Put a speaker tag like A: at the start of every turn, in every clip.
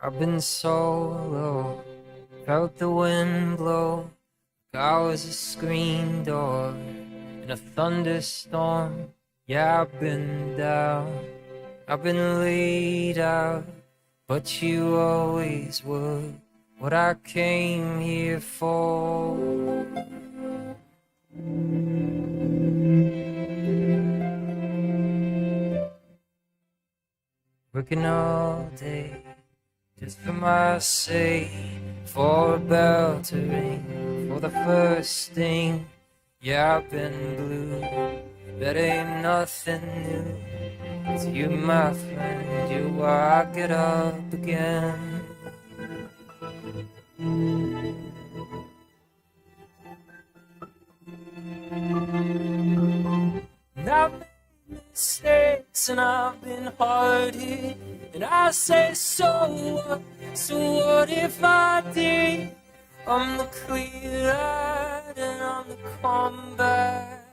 A: I've been solo, felt the wind blow. I was a screen door in a thunderstorm. Yeah, I've been down, I've been laid out, but you always were what I came here for. Working all day just for my sake, for a bell to ring, for the first thing. Yeah, I've been blue, that ain't nothing new. It's you, my friend, you why I get up again. And I've made mistakes and I've been hard hit, and I say so what if I did? I'm the clear eyed and I'm the combat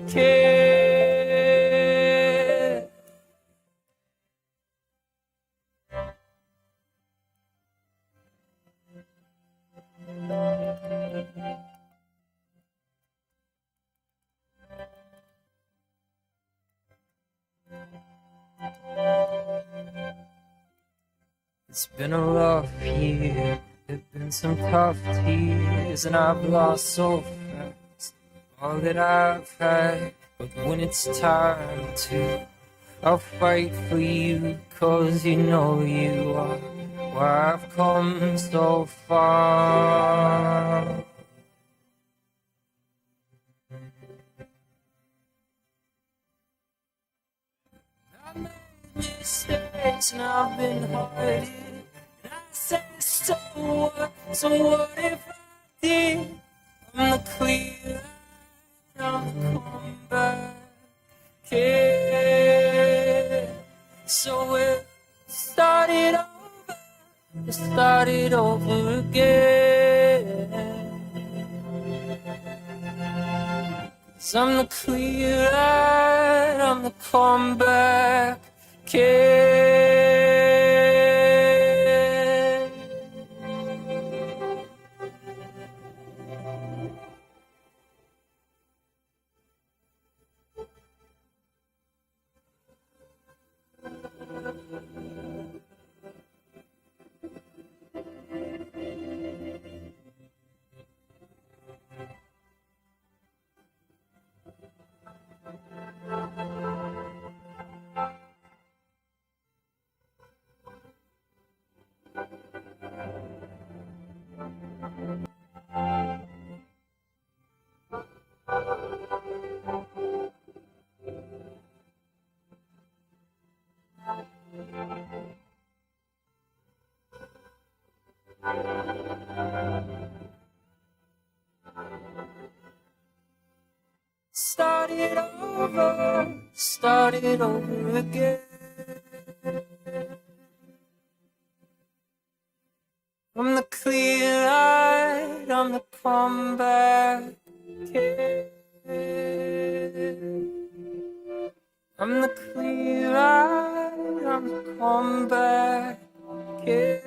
A: kid. It's been a rough year, there've been some tough tears, and I've lost so fast all that I've had. But when it's time to, I'll fight for you, 'cause you know you are why I've come so far. I made mistakes and I've been hard hit. Say so what if I did? I'm the clear, I'm the combat kid. So we'll start it over again. 'Cause I'm the clear, I'm the combat kid. Start it over again. I'm the clear-eyed, I'm the combat kid. I'm the clear-eyed, I'm the combat kid.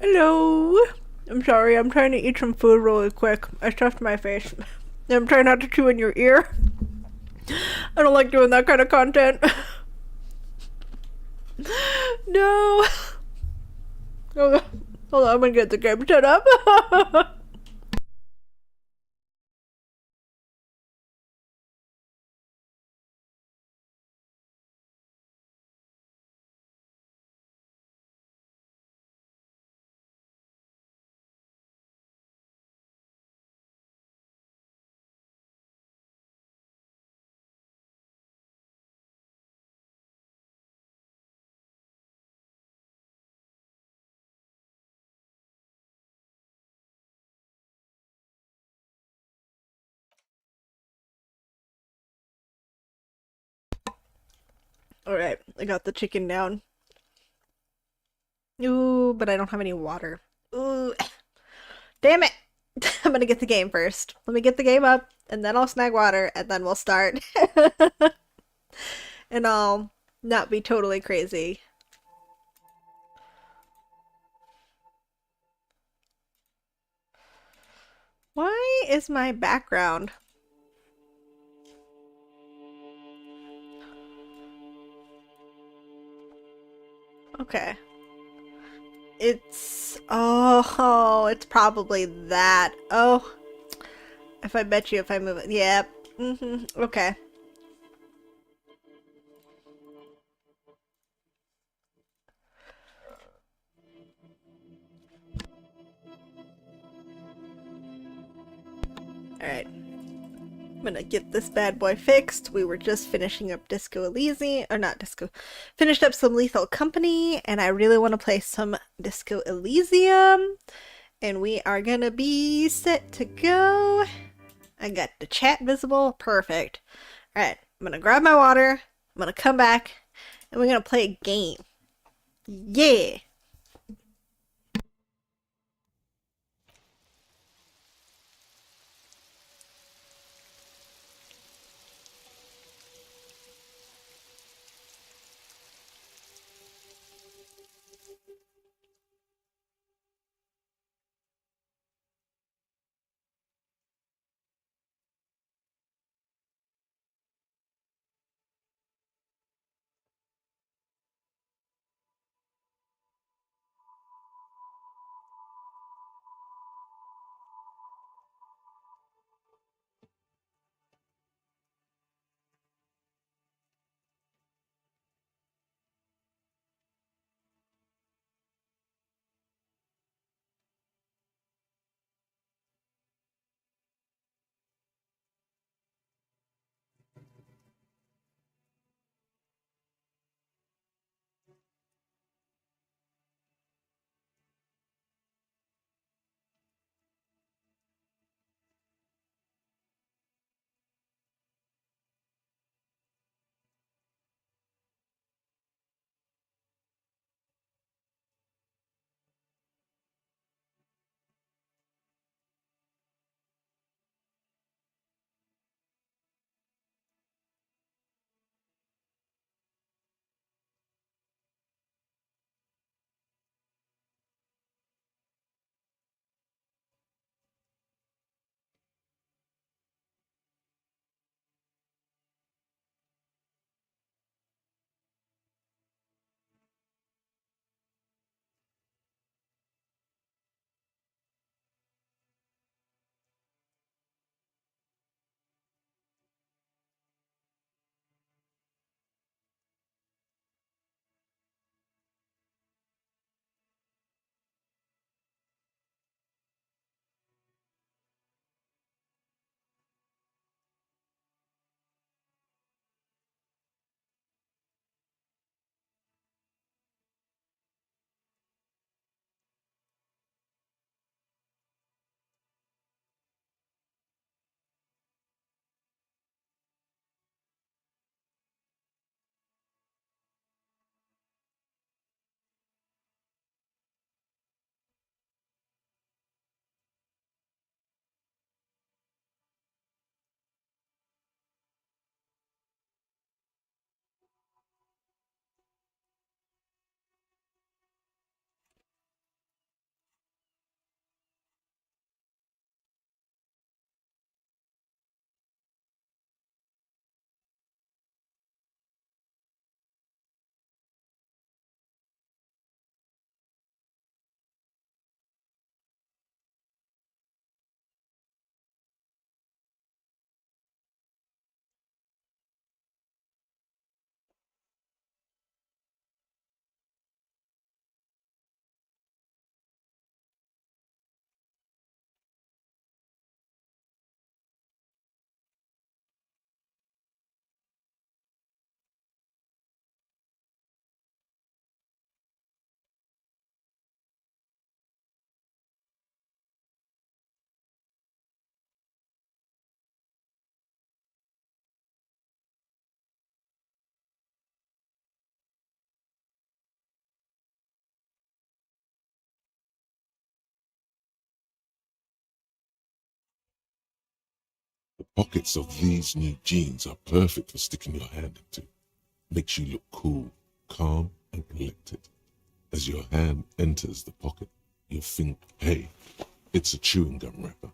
B: Hello. I'm sorry, I'm trying to eat some food really quick. I stuffed my face. I'm trying not to chew in your ear. I don't like doing that kind of content. No. Hold on, I'm gonna get the game set up. Alright, I got the chicken down. Ooh, but I don't have any water. Ooh, damn it! I'm gonna get the game first. Let me get the game up, and then I'll snag water, and then we'll start. And I'll not be totally crazy. Why is my background? Okay. It's probably that. Oh, if I bet you if I move it. Yep. Okay. Alright. I'm gonna get this bad boy fixed. We were just finishing up Disco Elysium, or not Disco, finished up some Lethal Company, and I really want to play some Disco Elysium. And we are gonna be set to go. I got the chat visible. Perfect. Alright, I'm gonna grab my water, I'm gonna come back, and we're gonna play a game. Yeah!
C: pockets of these new jeans are perfect for sticking your hand into. Makes you look cool, calm, and collected. As your hand enters the pocket, you think, hey, it's a chewing gum wrapper.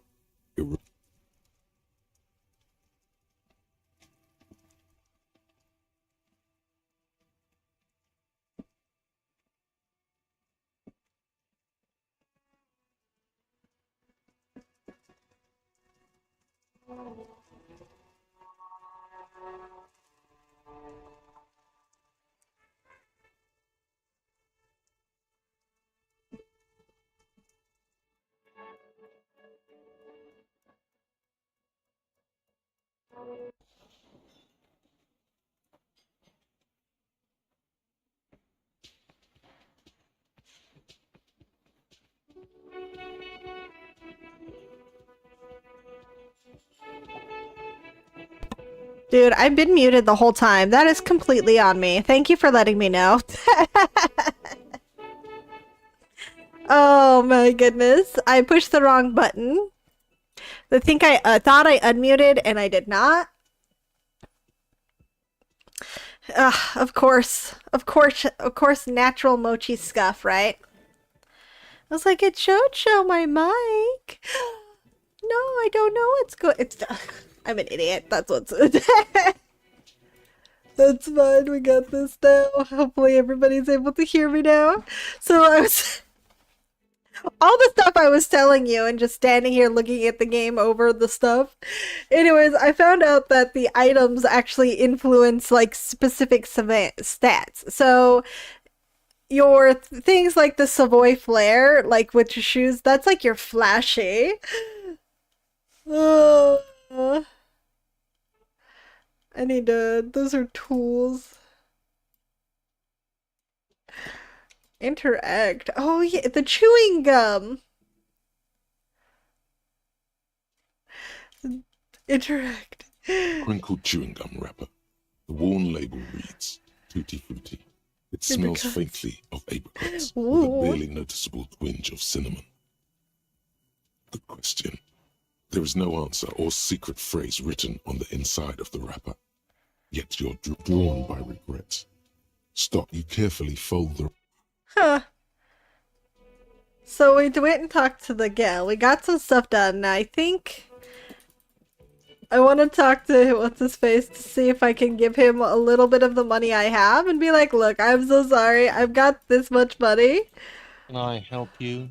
B: Dude, I've been muted the whole time. That is completely on me. Thank you for letting me know. Oh my goodness. I pushed the wrong button. I think I thought I unmuted and I did not. Of course, natural Mochi scuff, right? I was like, it should show my mic. No, I don't know what's going. I'm an idiot. That's what's. That's fine. We got this now. Hopefully, everybody's able to hear me now. So I was. All the stuff I was telling you and just standing here looking at the game over the stuff. Anyways, I found out that the items actually influence like specific stats. So your things like the Savoy Flare, like with your shoes, that's like your flashy. I need to, those are tools. Interact. Oh yeah, the chewing gum. Interact.
C: Crinkled chewing gum wrapper. The worn label reads, Tutti Frutti. It smells faintly of apricots with a barely noticeable twinge of cinnamon. Good question. There is no answer or secret phrase written on the inside of the wrapper. Yet you're drawn by regret. Stop. You carefully fold the...
B: Huh. So we went and talked to the gal. We got some stuff done. I think I want to talk to what's his face to see if I can give him a little bit of the money I have and be like, look, I'm so sorry. I've got this much money.
D: Can I help you?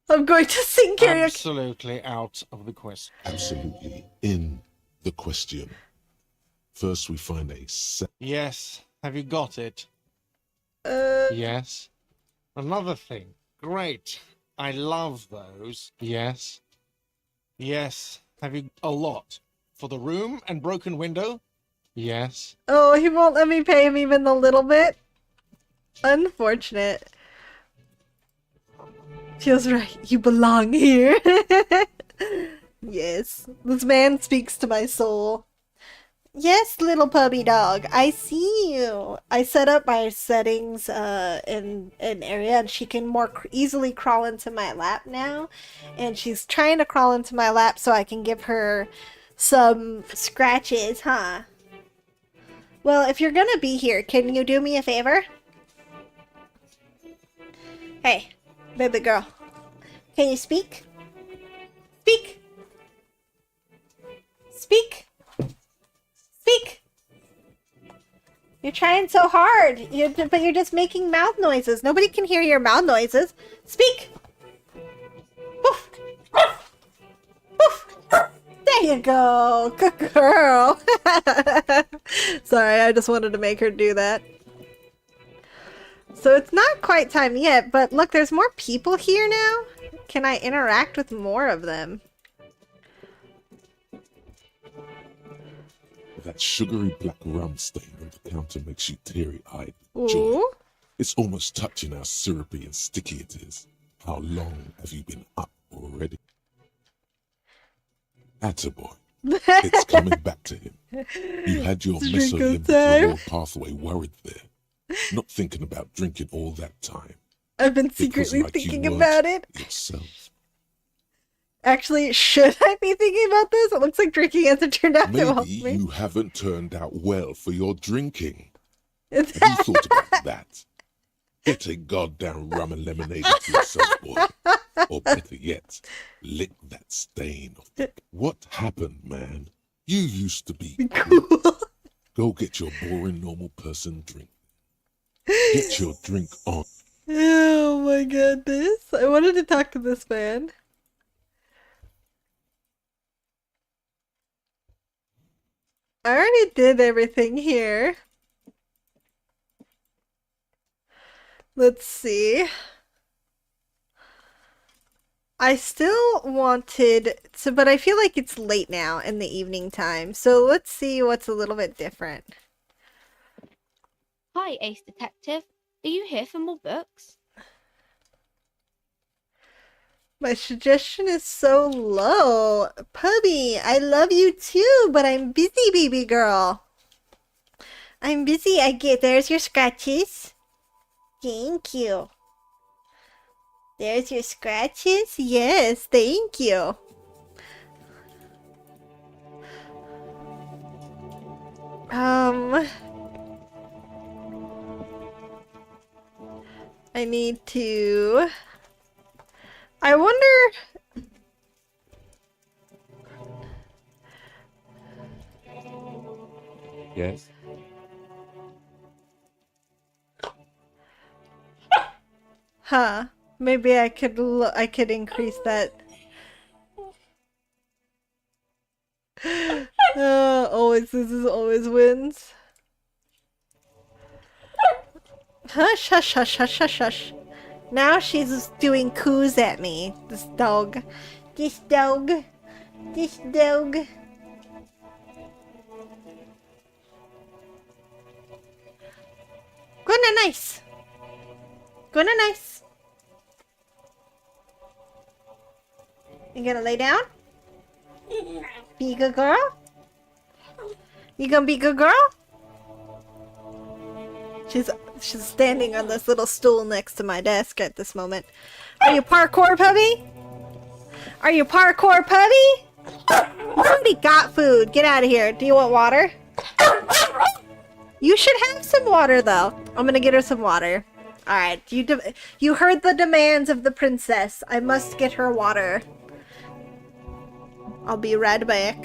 B: I'm going to sing karaoke.
D: Absolutely out of the question.
C: Absolutely in the question. First we find a set.
D: Yes. Have you got it? Yes. Another thing. Great. I love those. Yes. Yes. Have you a lot? For the room and broken window? Yes.
B: Oh, he won't let me pay him even a little bit? Unfortunate. Feels right. You belong here. Yes. This man speaks to my soul. Yes, little puppy dog. I see you. I set up my settings in an area and she can more easily crawl into my lap now. And she's trying to crawl into my lap so I can give her some scratches, huh? Well, if you're gonna be here, can you do me a favor? Hey, baby girl. Can you speak? Speak! Speak! Speak! You're trying so hard, but you're just making mouth noises. Nobody can hear your mouth noises. Speak! Woof! Woof! There you go! Good girl! Sorry, I just wanted to make her do that. So it's not quite time yet, but look, there's more people here now. Can I interact with more of them?
C: That sugary black rum stain on the counter makes you teary-eyed with joy.
B: Ooh.
C: It's almost touching how syrupy and sticky it is. How long have you been up already? Attaboy. It's coming back to him. You had your mesolimbic reward pathway worried there. Not thinking about drinking all that time.
B: I've been secretly thinking about it.
C: Yourself.
B: Actually, should I be thinking about this? It looks like drinking hasn't turned out to help
C: Maybe
B: me.
C: you haven't turned out well for your drinking. Have you thought about that? Get a goddamn rum and lemonade into yourself, boy. Or better yet, lick that stain off it. What happened, man? You used to be cool. Go get your boring normal person drink. Get your drink on.
B: Oh my goodness. I wanted to talk to this man. I already did everything here. Let's see. I still wanted to, but I feel like it's late now in the evening time. So let's see what's a little bit different.
E: Hi, Ace Detective. Are you here for more books?
B: My suggestion is so low. Pubby, I love you too, but I'm busy, baby girl. I'm busy. There's your scratches. Thank you. There's your scratches. Yes, thank you. I need to... I wonder...
F: Yes.
B: Huh. Maybe I could increase that. This is always wins. Hush, hush, hush, hush, hush, hush. Now she's doing coos at me. This dog. This dog. This dog. Gonna nice. Gonna nice. You gonna lay down? Be a good girl? You gonna be a good girl? She's standing on this little stool next to my desk at this moment. Are you parkour, puppy? Are you parkour, puppy? You already got food. Get out of here. Do you want water? You should have some water, though. I'm gonna get her some water. Alright, you heard the demands of the princess. I must get her water. I'll be right back.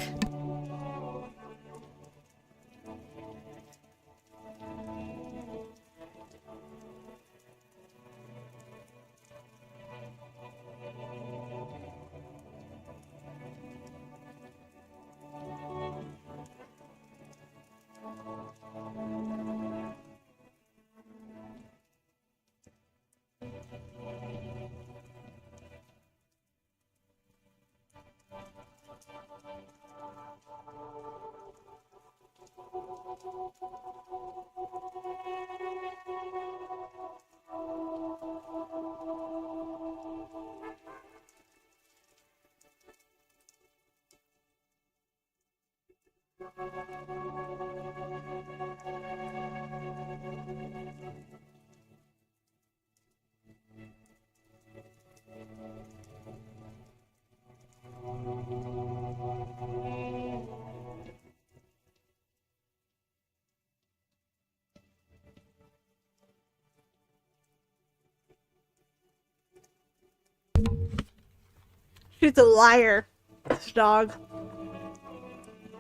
B: She's a liar, this dog.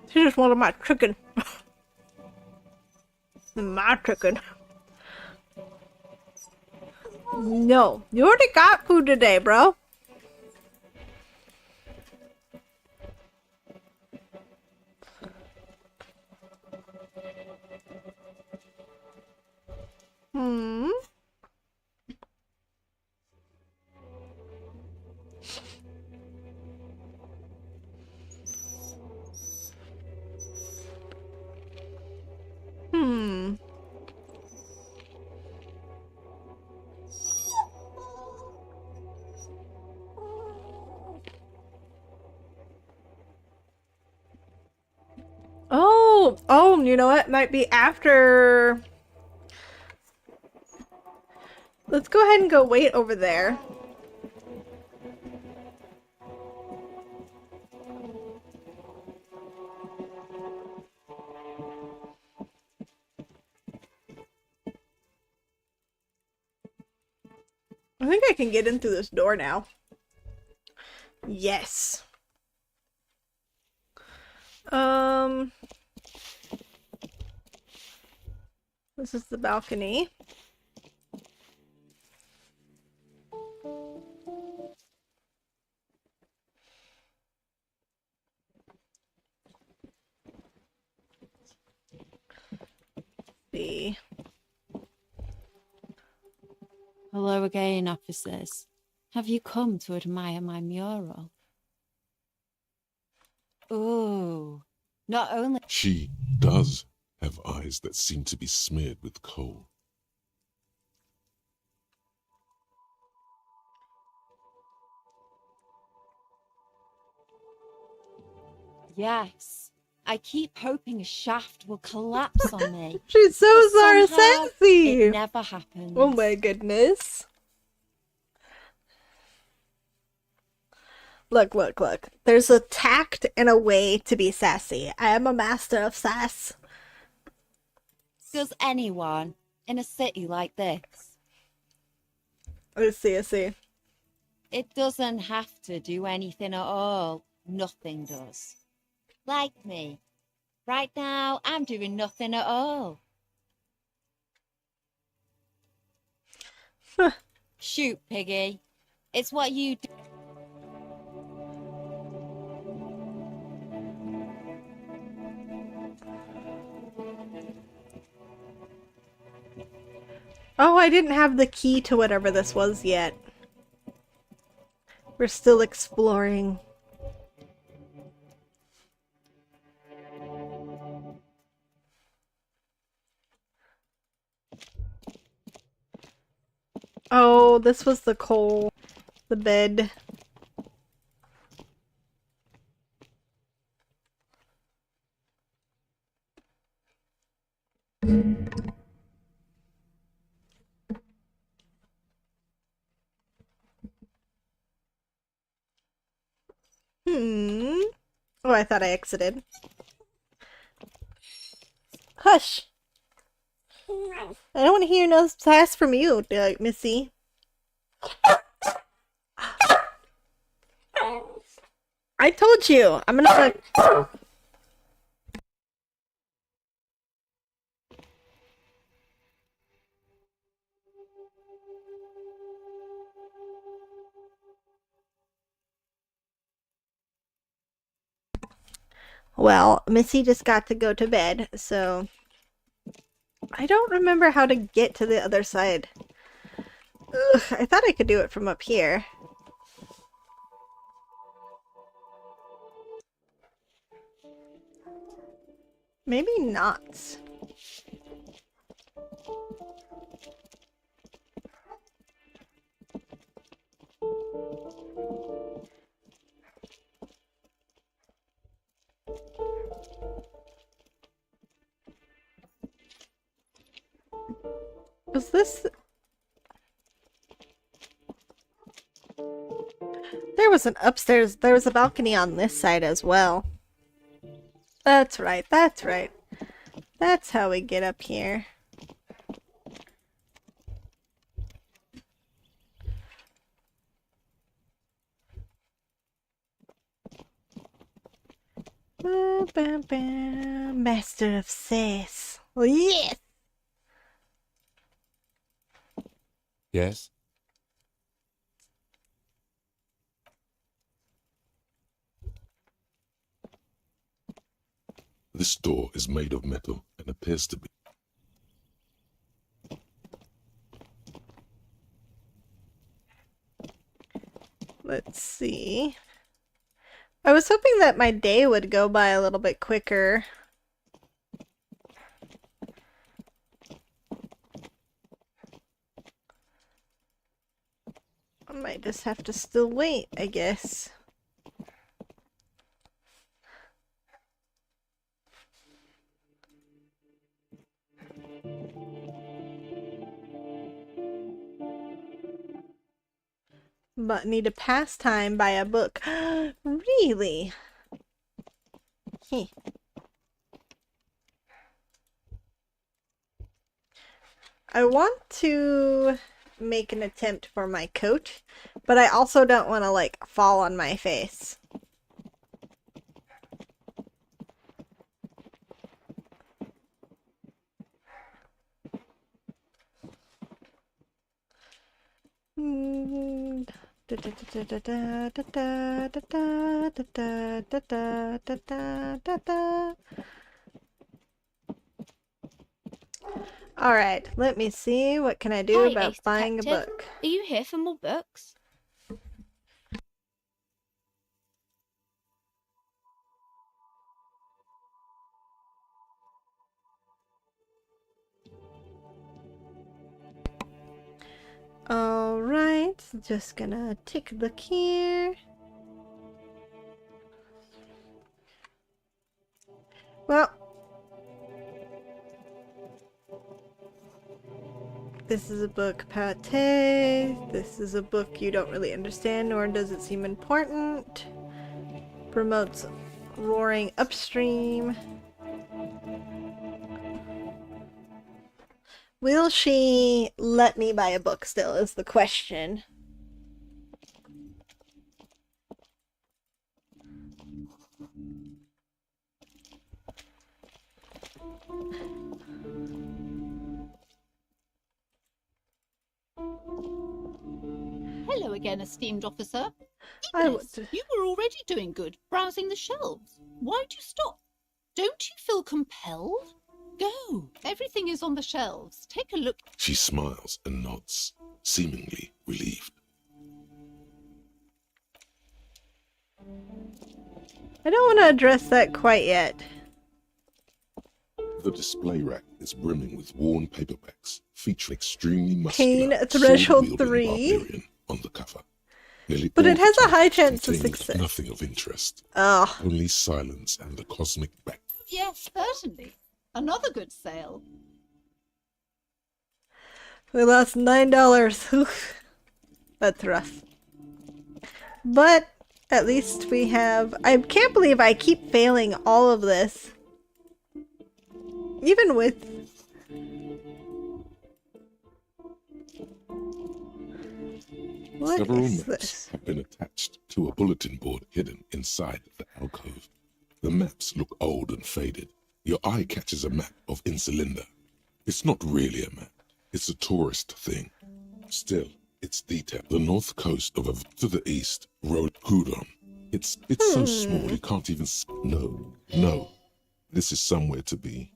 B: She just wanted my chicken. My chicken. No, you already got food today, bro. Hmm. Hmm. Oh, you know what? Might be after. Let's go ahead and go wait over there. think I can get in through this door now. Yes. This is the balcony. See.
F: Hello again, officers. Have you come to admire my mural? Ooh, not only...
C: She does have eyes that seem to be smeared with coal.
F: Yes, I keep hoping a shaft will collapse on me.
B: She's so
F: But somehow
B: sassy.
F: It never happens.
B: Oh my goodness. Look, look, look. There's a tact and a way to be sassy. I am a master of sass.
F: Does anyone in a city like this?
B: I see, I see.
F: It doesn't have to do anything at all. Nothing does. Like me. Right now, I'm doing nothing at all. Shoot, Piggy. It's what you do.
B: Oh, I didn't have the key to whatever this was yet. We're still exploring. Oh, this was the coal. The bed. Oh, I thought I exited. Hush! I don't want to hear no sass from you, Missy. I told you! I'm gonna... Well, Missy just got to go to bed, so... I don't remember how to get to the other side. Ugh, I thought I could do it from up here. Maybe not. Was this... There was an upstairs... There was a balcony on this side as well. That's right, that's right. That's how we get up here. Ba, ba, ba. Master of sass. Oh, yes!
C: Yes? This door is made of metal and appears to be...
B: Let's see. I was hoping that my day would go by a little bit quicker. I might just have to still wait, I guess. But need to pass time by a book. Really? Heh. I want to make an attempt for my coat, but I also don't want to, like, fall on my face. Alright, let me see. What can I do
E: Hi,
B: about
E: Ace
B: buying a
E: Detective.
B: book?
E: Are you here for more books?
B: Alright, just gonna take a look here. Well, this is a book, Pate. This is a book you don't really understand, nor does it seem important. Promotes roaring upstream. Will she let me buy a book still, is the question.
G: Hello again, esteemed officer.
B: I
G: Goodness, you were already doing good, browsing the shelves. Why'd you stop? Don't you feel compelled? Go. Everything is on the shelves. Take a look.
C: She smiles and nods, seemingly relieved.
B: I don't want to address that quite yet.
C: The display rack is brimming with worn paperbacks featuring extremely
B: Pain
C: muscular,
B: Threshold
C: sword-wielding
B: 3.
C: barbarian on the cover. Nearly
B: But
C: all
B: it has
C: the
B: a high
C: titles
B: chance of
C: contained
B: success.
C: Nothing of interest.
B: Oh,
C: Only silence and the cosmic back.
G: Yes, certainly. Another good sale.
B: we lost $9. Oof. That's rough. But at least we have... I can't believe I keep failing all of this. Even with... What
C: Several
B: is
C: maps
B: this?
C: have been attached to a bulletin board hidden inside the alcove. The maps look old and faded. Your eye catches a map of Insulinda. It's not really a map. It's a tourist thing. Still, it's detailed. The north coast of to the east, road Kudon. It's so small you can't even No. This is somewhere to be.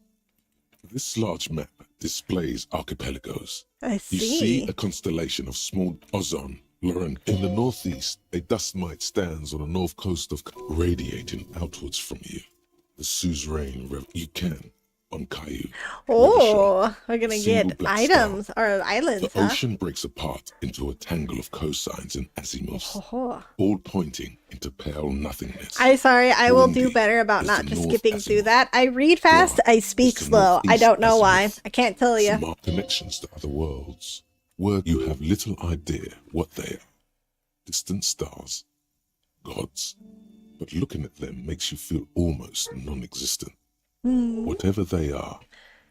C: This large map displays archipelagos.
B: I
C: You
B: see.
C: see a constellation of small ozone. Lauren, in the northeast, a dust mite stands on the north coast of radiating outwards from you. The suzerain you can on Caillou.
B: Oh, we're gonna
C: Single
B: get
C: black
B: items or islands,
C: The
B: huh?
C: ocean breaks apart into a tangle of cosines and azimuths,
B: Oh.
C: all pointing into pale nothingness.
B: I will do
C: Windy
B: better about
C: is
B: not
C: the
B: just
C: north
B: skipping through
C: azimuth.
B: that. I read fast,
C: Broad
B: I speak
C: is the
B: slow. I
C: northeast
B: don't know why.
C: azimuth.
B: I can't tell you.
C: Smart connections to other worlds, where you have little idea what they are. Distant stars, gods, but looking at them makes you feel almost non-existent. Whatever they are,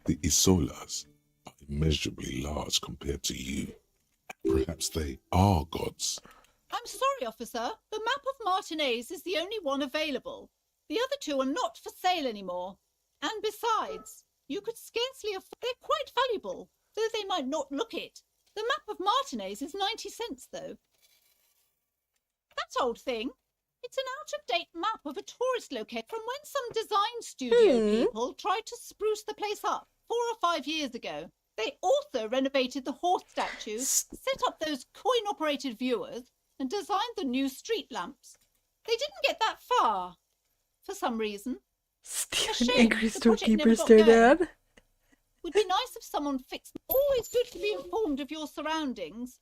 C: the Isolas are immeasurably large compared to you. Perhaps they are gods.
G: I'm sorry, officer. The map of Martinez is the only one available. The other two are not for sale anymore. And besides, you could scarcely afford... They're quite valuable, though they might not look it. The map of Martinez is 90 cents, though. That old thing. It's an out-of-date map of a tourist location from when some design studio people tried to spruce the place up 4 or 5 years ago. They also renovated the horse statues, set up those coin-operated viewers, and designed the new street lamps. They didn't get that far, for some reason.
B: Stealing
G: shame,
B: angry
G: the project
B: storekeeper
G: never got
B: stared
G: going.
B: at.
G: Would be nice if someone fixed... Always good to be informed of your surroundings.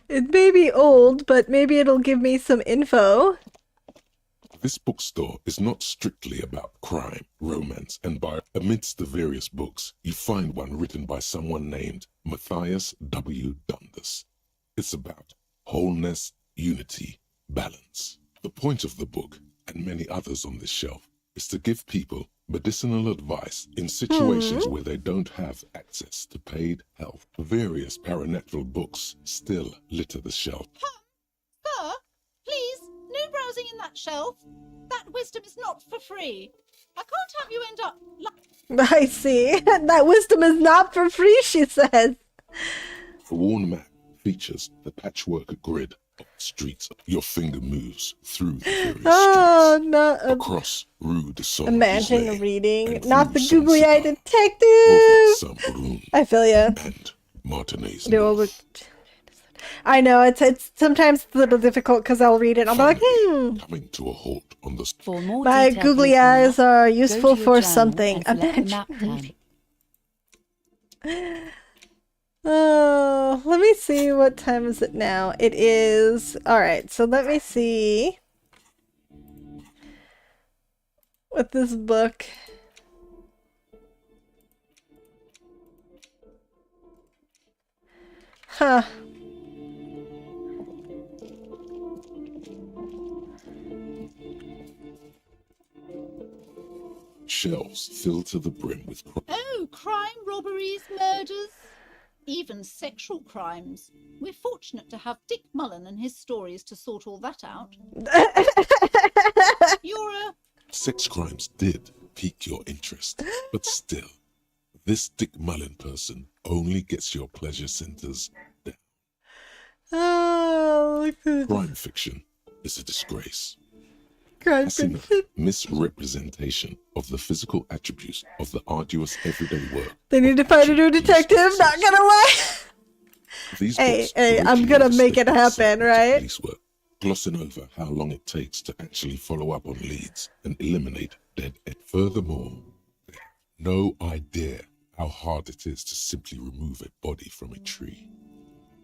B: It may be old, but maybe it'll give me some info.
C: This bookstore is not strictly about crime, romance, and amidst the various books, you find one written by someone named Matthias W. Dundas. It's about wholeness, unity, balance. The point of the book, and many others on this shelf, is to give people medicinal advice in situations where they don't have access to paid health. Various paranatural books still litter the shelf.
G: Sir, please, no browsing in that shelf. That wisdom is not for free. I can't have you end up like...
B: I see. That wisdom is not for free, she says.
C: The worn map features the patchwork grid of streets. Your finger moves through the various
B: Oh,
C: streets.
B: no.
C: Across Rue de Saint
B: Imagine reading.
C: and
B: Not the
C: through
B: googly eyed
C: Saint-Cyr,
B: detective.
C: over Saint-Brun
B: I feel ya.
C: and Martinez
B: No,
C: North.
B: I know, it's sometimes a little difficult because I'll read it and I'll be like,
C: Finally, coming to a halt on the
H: For more
B: my
H: detailed
B: googly
H: use on
B: eyes
H: that,
B: are
H: go to
B: useful
H: your
B: for
H: journal
B: something.
H: and select the
B: Imagine
H: map
B: reading. Oh, let me see, what time is it now? It is, alright, so let me see with this book. Huh.
C: shelves filled to the brim with
G: Oh, crime, robberies, murders, even sexual crimes. We're fortunate to have Dick Mullen and his stories to sort all that out. You're a...
C: sex crimes did pique your interest, but still, this Dick Mullen person only gets your pleasure centers down.
B: Oh, look at
C: Crime fiction is a disgrace.
B: crime
C: Passing
B: fiction.
C: misrepresentation of the physical attributes of the arduous everyday work.
B: They need to find a new detective, not gonna lie.
C: These
B: Hey,
C: books
B: hey, I'm
C: originally
B: gonna make it
C: overstate
B: happen,
C: segments of
B: right?
C: Police work, glossing over how long it takes to actually follow up on leads and eliminate dead end. Furthermore, they have no idea how hard it is to simply remove a body from a tree.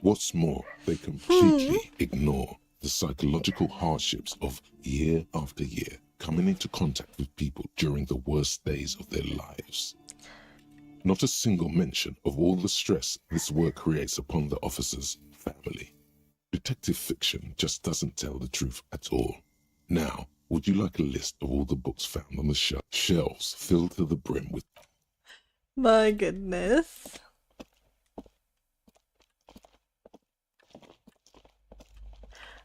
C: What's more, they completely ignore the psychological hardships of year after year coming into contact with people during the worst days of their lives. Not a single mention of all the stress this work creates upon the officer's family. Detective fiction just doesn't tell the truth at all. Now, would you like a list of all the books found on the shelves filled to the brim with...
B: My goodness.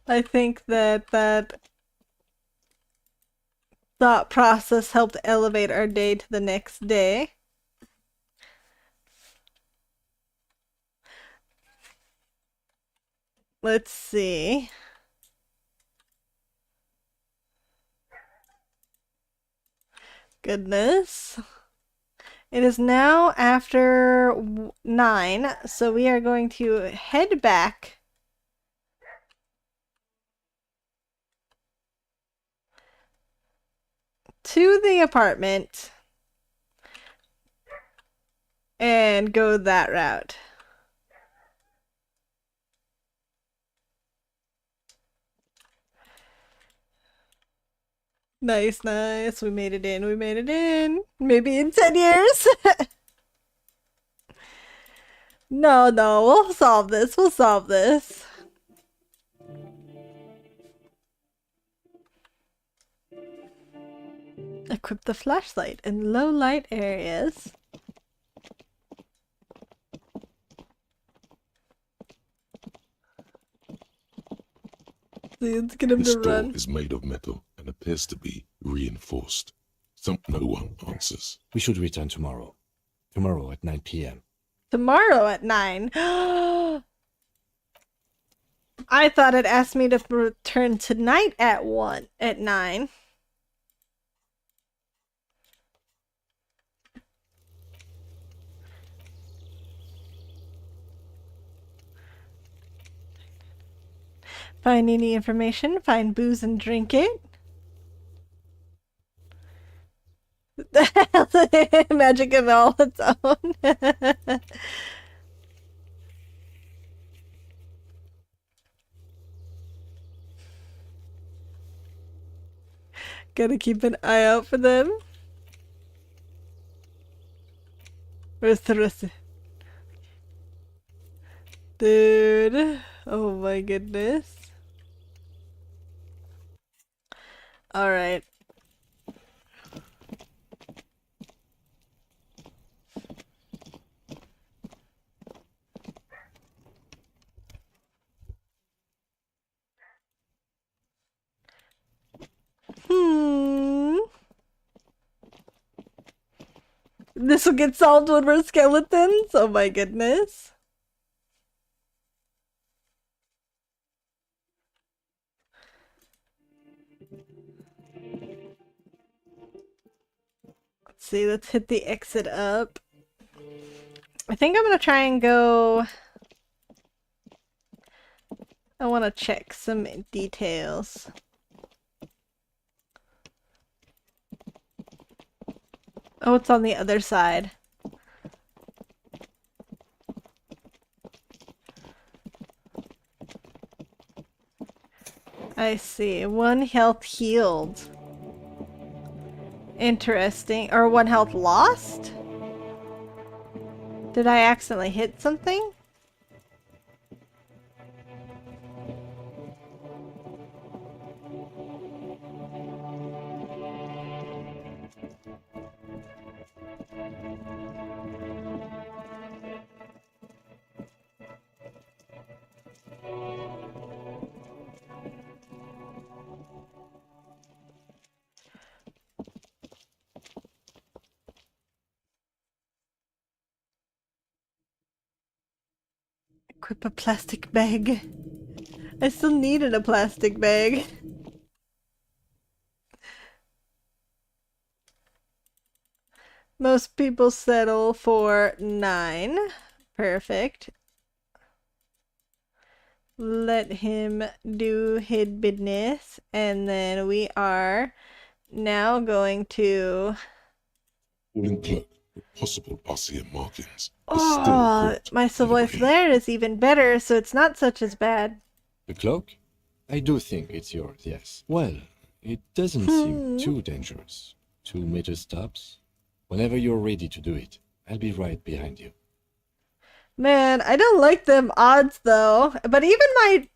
B: I think that thought process helped elevate our day to the next day. Let's see. Goodness. It is now after 9, so we are going to head back to the apartment and go that route. Nice, nice. We made it in. We made it in. Maybe in 10 years. No, we'll solve this. We'll solve this. Equip the flashlight in low light areas. Let's get him
C: This
B: to
C: door
B: run.
C: is made of metal and appears to be reinforced. No one answers.
I: We should return tomorrow. Tomorrow at 9 p.m.
B: Tomorrow at 9. I thought it asked me to return tonight at 9. Find any information, find booze and drink it. Magic of all its own. Gotta keep an eye out for them. Where's the rest of... Dude. Oh my goodness. Alright. This will get solved when we're skeletons? Oh my goodness. Let's see, let's hit the exit up. I think I'm gonna try and go... I want to check some details. Oh, it's on the other side. I see. 1 health healed. Interesting. Or 1 health lost? Did I accidentally hit something? Equip a plastic bag. I still needed a plastic bag. Most people settle for 9. Perfect. Let him do his business. And then we are now going to...
C: Falling cloak with possible RCM markings.
B: Oh, my Savoy Flare is even better, so it's not such as bad.
I: The cloak? I do think it's yours, yes. Well, it doesn't seem too dangerous. 2 meter stops. Whenever you're ready to do it, I'll be right behind you.
B: Man, I don't like them odds though. But even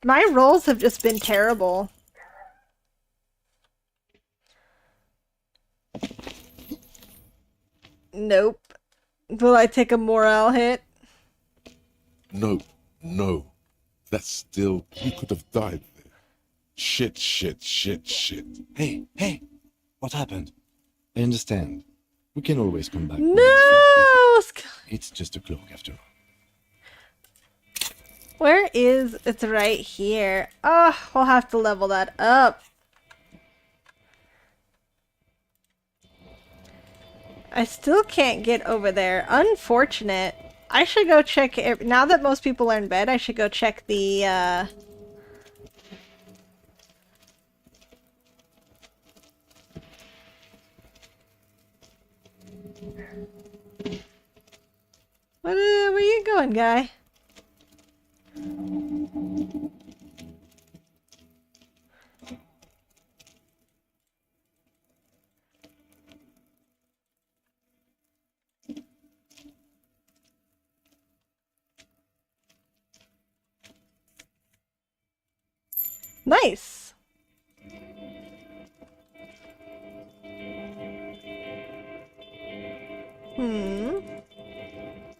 B: my rolls have just been terrible. Nope. Will I take a morale hit?
C: No, no. That's still... You could have died there. Shit, shit, shit, shit.
I: Hey, hey! What happened? I understand. We can always come back.
B: No!
I: It's just a cloak after all.
B: Where is... It's right here. Oh, we'll have to level that up. I still can't get over there. Unfortunate. I should go check... Now that most people are in bed, I should go check the, where you going, guy? Nice!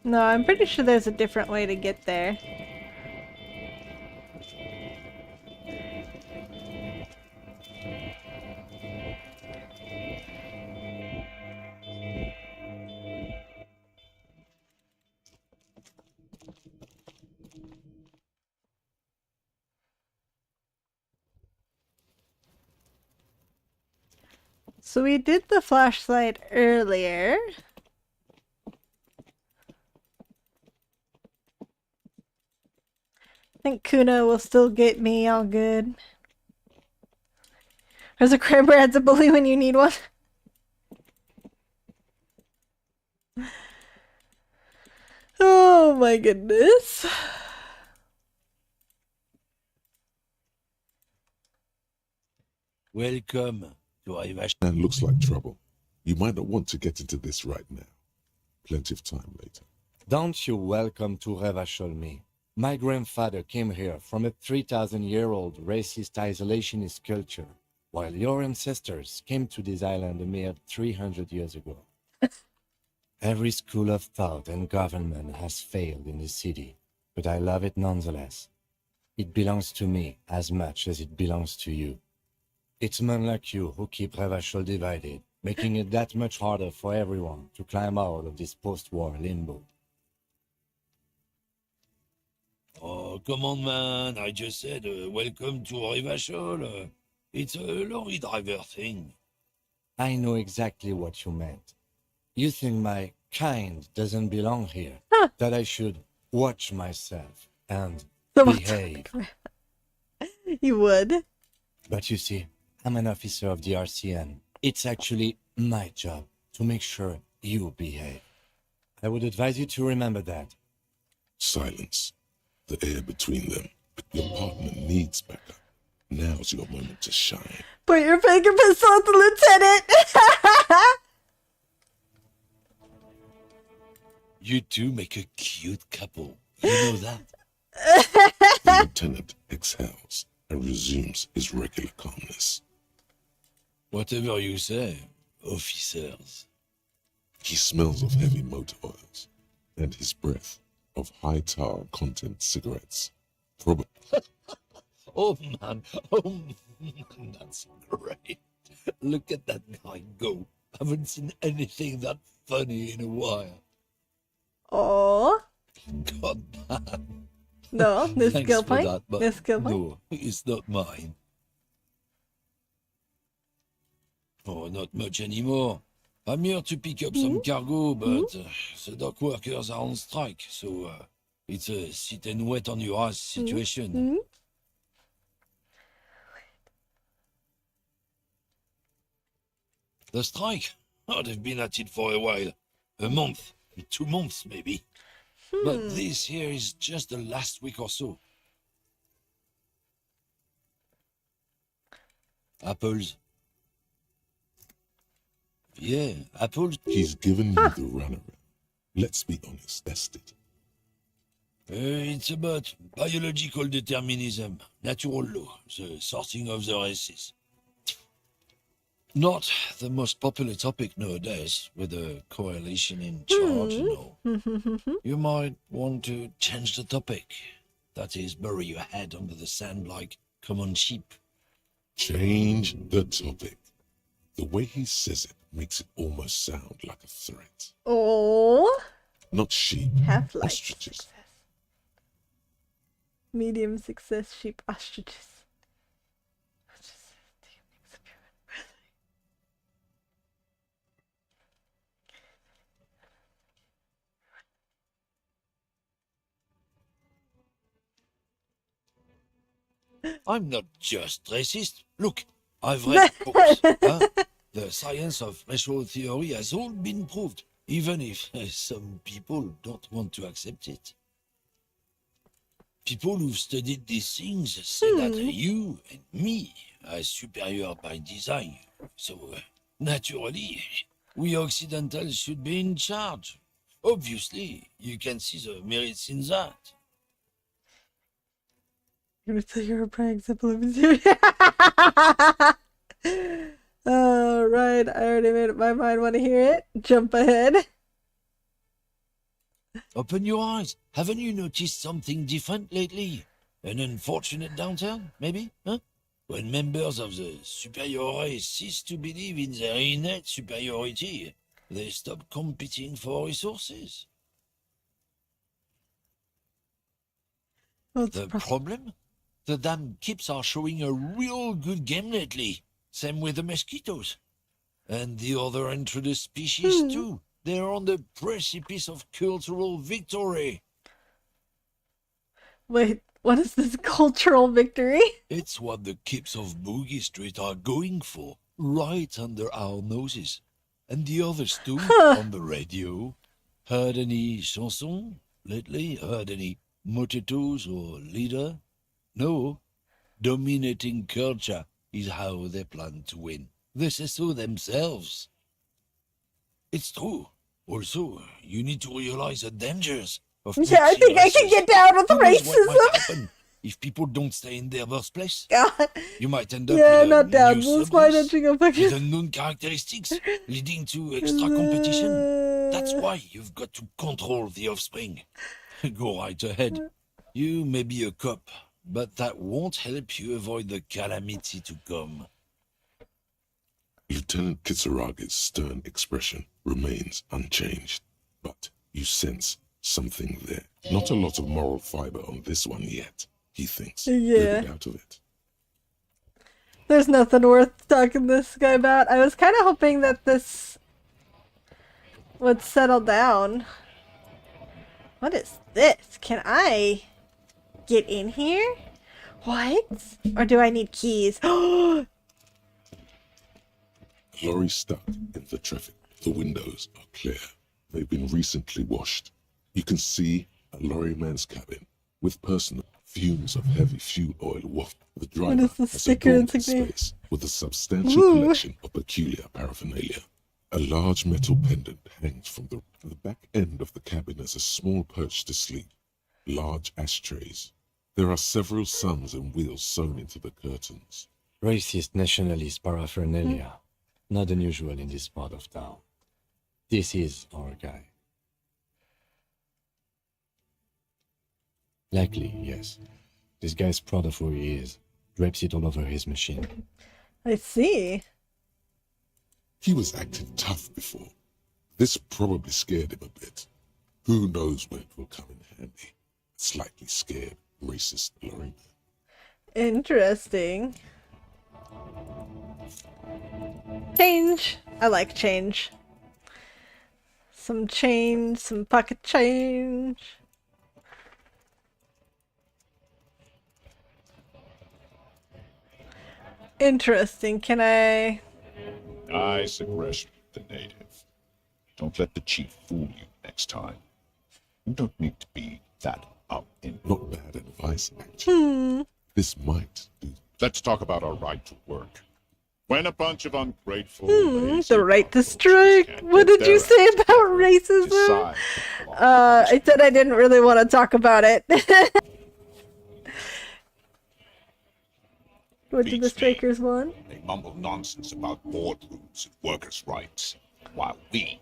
B: No, I'm pretty sure there's a different way to get there. So we did the flashlight earlier. I think Kuna will still get me all good. There's a cranberry adds a bully when you need one. Oh my goodness.
I: Welcome to Revachol.
C: And looks like trouble. You might not want to get into this right now. Plenty of time later.
I: Don't you welcome to Revachol me. My grandfather came here from a 3,000-year-old racist isolationist culture, while your ancestors came to this island a mere 300 years ago. Every school of thought and government has failed in this city, but I love it nonetheless. It belongs to me as much as it belongs to you. It's men like you who keep Revachol divided, making it that much harder for everyone to climb out of this post-war limbo.
H: Oh, come on, man. I just said, welcome to Revachol. It's a lorry driver thing.
I: I know exactly what you meant. You think my kind doesn't belong here, that I should watch myself and behave.
B: You would.
I: But you see, I'm an officer of the RCN. It's actually my job to make sure you behave. I would advise you to remember that.
C: Silence. The air between them. Your partner needs backup. Now's your moment to shine.
B: Point your finger pistol at the lieutenant.
H: You two make a cute couple. You know that?
C: The lieutenant exhales and resumes his regular calmness.
H: Whatever you say, officers.
C: He smells of heavy motor oils and his breath of high tar content cigarettes. Probably.
H: Oh, man. Oh, that's great. Look at that guy go. Haven't seen anything that funny in a while.
B: Oh.
H: God, man.
B: No, this
H: Thanks
B: skill
H: for
B: point.
H: that, but
B: This skill point.
H: no, it's not mine. Oh, not much anymore. I'm here to pick up some cargo, but the dock workers are on strike, so it's a sit and wait on your ass situation. The strike? Oh, they've been at it for a while. A month, 2 months maybe. But this here is just the last week or so. Apples. Yeah, apples.
C: He's given you the runaround. Let's be honest, that's it.
H: It's about biological determinism, natural law, the sorting of the races. Not the most popular topic nowadays, with the coalition in charge and all. You might want to change the topic. That is, bury your head under the sand like common sheep.
C: Change the topic. The way he says it makes it almost sound like a threat.
B: Oh.
C: Not sheep,
B: Half-life
C: ostriches.
B: success. Medium success sheep ostriches.
H: I'm not just racist. Look, I've read books. The science of racial theory has all been proved, even if some people don't want to accept it. People who've studied these things say that you and me are superior by design. So, naturally, we Occidentals should be in charge. Obviously, you can see the merits in that.
B: I'm gonna tell you a prime example of it. Oh, right. I already made up my mind. Want to hear it? Jump ahead.
H: Open your eyes. Haven't you noticed something different lately? An unfortunate downturn, maybe? Huh? When members of the superior race cease to believe in their innate superiority, they stop competing for resources.
B: What's
H: The problem? The damn kips are showing a real good game lately. Same with the mosquitoes. And the other introduced species too. They're on the precipice of cultural victory.
B: Wait, what is this cultural victory?
H: It's what the kips of Boogie Street are going for, right under our noses. And the others too, on the radio. Heard any chansons lately? Heard any mojitos or leader? No. Dominating culture is how they plan to win. They say so themselves. It's true. Also, you need to realize the dangers of
B: Yeah, I think I can get down with
H: Who knows what might
B: racism.
H: happen if people don't stay in their birthplace?
B: God.
H: You might end up
B: Yeah,
H: with
B: not
H: a
B: down.
H: new
B: Who's why
H: subrace
B: don't you go
H: with
B: fucking...
H: unknown characteristics, leading to extra competition. That's why you've got to control the offspring. Go right ahead. You may be a cop, but that won't help you avoid the calamity to come.
C: Lieutenant Lieutenant Kitsurage's stern expression remains unchanged, but you sense something there. Not a lot of moral fiber on this one yet, he thinks.
B: Yeah.
C: Wriggled out of it.
B: There's nothing worth talking to this guy about. I was kind of hoping that this would settle down. What is this? Can I get in here? What? Or do I need keys?
C: Lorry stuck in the traffic. The windows are clear. They've been recently washed. You can see a lorryman's cabin with personal fumes of heavy fuel oil waft. The driver
B: is the
C: has
B: sticker
C: adorned his
B: insignia?
C: space with a substantial collection of peculiar paraphernalia. A large metal pendant hangs from the back end of the cabin as a small perch to sleep. Large ashtrays. There are several suns and wheels sewn into the curtains.
I: Racist nationalist paraphernalia. Not unusual in this part of town. This is our guy. Likely, yes. This guy's proud of who he is. Drapes it all over his machine.
B: I see.
C: He was acting tough before. This probably scared him a bit. Who knows when it will come in handy. Slightly scared, racist lorryman.
B: Interesting. Change. I like change. Some change, some pocket change. Interesting. Can I...
J: Nice aggression, the native. Don't let the chief fool you next time. You don't need to be that up in...
C: Not bad advice, actually. This might do.
J: Let's talk about our right to work. When a bunch of ungrateful...
B: the right to strike. What did you say about racism? I said I didn't really want to talk about it. What did the strikers want?
J: They mumble nonsense about boardrooms and workers' rights, while we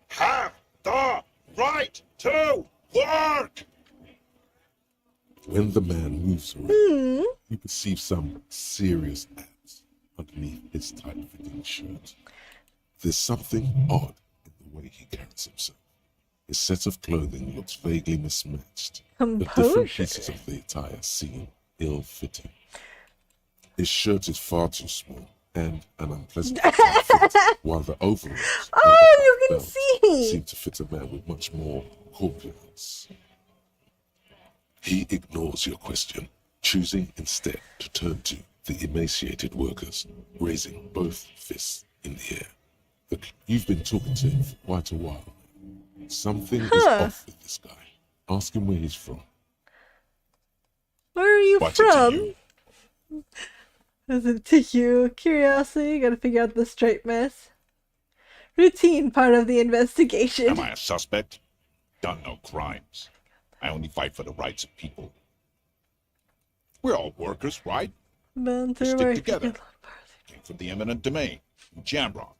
J: have the right to work!
C: When the man moves around, you perceive some serious abs underneath his tight-fitting shirt. There's something odd in the way he carries himself. His set of clothing looks vaguely mismatched, but different pieces of the attire seem ill-fitting. His shirt is far too small and an unpleasant fit, while the overalls
B: you can see!
C: seem to fit a man with much more corpulence. He ignores your question, choosing instead to turn to the emaciated workers, raising both fists in the air. Look, you've been talking to him for quite a while. Something is off with this guy. Ask him where he's from.
B: Where are you
J: What's it to
B: from?
J: you?
B: Does it take you? Curiosity? Gotta figure out the straight mess. Routine part of the investigation.
J: Am I a suspect? Done no crimes. I only fight for the rights of people. We're all workers, right?
B: Banter
J: Stick
B: OK.
J: together. Came from the eminent domain, Jamrock.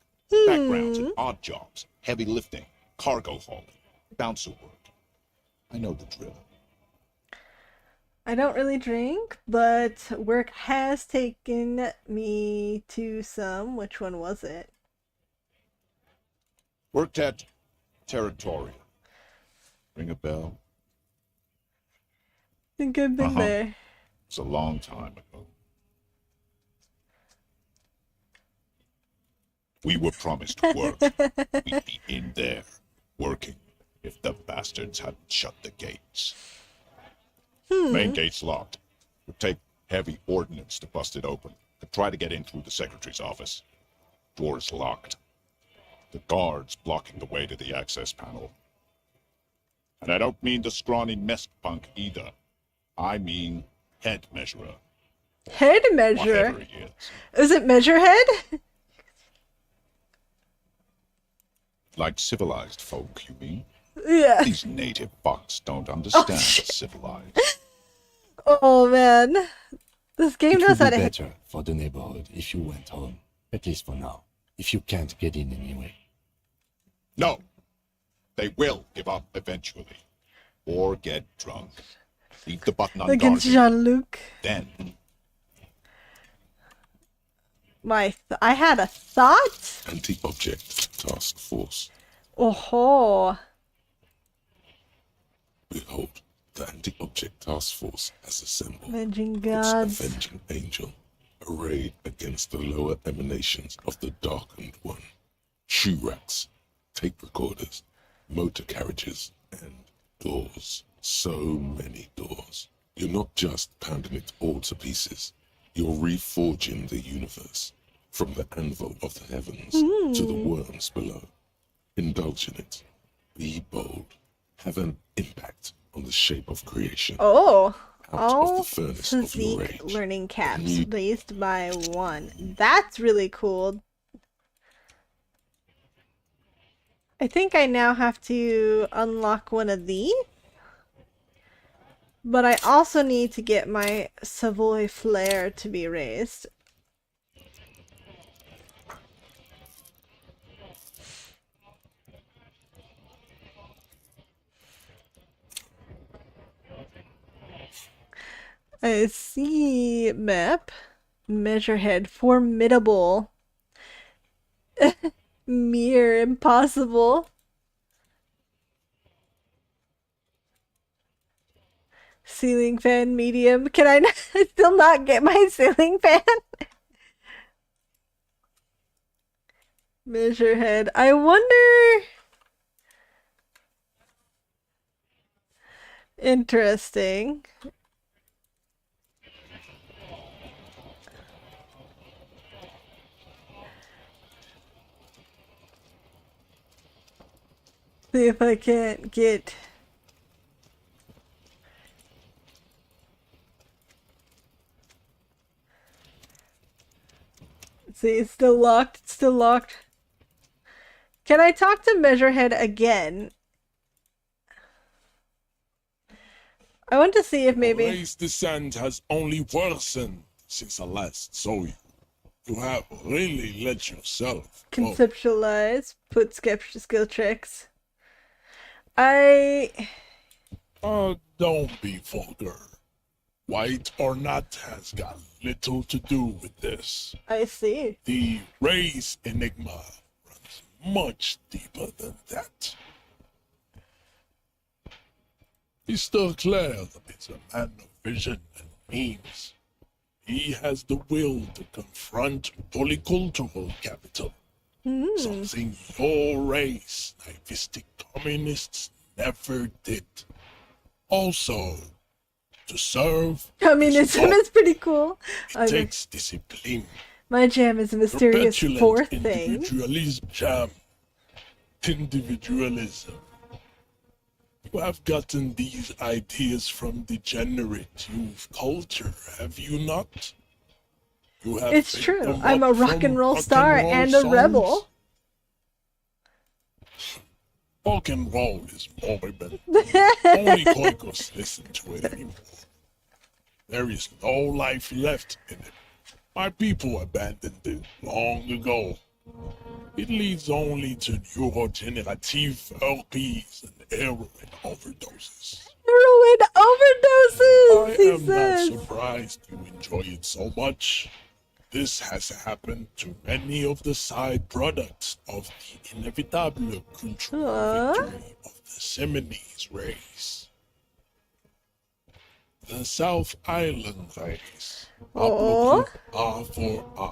J: Backgrounds in odd jobs, heavy lifting, cargo hauling, bouncer work. I know the drill.
B: I don't really drink, but work has taken me to some. Which one was it?
J: Worked at Territorial. Ring a bell?
B: I think I've been there.
J: It's a long time ago. We were promised work. We'd be in there, working, if the bastards hadn't shut the gates. Main gate's locked. Would take heavy ordnance to bust it open. Could try to get in through the secretary's office. Door's locked. The guards blocking the way to the access panel. And I don't mean the scrawny mess punk either. I mean head measurer.
B: Head measurer?
J: Whatever he is.
B: Is it Measurehead?
J: Like civilized folk, you mean?
B: Yeah.
J: These native fucks don't understand civilized.
B: Oh man. This game
I: It
B: knows
I: would
B: how
I: be
B: to hit.
I: better for the neighborhood if you went home. At least for now. If you can't get in anyway.
J: No. They will give up eventually. Or get drunk. Leave the button
B: Against
J: unguarded.
B: Jean-Luc.
J: Then
B: I had a thought?
C: Anti-object task force.
B: Oh-ho.
C: Behold, the anti-object task force has assembled.
B: Avenging
C: Its
B: gods.
C: avenging angel, arrayed against the lower emanations of the darkened one. Shoe racks, tape recorders, motor carriages, and doors. So many doors. You're not just pounding it all to pieces. You're reforging the universe, from the anvil of the heavens to the worms below. Indulge in it. Be bold. Have an impact on the shape of creation.
B: Oh.
C: Out
B: All
C: of the furnace of your
B: physique
C: rage.
B: learning caps raised by 1. That's really cool. I think I now have to unlock one of these. But I also need to get my Savoy Flair to be raised. I see map. Measurehead. Formidable. Mere impossible. Ceiling fan medium. Can I still not get my ceiling fan? Measurehead. I wonder. Interesting. See if I can't get. See, it's still locked. It's still locked. Can I talk to Measurehead again? I want to see if maybe.
J: Race descent has only worsened since I last saw you. You have really let yourself go.
B: Conceptualize. Put skill checks.
J: Don't be vulgar. White or not has got little to do with this.
B: I see.
J: The race enigma runs much deeper than that. Mr. Clare is a man of vision and means. He has the will to confront polycultural capital. Something your race, naivistic communists, never did. Also, to serve
B: Communism is pretty cool.
J: it takes discipline.
B: My jam is a mysterious
J: Perpetulant
B: fourth thing.
J: individualism, jam. Individualism. You have gotten these ideas from degenerate youth culture, have you not? You have
B: It's
J: picked
B: true.
J: them
B: I'm a
J: up
B: rock and
J: from
B: roll
J: rock
B: star
J: and roll
B: and a rebel.
J: songs? Rock and roll is morbid. Only Koikos listen to it anymore. There is no life left in it. My people abandoned it long ago. It leads only to neurodegenerative herpes and heroin overdoses.
B: Heroin overdoses,
J: I
B: he
J: am
B: says.
J: not surprised you enjoy it so much. This has happened to many of the side products of the inevitable cultural victory of the Seminoles race. The South Island race. Pablo A for A.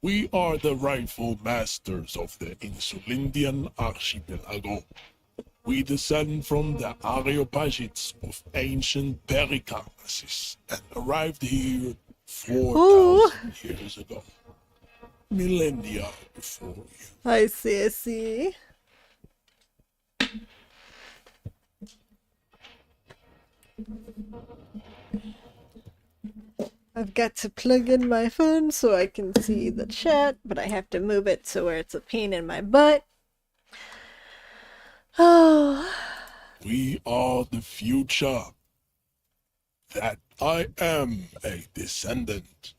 J: We are the rightful masters of the Insulindian archipelago. We descend from the Areopagites of ancient Pericamasis and arrived here 4,000 years ago. Millennia before you.
B: I see, I see. I've got to plug in my phone so I can see the chat, but I have to move it so where it's a pain in my butt. Oh.
J: We are the future. That I am a descendant.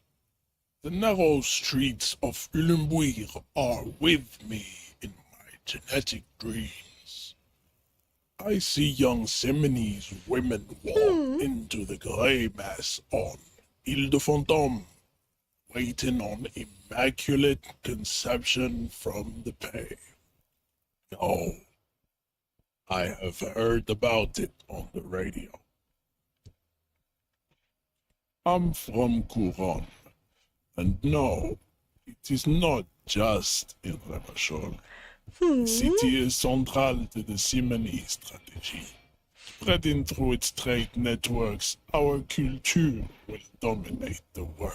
J: The narrow streets of Elysuim are with me in my genetic dreams. I see young Seminoles women walk into the grey mass on Ile de Fantôme, waiting on immaculate conception from the pay. No, I have heard about it on the radio. I'm from Couronne, and no, it is not just in Revachol. The city is central to the Simony strategy. Spreading through its trade networks, our culture will dominate the world.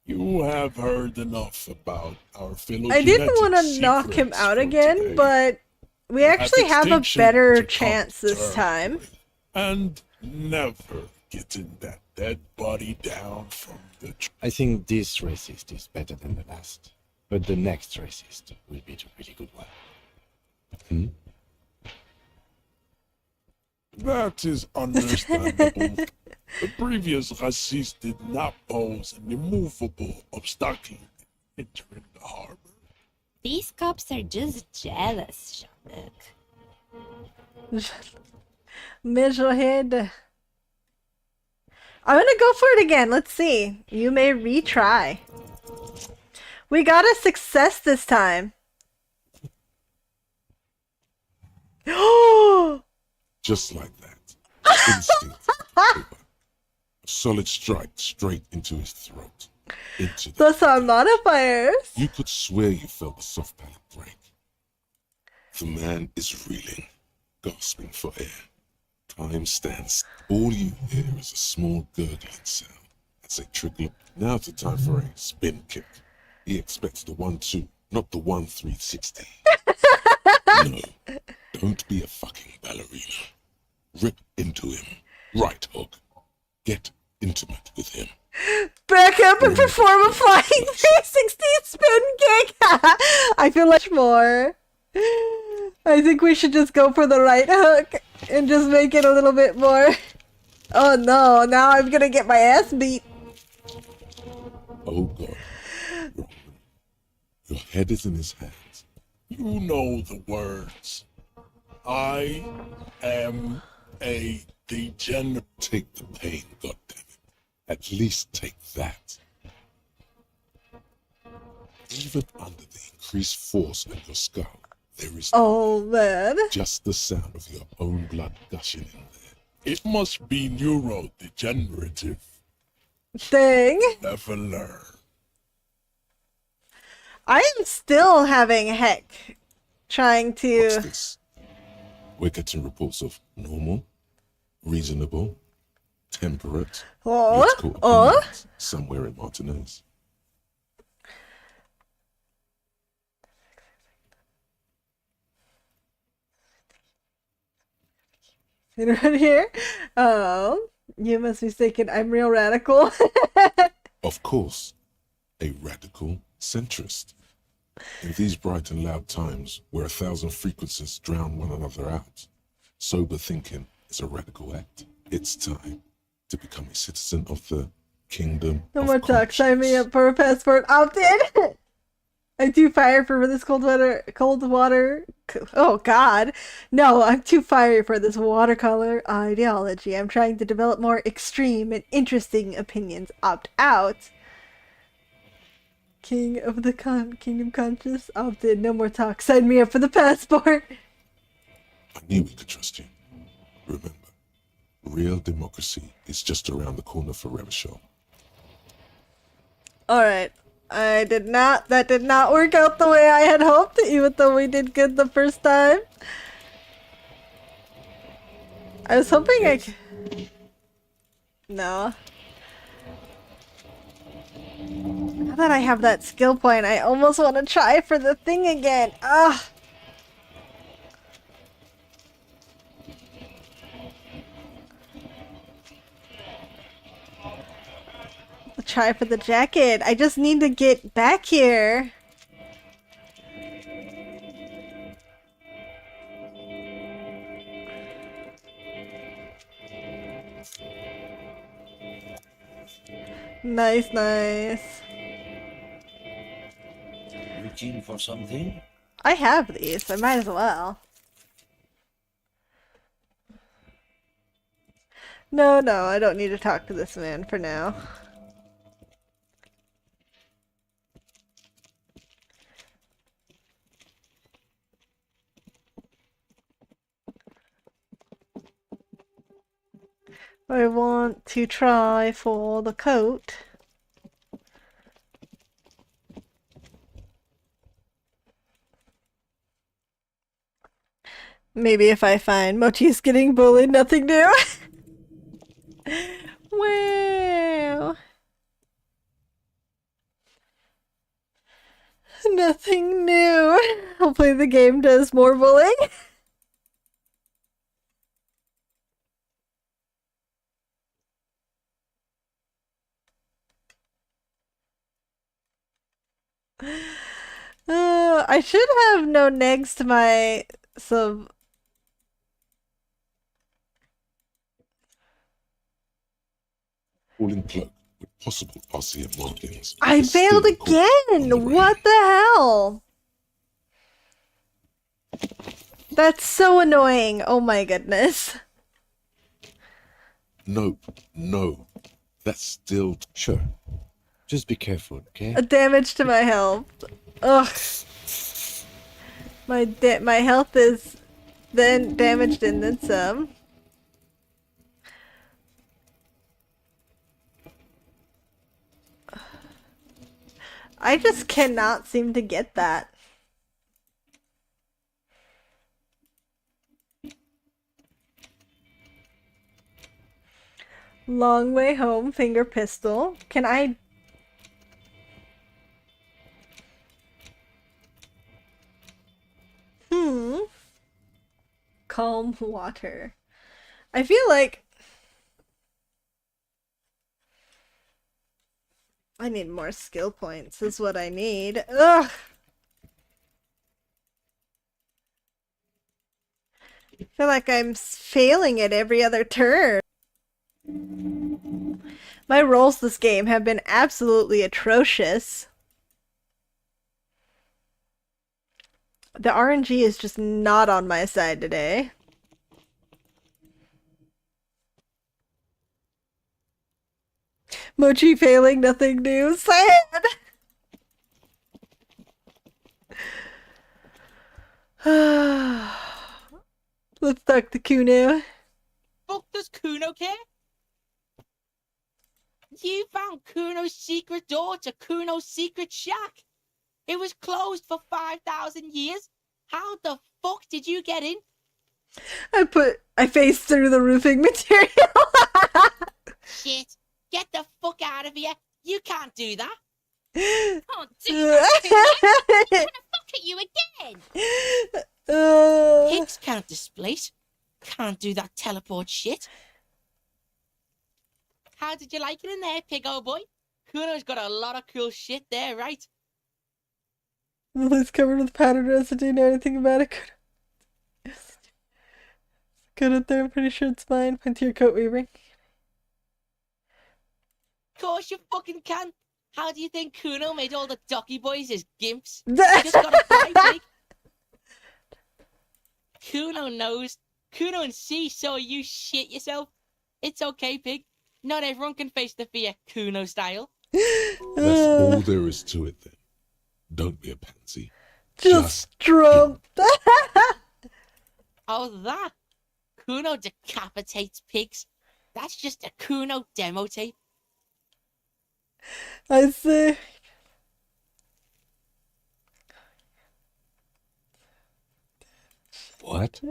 J: You have heard enough about our phylogenetic
B: I didn't want to knock him
J: secrets
B: out
J: for
B: again,
J: today.
B: but we actually have a
J: extinction
B: better
J: to come
B: chance
J: to
B: this
J: terms
B: time.
J: with, and never getting that dead body down from the
I: I think this racist is better than the last, but the next racist will be the really good one.
J: That is understandable. The previous racist did not pose an immovable obstacle entering the harbor.
E: These cops are just jealous, Jean-Luc.
B: Measurehead. I'm gonna go for it again. Let's see. You may retry. We got a success this time.
C: Just like that. Instinct. Over. A solid strike straight into his throat. Into the
B: Those are modifiers.
C: You could swear you felt the soft palate break. The man is reeling, gasping for air. Time stands. All you hear is a small gurgling sound as they trickle. Now's the time for a spin kick. He expects the 1-2, not the 1-3-60. No, don't be a fucking ballerina. Rip into him. Right hook. Get intimate with him.
B: Back up and perform a flying 360 spin kick. I feel much more. I think we should just go for the right hook and just make it a little bit more. Oh no, now I'm gonna get my ass beat.
C: Oh God. Your head is in his hands.
J: You know the words. I am a degenerate.
C: Take the pain, goddammit. At least take that. Even under the increased force in your skull, there is
B: Oh man.
C: just the sound of your own blood gushing in there.
J: It must be neurodegenerative.
B: Thing.
J: Never learn.
B: I am still having heck trying
C: What's
B: to.
C: this? We're getting reports of normal, reasonable, temperate, political opinions somewhere in Martinez.
B: Right here. Oh, you must be mistaken. I'm real radical.
C: Of course, a radical centrist. In these bright and loud times where 1,000 frequencies drown one another out, sober thinking is a radical act. It's time to become a citizen of the kingdom
B: No
C: of
B: more talk. Sign me
C: conscience.
B: up for a passport. Opt-in. I'm too fired for this cold water. Oh God, no! I'm too fiery for this watercolor ideology. I'm trying to develop more extreme and interesting opinions. Opt out. King of the Kingdom Conscious. Opt-in. No more talk. Sign me up for the passport.
C: I knew we could trust you. Remember, real democracy is just around the corner for Revachol.
B: All right. That did not work out the way I had hoped, even though we did good the first time. I was hoping I could... No. Now that I have that skill point, I almost want to try for the thing again. Ugh. Try for the jacket. I just need to get back here. Nice, nice.
H: Looking for something?
B: I have these. I might as well. No, I don't need to talk to this man for now. I want to try for the coat. Maybe if I find Mochi's getting bullied, nothing new. Wow. Nothing new. Hopefully the game does more bullying. I should have no negs to my sub.
C: Falling cloak with possible RCM markings.
B: I
C: is still
B: failed
C: caught on the
B: again! What the hell? That's so annoying. Oh my goodness.
C: Nope, no. That's still...
I: Sure. Just be careful, okay?
B: A damage to my health. Ugh. My health is then damaged and then some. I just cannot seem to get that. Long way home, finger pistol. Can I... Calm water. I feel like... I need more skill points is what I need. Ugh! I feel like I'm failing at every other turn. My rolls this game have been absolutely atrocious. The RNG is just not on my side today. Mochi failing, nothing new. Sad! Let's talk to Kuno.
K: Fuck does Kuno care? You found Kuno's secret door to Kuno's secret shack. It was closed for 5,000 years. How the fuck did you get in?
B: I faced through the roofing material.
K: Shit. Get the fuck out of here. You can't do that.
E: Can't do that. I'm gonna fuck at you again.
K: Pigs can't displace. Can't do that teleport shit. How did you like it in there, pig old boy? Kuno's got a lot of cool shit there, right?
B: Well, it's covered with powdered residue. Do you know anything about it? Good up there. I'm pretty sure it's mine. Point to your coat, Weaver.
K: Of course you fucking can. How do you think Kuno made all the docky boys his gimps? He
B: That-
K: just got a fly pig. Kuno knows. Kuno and C saw you shit yourself. It's okay, pig. Not everyone can face the fear Kuno style.
C: That's all there is to it then. Don't be a pansy.
B: Just drunk.
K: Oh, that? Kuno decapitates pigs. That's just a Kuno demo tape.
B: I see.
I: What?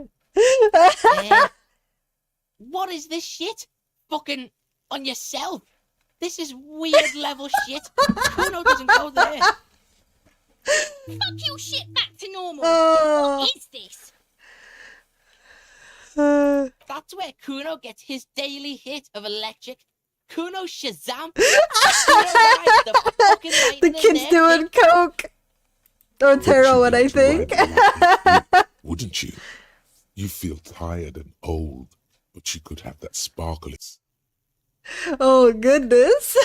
K: What is this shit? Fucking on yourself. This is weird level shit. Kuno doesn't go there.
E: Fuck your shit back to normal. What is this?
K: That's where Kuno gets his daily hit of electric. Kuno Shazam. Kuno rides the fucking lightning
B: The kid's
K: there,
B: doing
K: pig.
B: coke. Or it's heroin, I think.
C: Wouldn't you? You feel tired and old, but you could have that sparkle.
B: Oh, goodness.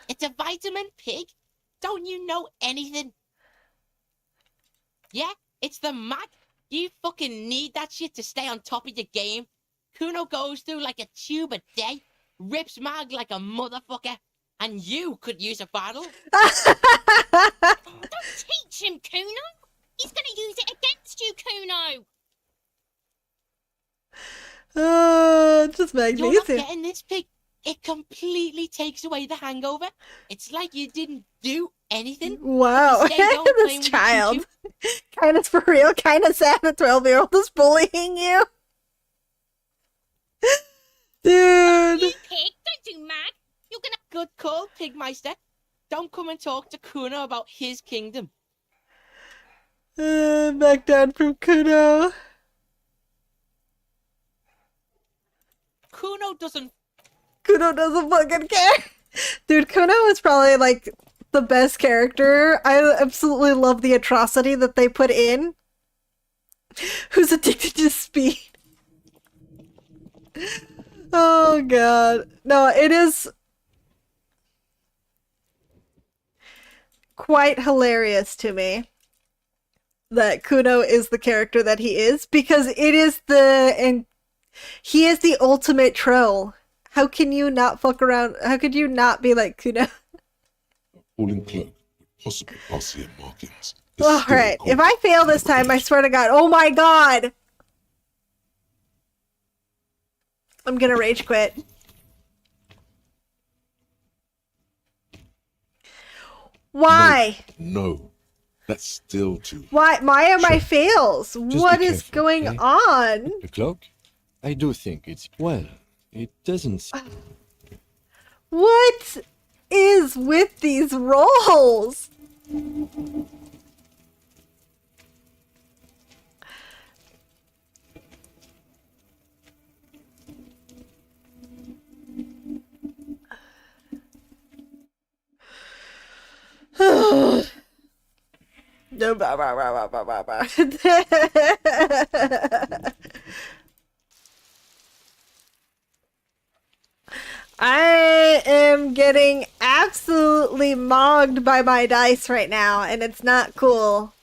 K: It's a vitamin, pig. Don't you know anything? Yeah, it's the mag. You fucking need that shit to stay on top of your game. Kuno goes through like a tube a day, rips mag like a motherfucker, and you could use a battle.
E: Don't teach him, Kuno. He's gonna use it against you, Kuno.
B: Just
K: You're not
B: magnesium.
K: getting this, Pig. It completely takes away the hangover. It's like you didn't do anything.
B: Wow,
K: But you stayed home playing
B: this
K: with your
B: child.
K: choo-choo.
B: Kind of for real, kind of sad a 12-year-old is bullying you. Dude.
E: You pig, don't do mad. You're gonna.
K: Good call, Pigmeister. Don't come and talk to Kuno about his kingdom.
B: Back down from Kuno.
K: Kuno doesn't
B: fucking care. Dude, Kuno is probably like the best character. I absolutely love the atrocity that they put in. Who's addicted to speed? Oh god. No, it is quite hilarious to me that Kuno is the character that he is, because it is he is the ultimate troll. How can you not fuck around? How could you not be like Kuno?
C: Falling cloak with possible RCM markings.
B: Alright, if I fail this time, I swear to god. Oh my god! I'm gonna rage quit. Why?
C: No, that's still too.
B: Why are my fails?
I: Just
B: What
I: be
B: is
I: careful,
B: going
I: okay?
B: on?
I: The cloak? I do think it's... well, it doesn't...
B: What is with these rolls? I am getting absolutely mogged by my dice right now, and it's not cool.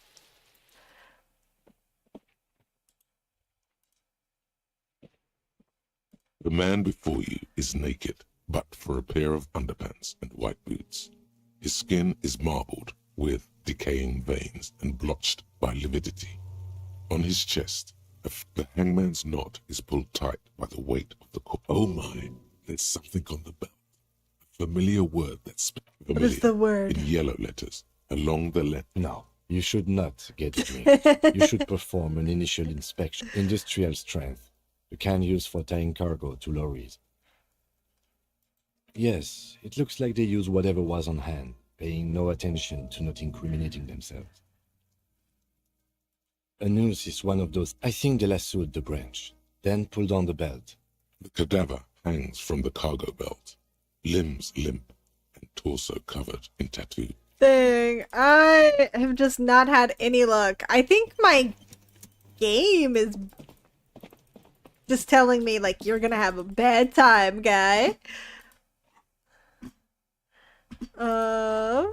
C: The man before you is naked, but for a pair of underpants and white boots. His skin is marbled with decaying veins and blotched by lividity. On his chest, the hangman's knot is pulled tight by the weight of the corpse. Oh my, there's something on the belt. A familiar word that's familiar.
B: What is the word?
C: In yellow letters, along the left.
I: No, you should not get it. You should perform an initial inspection. Industrial strength. The kind used for tying cargo to lorries. Yes, it looks like they use whatever was on hand, paying no attention to not incriminating themselves. A noose is one of those. I think they lassoed the branch, then pulled on the belt.
C: The cadaver hangs from the cargo belt, limbs limp and torso covered in tattoo.
B: Dang, I have just not had any luck. I think my game is just telling me, like, you're gonna have a bad time, guy. I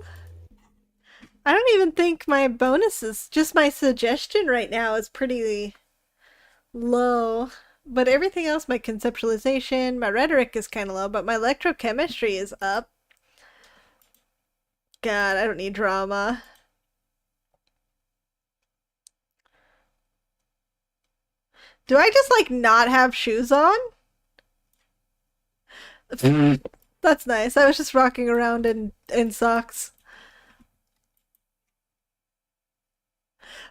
B: don't even think my bonuses, just my suggestion right now is pretty low. But everything else, my conceptualization, my rhetoric is kind of low, but my electrochemistry is up. God, I don't need drama. Do I just, like, not have shoes on? That's nice. I was just rocking around in socks.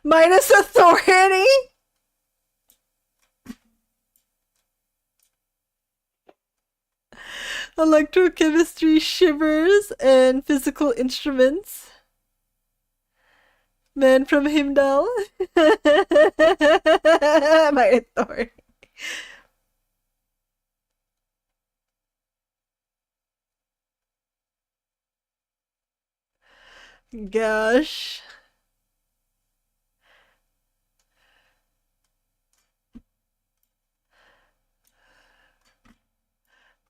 B: Minus authority? Electrochemistry shivers and physical instruments. Man from Himdall. My authority. Gosh.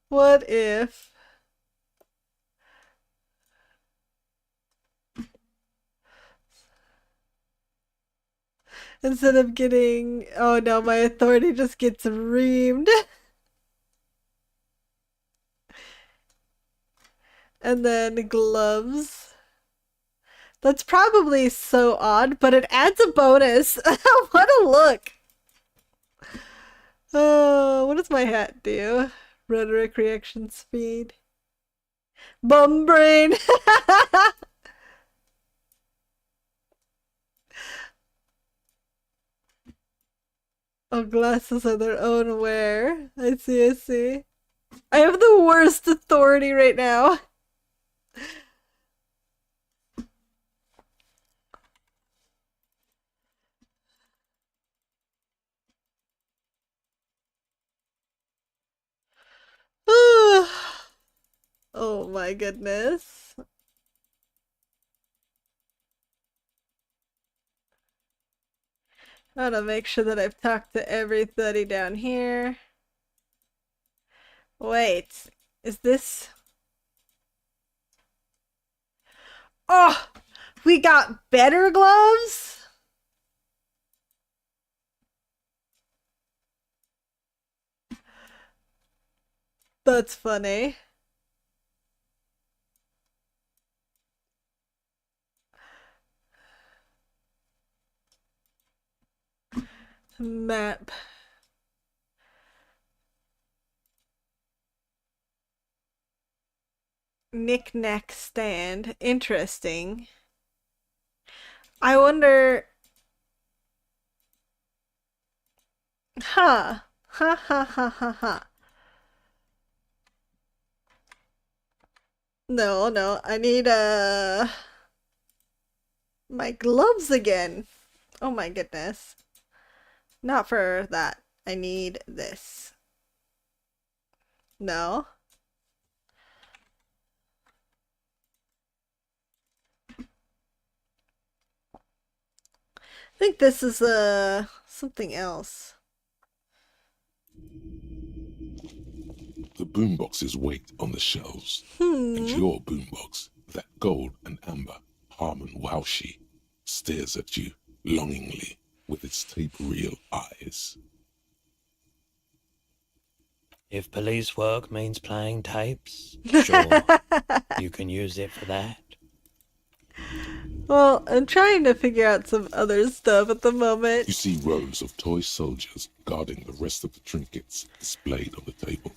B: What if... instead of getting... oh no, my authority just gets reamed. And then gloves. That's probably so odd, but it adds a bonus. What a look. What does my hat do? Rhetoric, reaction speed. Bum brain. Oh, glasses are their own wear. I see, I see. I have the worst authority right now. Oh my goodness. I gotta make sure that I've talked to everybody down here. Wait, is this... Oh, we got better gloves? That's funny. Map. Knick-knack stand. Interesting. I wonder... Huh. Ha ha ha ha ha. No, no, I need my gloves again. Oh my goodness. Not for that. I need this. No. I think this is something else.
C: The boomboxes wait on the shelves. And your boombox, that gold and amber Harmon Wowshi, stares at you longingly with its tape reel eyes.
L: If police work means playing tapes, sure, you can use it for that.
B: Well, I'm trying to figure out some other stuff at the moment.
C: You see rows of toy soldiers guarding the rest of the trinkets displayed on the table.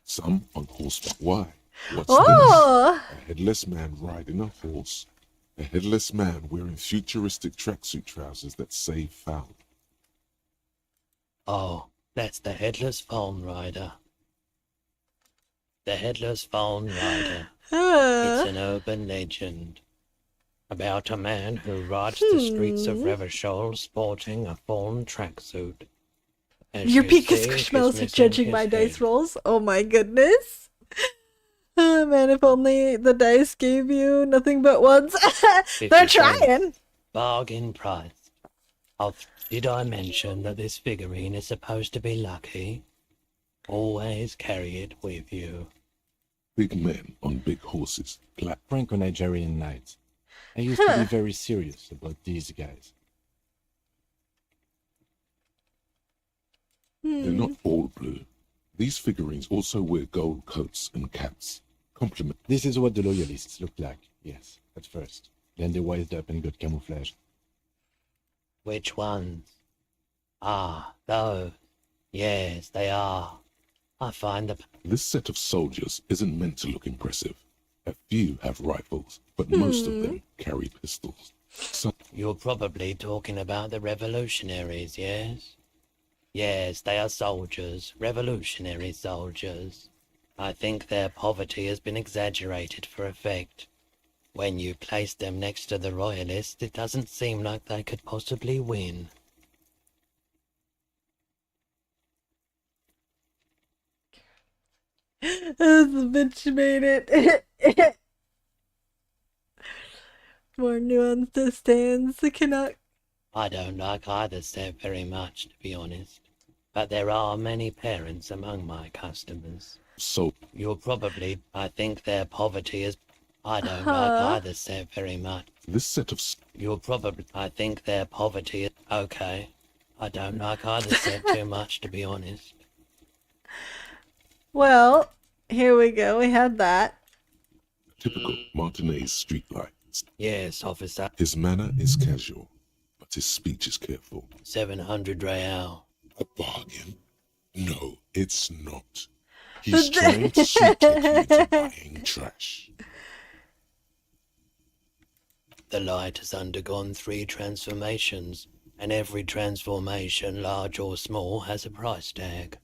C: Some on horseback. Why? What's this? A headless man riding a horse. A headless man wearing futuristic tracksuit trousers that say found.
L: Oh, that's the headless phone rider. The headless phone rider. It's an urban legend about a man who rides the streets of Revachol sporting a fawn tracksuit.
B: Your Pika smells are judging my dice rolls. Oh my goodness. Oh man, if only the dice gave you nothing but ones. They're trying.
L: Bargain price. Did I mention that this figurine is supposed to be lucky? Always carry it with you.
C: Big men on big horses.
I: Franco-Nigerian knights. I used to be very serious about these guys.
C: They're not all blue. These figurines also wear gold coats and caps. Compliment.
I: This is what the loyalists look like, yes, at first. Then they wised up and got camouflage.
L: Which ones? Ah, those. Yes, they are. I find the...
C: This set of soldiers isn't meant to look impressive. A few have rifles, but most of them carry pistols. So...
L: You're probably talking about the revolutionaries, yes? Yes, they are soldiers, revolutionary soldiers. I think their poverty has been exaggerated for effect. When you place them next to the royalists, it doesn't seem like they could possibly win.
B: This bitch made it. More nuanced stands. I cannot.
L: I don't like either set very much, to be honest. But there are many parents among my customers.
C: So
L: you're probably... I think their poverty is... I don't like either set very much.
C: This set of...
L: You're probably... I think their poverty is... Okay. I don't like either set too much, to be honest.
B: Well, here we go. We had that.
C: Typical Martinez streetlight reads.
L: Yes, officer.
C: His manner is casual, but his speech is careful.
L: 700 real.
C: A bargain? No, it's not. He's trying to sweet talk you into buying trash.
L: The light has undergone 3 transformations, and every transformation, large or small, has a price tag.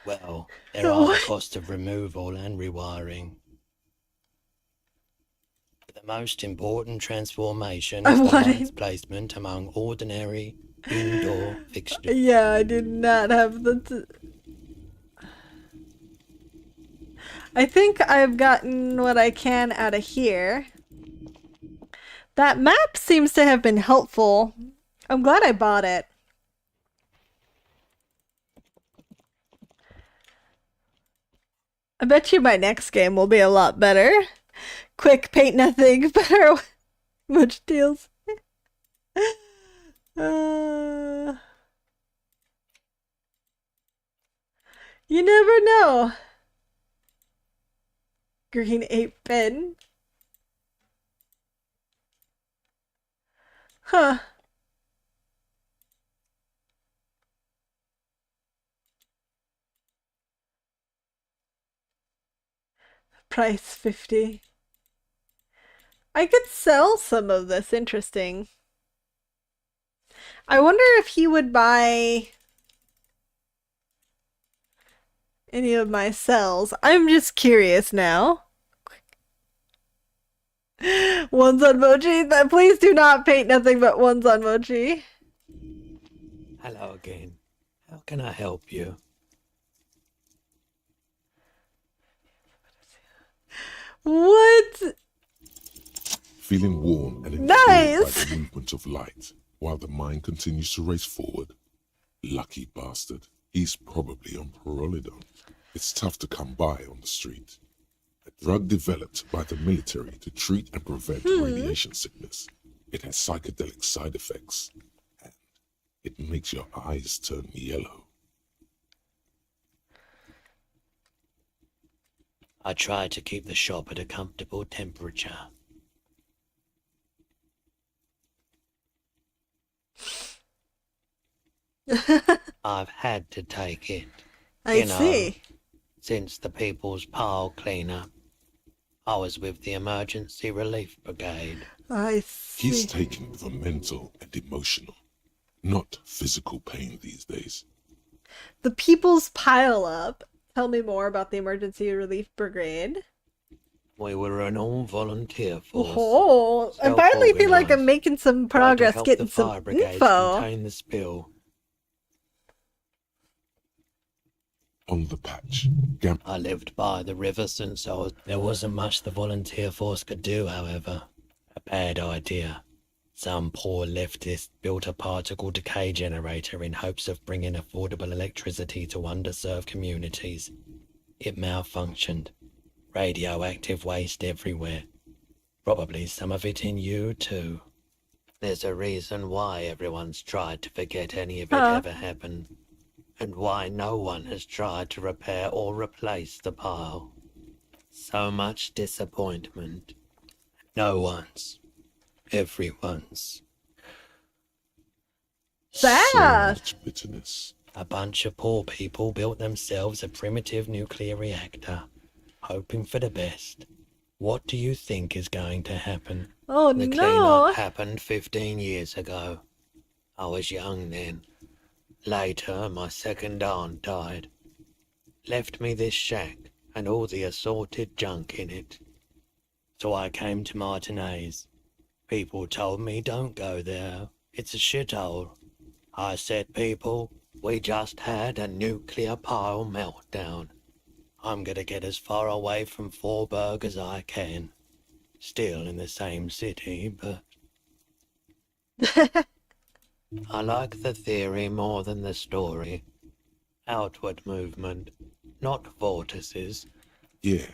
L: Well, there are the costs of removal and rewiring. The most important transformation is the light's placement among ordinary indoor fixtures.
B: Yeah, I did not have the... I think I've gotten what I can out of here. That map seems to have been helpful. I'm glad I bought it. I bet you my next game will be a lot better. Quick, paint nothing, better much deals. You never know. Green 8 pen. Huh. Price 50. I could sell some of this. Interesting. I wonder if he would buy any of my cells. I'm just curious now. One's on Mochi. Please do not paint nothing but one's on Mochi.
L: Hello again. How can I help you?
B: What?
C: Feeling warm and
B: nice
C: by the movement of light, while the mind continues to race forward. Lucky bastard. He's probably on Perolidon. It's tough to come by on the street. A drug developed by the military to treat and prevent radiation sickness. It has psychedelic side effects, and it makes your eyes turn yellow.
L: I try to keep the shop at a comfortable temperature. I've had to take it.
B: I see.
L: Since the People's Pile cleanup, I was with the Emergency Relief Brigade.
B: I see.
C: He's taking the mental and emotional, not physical pain these days.
B: The People's Pile Up. Tell me more about the Emergency Relief Brigade.
L: We were an all-volunteer force.
B: Oh, I finally feel like I'm making some progress, getting some info.
L: Contain the spill.
C: On the patch,
L: I lived by the river since I was... There wasn't much the volunteer force could do, however. A bad idea. Some poor leftist built a particle decay generator in hopes of bringing affordable electricity to underserved communities. It malfunctioned. Radioactive waste everywhere. Probably some of it in you, too. There's a reason why everyone's tried to forget any of it ever happened. And why no one has tried to repair or replace the pile. So much disappointment. No one's. Everyone's.
B: Sad.
C: So much bitterness.
L: A bunch of poor people built themselves a primitive nuclear reactor, hoping for the best. What do you think is going to happen?
B: Oh,
L: the cleanup happened 15 years ago. I was young then. Later, my second aunt died. Left me this shack and all the assorted junk in it. So I came to Martinez. People told me don't go there. It's a shithole. I said, people, we just had a nuclear pile meltdown. I'm gonna get as far away from Forberg as I can. Still in the same city, but... I like the theory more than the story. Outward movement, not vortices.
C: Yeah,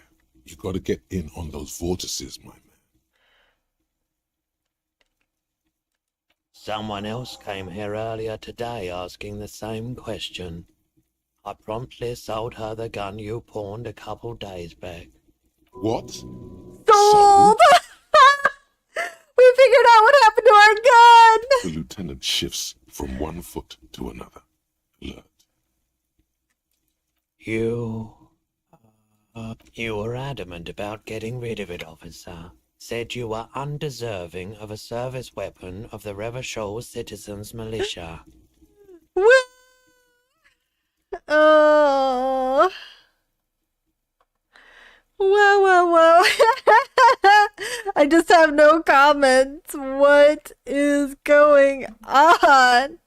C: you gotta get in on those vortices, my man.
L: Someone else came here earlier today asking the same question. I promptly sold her the gun you pawned a couple days back.
C: What?
B: Sold gold! We figured out what happened to our gun!
C: The lieutenant shifts from one foot to another. Alert.
L: You were adamant about getting rid of it, officer. Said you were undeserving of a service weapon of the Revachol Citizens Militia.
B: Oh. Whoa. I just have no comments. What is going on?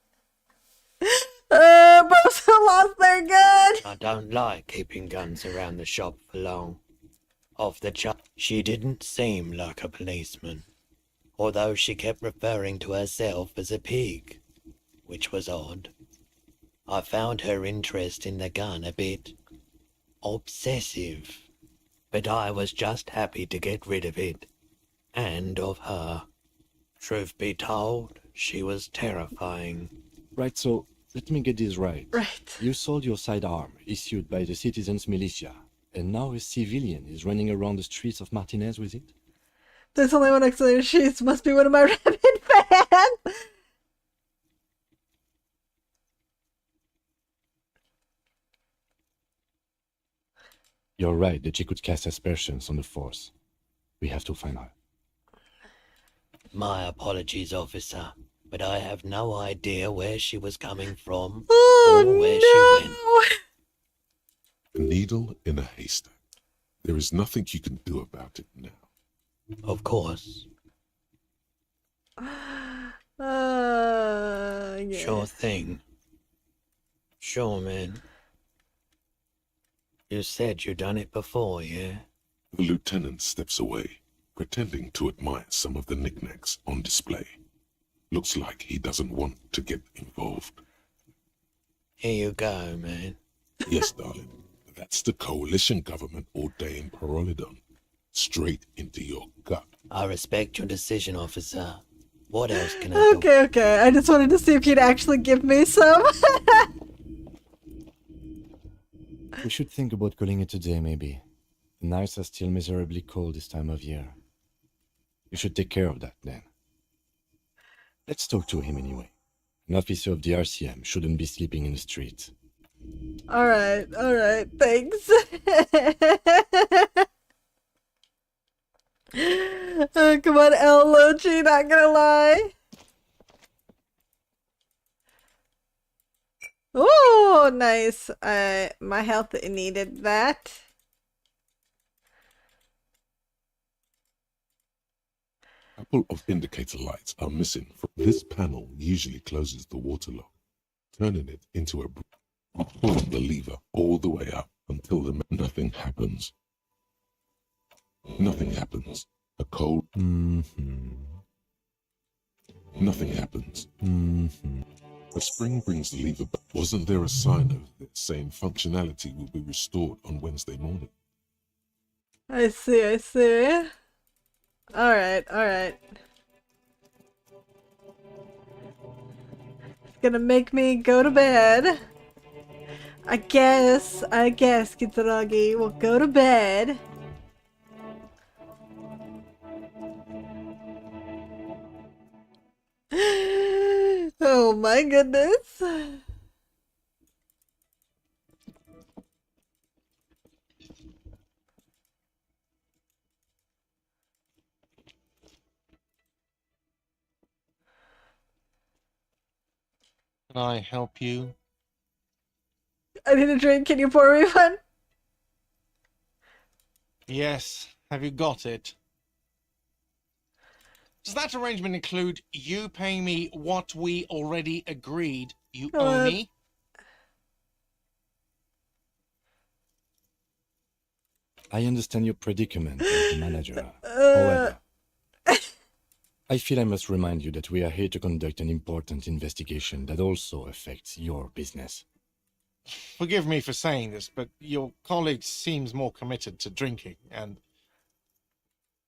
B: Both lost their gun.
L: I don't like keeping guns around the shop for long. Off the chart, she didn't seem like a policeman, although she kept referring to herself as a pig, which was odd. I found her interest in the gun a bit obsessive, but I was just happy to get rid of it, and of her. Truth be told, she was terrifying.
I: Right, so let me get this right.
B: Right.
I: You sold your sidearm, issued by the Citizens Militia, and now a civilian is running around the streets of Martinez with it?
B: There's only one excellent sheets. Must be one of my rabid fans.
I: You're right that she could cast aspersions on the force. We have to find her.
L: My apologies, officer, but I have no idea where she was coming from
B: or
L: where she went.
C: A needle in a haystack. There is nothing you can do about it now.
L: Of course.
B: Yeah.
L: Sure thing. Sure, man. You said you done it before, yeah?
C: The lieutenant steps away, pretending to admire some of the knickknacks on display. Looks like he doesn't want to get involved.
L: Here you go, man.
C: Yes, darling. That's the coalition government ordained Parolidon. Straight into your gut.
L: I respect your decision, officer. What else can I do?
B: Okay. I just wanted to see if you'd actually give me some.
I: We should think about calling it a day, maybe. The nights are still miserably cold this time of year. You should take care of that, then. Let's talk to him anyway. An officer of the RCM shouldn't be sleeping in the street.
B: Alright, thanks. Oh, come on, El Lochi, not gonna lie. Oh, nice. My health needed that.
C: A couple of indicator lights are missing. This panel usually closes the water lock, turning it into a pull the lever all the way up until nothing happens. Nothing happens. A cold. Nothing happens. The spring brings the lever back. Wasn't there a sign of it saying functionality will be restored on Wednesday morning?
B: I see. Alright. It's gonna make me go to bed. I guess, Kitsuragi will go to bed. Oh my goodness.
D: Can I help you?
B: I need a drink. Can you pour me one?
D: Yes. Have you got it? Does that arrangement include you paying me what we already agreed you owe me?
I: I understand your predicament as the manager. However, I feel I must remind you that we are here to conduct an important investigation that also affects your business.
D: Forgive me for saying this, but your colleague seems more committed to drinking, and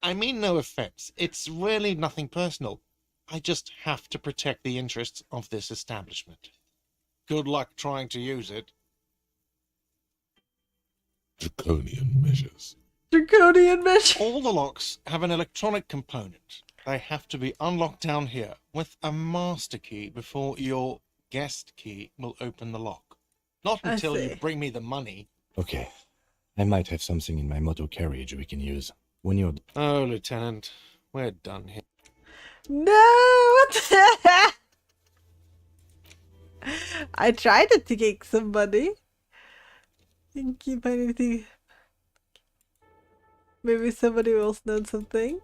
D: I mean no offense. It's really nothing personal. I just have to protect the interests of this establishment. Good luck trying to use it.
C: Draconian measures.
B: Draconian measure.
D: All the locks have an electronic component. They have to be unlocked down here with a master key before your guest key will open the lock. Not until you bring me the money.
I: Okay. I might have something in my motor carriage we can use. When you're...
D: Oh, Lieutenant, we're done here.
B: No! I tried to take some money. Didn't keep anything. Maybe somebody else knows something.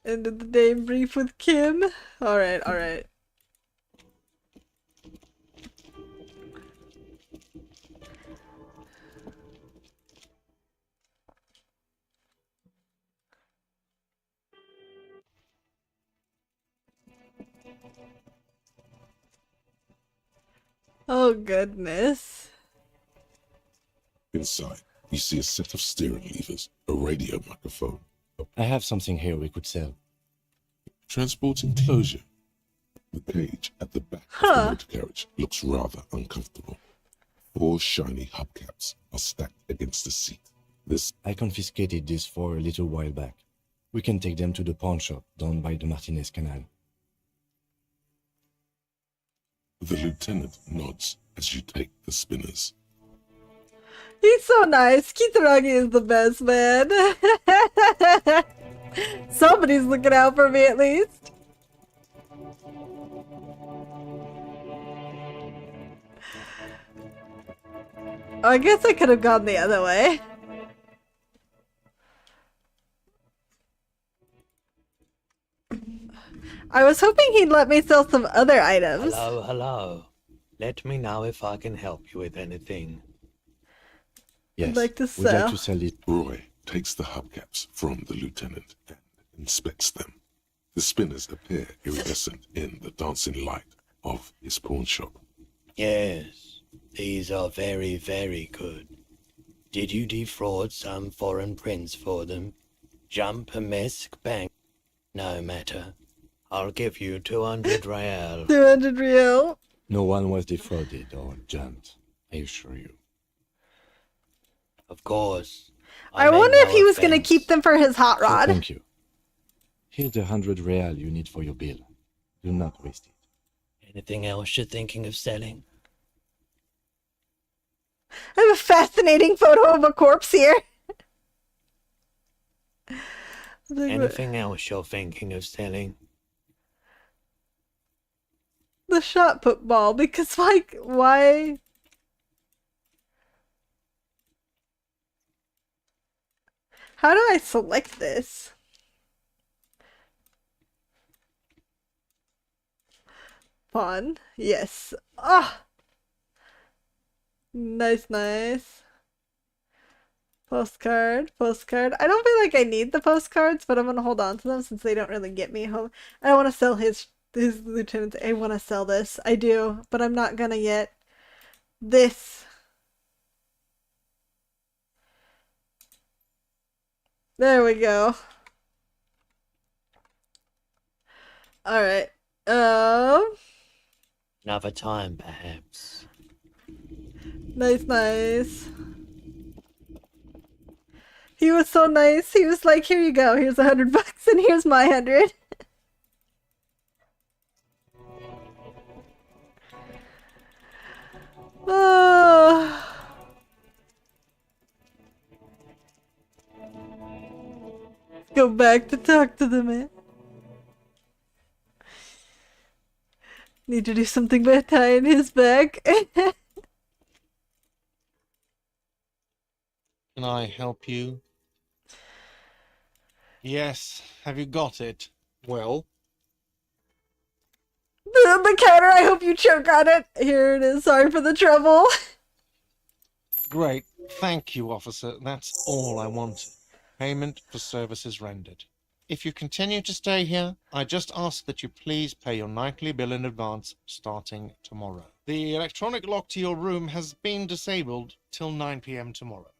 B: End of the day brief with Kim. Alright, alright. Oh goodness.
C: Inside, you see a set of steering levers, a radio microphone.
I: I have something here we could sell.
C: Transport enclosure. The cage at the back of the motor carriage looks rather uncomfortable. 4 shiny hubcaps are stacked against the seat.
I: I confiscated this for a little while back. We can take them to the pawn shop down by the Martinez Canal.
C: The lieutenant nods as you take the spinners.
B: He's so nice. Kitaragi is the best, man. Somebody's looking out for me at least. I guess I could have gone the other way. I was hoping he'd let me sell some other items.
L: Hello, hello. Let me know if I can help you with anything.
I: Yes,
B: I'd like to
I: we'd like
B: sell.
I: to sell it.
C: Roy takes the hubcaps from the lieutenant and inspects them. The spinners appear iridescent in the dancing light of his pawn shop.
L: Yes, these are very, very good. Did you defraud some foreign prince for them? Jump a mesk bank? No matter. I'll give you 200 real.
B: 200 real.
I: No one was defrauded or jumped, I assure you.
L: Of course.
B: I
L: meant
B: wonder if
L: no
B: he was going to
L: offense.
B: keep them for his hot
I: So
B: rod.
I: thank you. Here's the 100 real you need for your bill. Do not waste it.
L: Anything else you're thinking of selling?
B: I have a fascinating photo of a corpse here.
L: Anything else you're thinking of selling?
B: The shot put ball, because like, why? How do I select this? Pawn. Yes. Ah. Nice, nice. Postcard, postcard. I don't feel like I need the postcards, but I'm gonna hold on to them since they don't really get me home. I don't want to sell his lieutenant. I want to sell this. I do, but I'm not gonna yet. This. There we go. All right.
L: Another time, perhaps.
B: Nice, nice. He was so nice. He was like, "Here you go. Here's $100, and here's my 100." Oh. Go back to talk to the man. Need to do something by tying his back.
D: Can I help you? Yes. Have you got it? Well,
B: The counter, I hope you choke on it. Here it is. Sorry for the trouble.
D: great. Thank you, officer. That's all I wanted. Payment for services rendered. If you continue to stay here, I just ask that you please pay your nightly bill in advance starting tomorrow. The electronic lock to your room has been disabled till 9 p.m. tomorrow.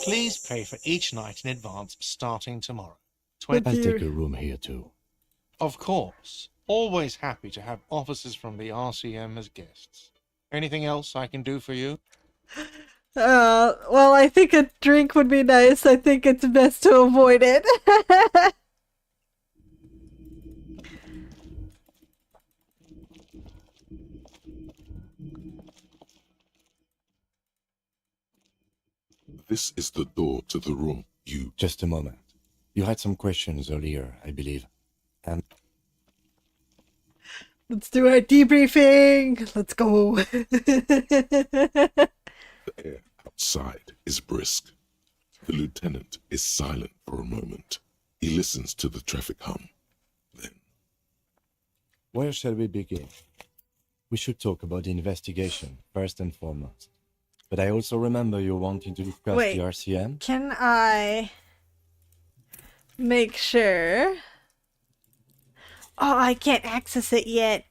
D: Please pay for each night in advance starting tomorrow.
I: I'll take a room here too.
D: Of course. Always happy to have officers from the RCM as guests. Anything else I can do for you?
B: Well, I think a drink would be nice. I think it's best to avoid it.
C: This is the door to the room you...
I: Just a moment. You had some questions earlier, I believe.
B: Let's do our debriefing. Let's go.
C: The air outside is brisk. The lieutenant is silent for a moment. He listens to the traffic hum. Then...
I: Where shall we begin? We should talk about the investigation, first and foremost. But I also remember you wanting to discuss
B: Wait,
I: the RCM.
B: Can I make sure? Oh, I can't access it yet.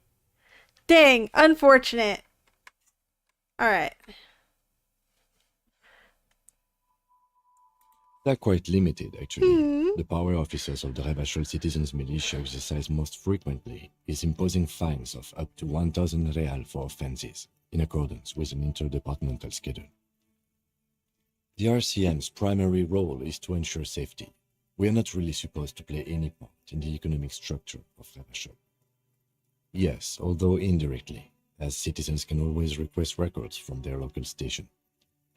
B: Dang, unfortunate. Alright.
I: They're quite limited, actually. The power officers of the Rebachol Citizens Militia exercise most frequently is imposing fines of up to 1,000 real for offenses, in accordance with an interdepartmental schedule. The RCM's primary role is to ensure safety. We are not really supposed to play any part in the economic structure of Rebachol. Yes, although indirectly, as citizens can always request records from their local station.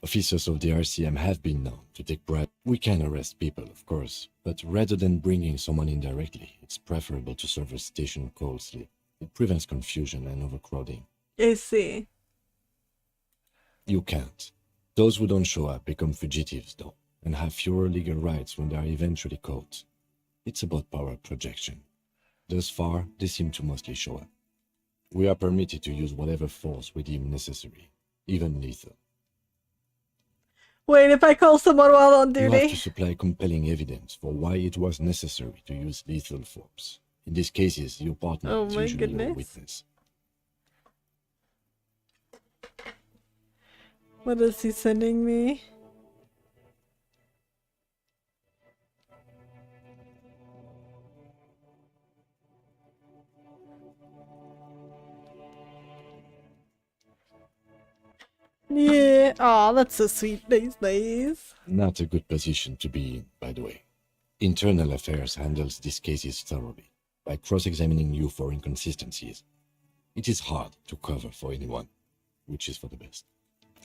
I: Officers of the RCM have been known to take bribes. We can arrest people, of course, but rather than bringing someone in directly, it's preferable to serve a station closely. It prevents confusion and overcrowding.
B: I see.
I: You can't. Those who don't show up become fugitives, though, and have fewer legal rights when they are eventually caught. It's about power projection. Thus far, they seem to mostly show up. We are permitted to use whatever force we deem necessary, even lethal.
B: Wait, if I call someone while on
I: You have
B: duty?
I: to supply compelling evidence for why it was necessary to use lethal force. In these cases, your partner
B: Oh
I: is
B: my
I: usually your
B: goodness.
I: witness.
B: What is he sending me? Yeah. Oh, that's so sweet. Nice.
I: Not a good position to be in, by the way. Internal Affairs handles these cases thoroughly, by cross-examining you for inconsistencies. It is hard to cover for anyone, which is for the best.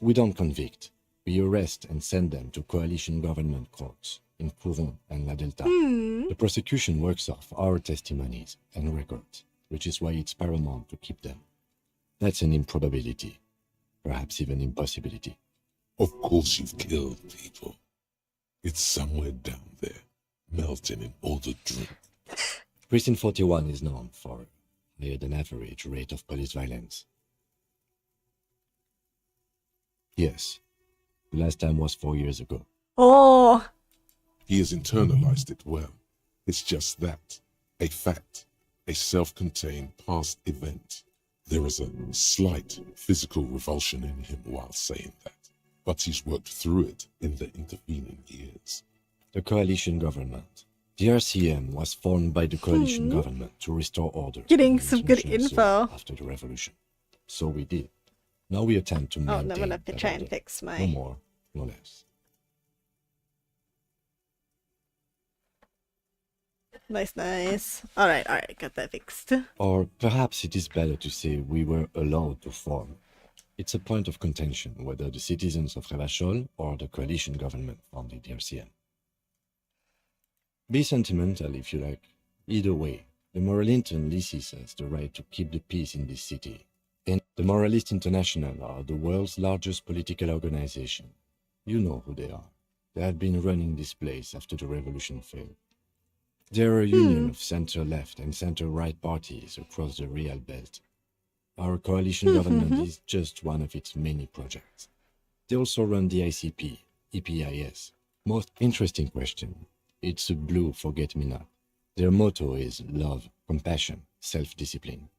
I: We don't convict. We arrest and send them to coalition government courts in Courron and La Delta. The prosecution works off our testimonies and records, which is why it's paramount to keep them. That's an improbability, perhaps even impossibility.
C: Of course you've killed people. It's somewhere down there, melting in all the drink.
I: Precinct 41 is known for a higher than average rate of police violence. Yes, the last time was 4 years ago.
B: Oh.
C: He has internalized it well. It's just that. A fact. A self-contained past event. There is a slight physical revulsion in him while saying that. But he's worked through it in the intervening years.
I: The coalition government. The RCM was formed by the coalition government to restore order.
B: Getting
I: in
B: some good
I: international zone
B: info.
I: after the revolution. So we did. Now we attempt to
B: Oh,
I: maintain
B: and I'm gonna have to
I: that
B: try and
I: order.
B: fix my...
I: No more, no less.
B: Nice. Alright, got that fixed.
I: Or perhaps it is better to say we were allowed to form. It's a point of contention whether the citizens of Rebachol or the coalition government founded the RCM. Be sentimental if you like. Either way, the Moralist Elysuim has the right to keep the peace in this city. And the Moralist International are the world's largest political organization. You know who they are. They have been running this place after the revolution failed. They're a union of center-left and center-right parties across the Real Belt. Our coalition government is just one of its many projects. They also run the ICP, EPIS. Most interesting question. It's a blue forget-me-not. Their motto is love, compassion, self-discipline.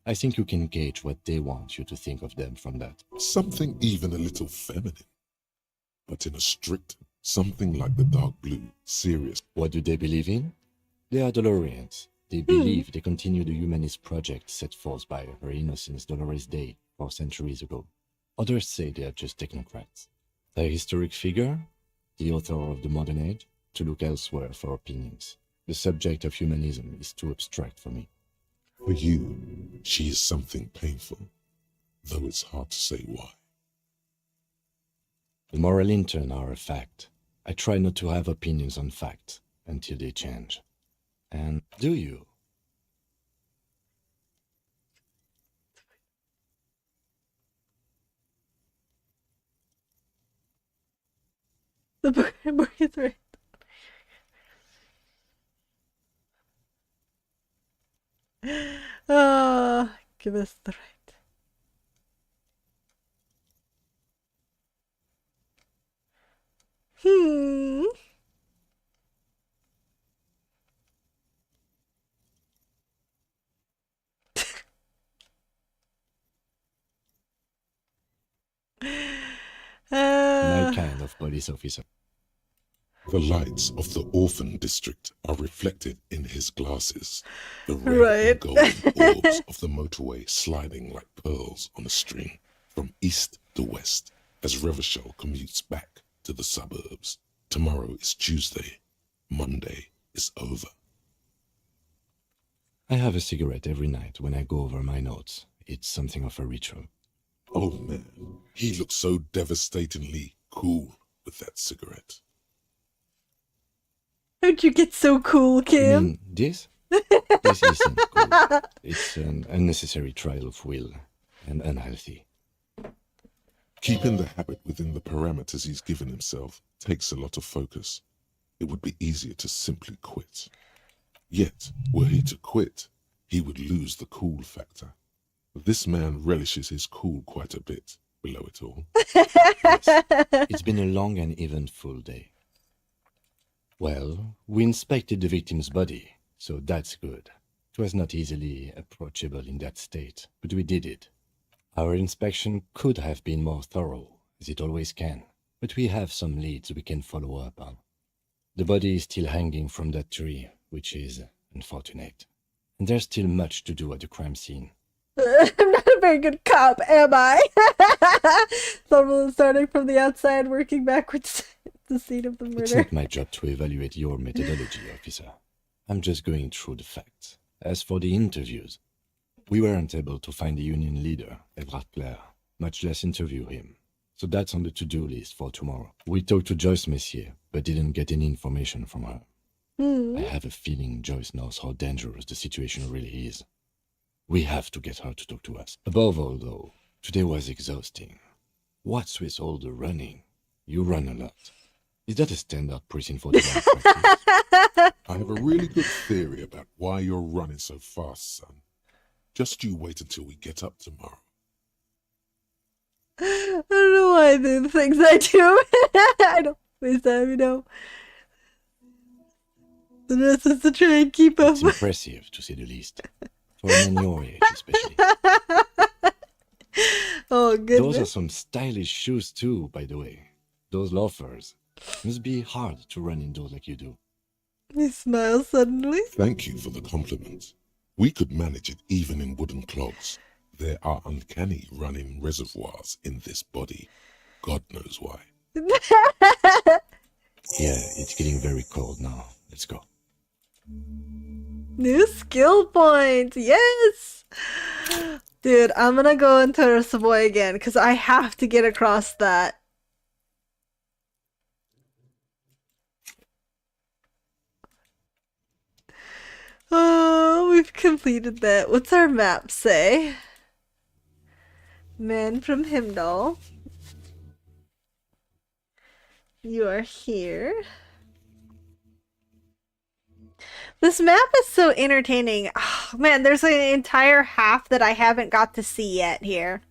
I: I think you can gauge what they want you to think of them from that.
C: Something even a little feminine. But in a strict, something like the dark blue, serious.
I: What do they believe in? They are Dolorians. They believe they continue the humanist project set forth by Her Innocence Dolores Day 4 centuries ago. Others say they are just technocrats. A historic figure, the author of the modern age, to look elsewhere for opinions. The subject of humanism is too abstract for me.
C: For you, she is something painful, though it's hard to say why.
I: The moral intern are a fact. I try not to have opinions on facts until they change. And do you?
B: The book is right. Give us the right.
I: My kind of police officer.
C: The lights of the orphan district are reflected in his glasses, the red and golden orbs of the motorway sliding like pearls on a string from east to west as Revachol commutes back to the suburbs. Tomorrow is Tuesday. Monday is over.
I: I have a cigarette every night when I go over my notes. It's something of a ritual.
C: Oh man, he looks so devastatingly cool with that cigarette.
B: How'd you get so cool, Kim?
I: I mean, this? This isn't cool. It's an unnecessary trial of will and unhealthy.
C: Keeping the habit within the parameters he's given himself takes a lot of focus. It would be easier to simply quit. Yet, were he to quit, he would lose the cool factor. This man relishes his cool quite a bit below it all.
I: Yes. It's been a long and eventful day. Well, we inspected the victim's body, so that's good. It was not easily approachable in that state, but we did it. Our inspection could have been more thorough, as it always can, but we have some leads we can follow up on. The body is still hanging from that tree, which is unfortunate. And there's still much to do at the crime scene.
B: I'm not a very good cop, am I? Starting from the outside, working backwards to the scene of the murder.
I: It's not my job to evaluate your methodology, officer. I'm just going through the facts. As for the interviews, we weren't able to find the union leader, Evrard Clare, much less interview him. So that's on the to-do list for tomorrow. We talked to Joyce Messier, but didn't get any information from her. I have a feeling Joyce knows how dangerous the situation really is. We have to get her to talk to us. Above all, though, today was exhausting. What's with all the running? You run a lot. Is that a standard Precinct 41 practice?
C: I have a really good theory about why you're running so fast, son. Just you wait until we get up tomorrow.
B: I don't know why I do the things I do. I don't waste time, you know. The rest is to try and keep up.
I: It's impressive, to say the least. For a man your age, especially.
B: Oh, goodness.
I: Those are some stylish shoes, too, by the way. Those loafers. Must be hard to run indoors like you do.
B: He smiles suddenly.
C: Thank you for the compliment. We could manage it even in wooden clogs. There are uncanny running reservoirs in this body. God knows why.
I: Yeah, it's getting very cold now. Let's go.
B: New skill point. Yes. Dude, I'm gonna go into the Savoy again because I have to get across that. Oh, we've completed that. What's our map say? Man from Himdall. You are here. This map is so entertaining. Oh, man, there's an entire half that I haven't got to see yet here.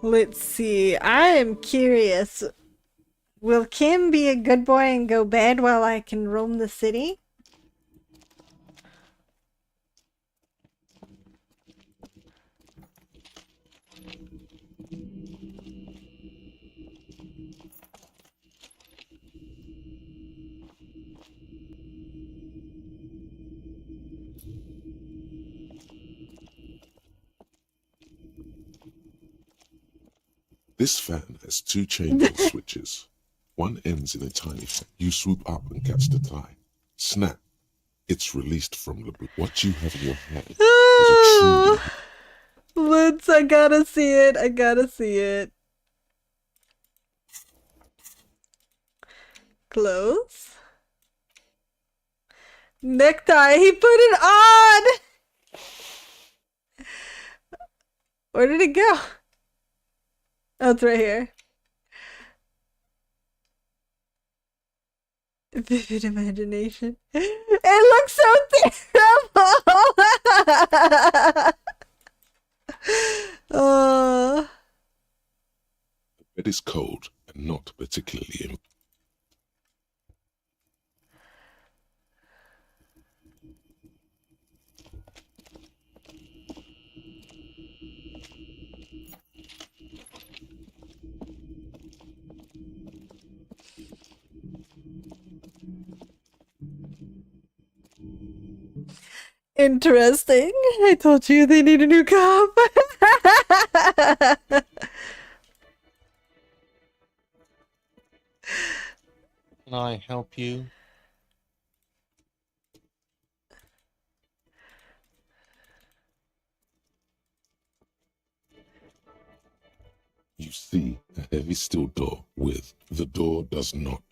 B: Let's see. I am curious. Will Kim be a good boy and go bed while I can roam the city?
C: This fan has 2 chamber switches. One ends in a tiny fan. You swoop up and catch the tie. Snap. It's released from the boot. What you have in your hand is a truly...
B: Let's, I gotta see it. I gotta see it. Close. Necktie. He put it on! Where did it go? Oh, it's right here. Vivid imagination. It looks so terrible!
C: The bed is cold and not particularly...
B: Interesting. I told you they need a new cop.
D: Can I help you?
C: You see a heavy steel door with the door does not.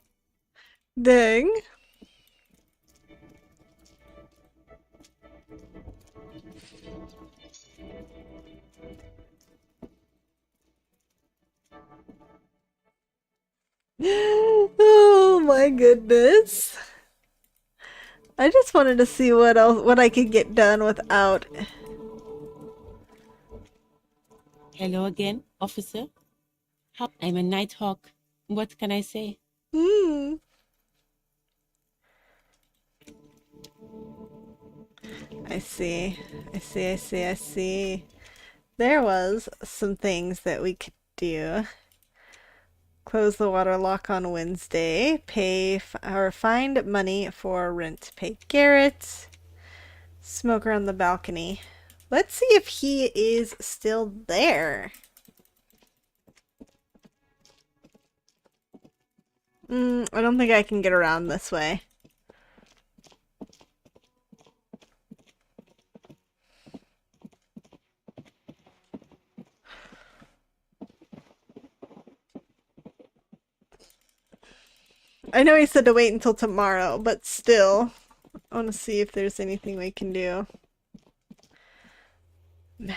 B: Dang. Oh my goodness. I just wanted to see what I could get done without.
M: Hello again, officer. I'm a Nighthawk. What can I say?
B: I see. I see. There was some things that we could do. Close the water lock on Wednesday. Pay or find money for rent. Pay Garrett. Smoker on the balcony. Let's see if he is still there. I don't think I can get around this way. I know he said to wait until tomorrow, but still, I want to see if there's anything we can do. Map.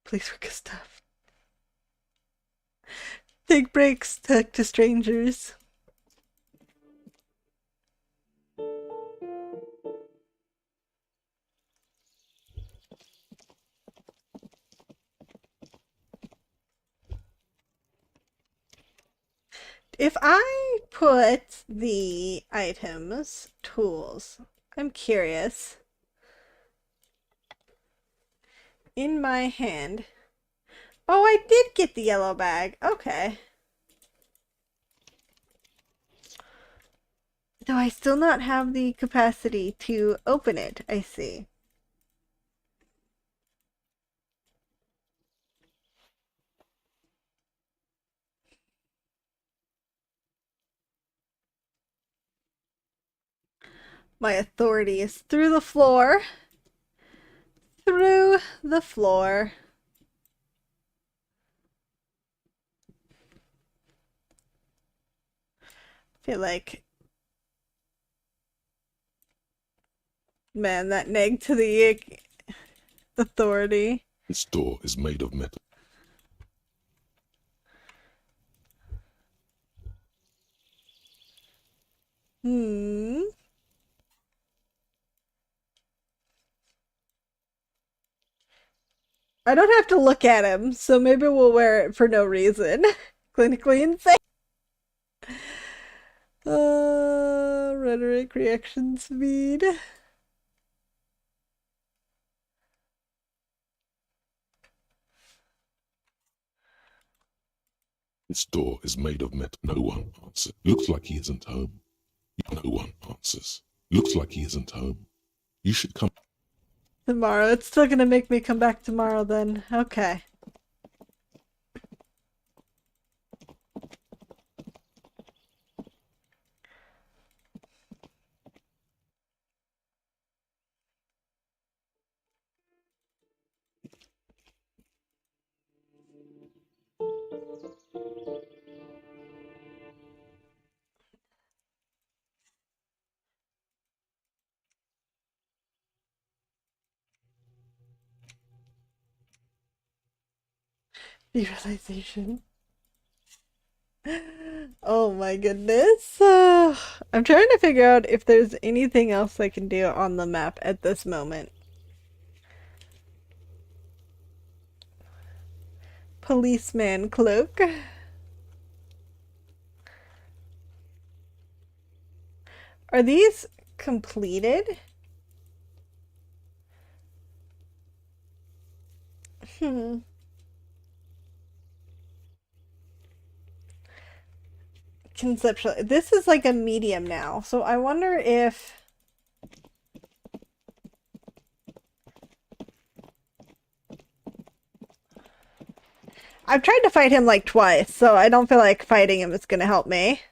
B: Please work his stuff. Take breaks, talk to strangers. If I put the items, tools, I'm curious. In my hand. Oh, I did get the yellow bag. Okay. Do I still not have the capacity to open it? I see. My authority is through the floor. Through the floor. I feel like, man, that neg to the authority.
C: This door is made of metal.
B: I don't have to look at him, so maybe we'll wear it for no reason. Clinically insane. Rhetoric, reaction speed.
C: This door is made of metal. No one answers. Looks like he isn't home. No one answers. Looks like he isn't home. You should come
B: tomorrow. It's still gonna make me come back tomorrow then. Okay. The realization. Oh my goodness. I'm trying to figure out if there's anything else I can do on the map at this moment. Policeman cloak. Are these completed? Conceptual. This is like a medium now, so I wonder if I've tried to fight him like twice, so I don't feel like fighting him is gonna help me.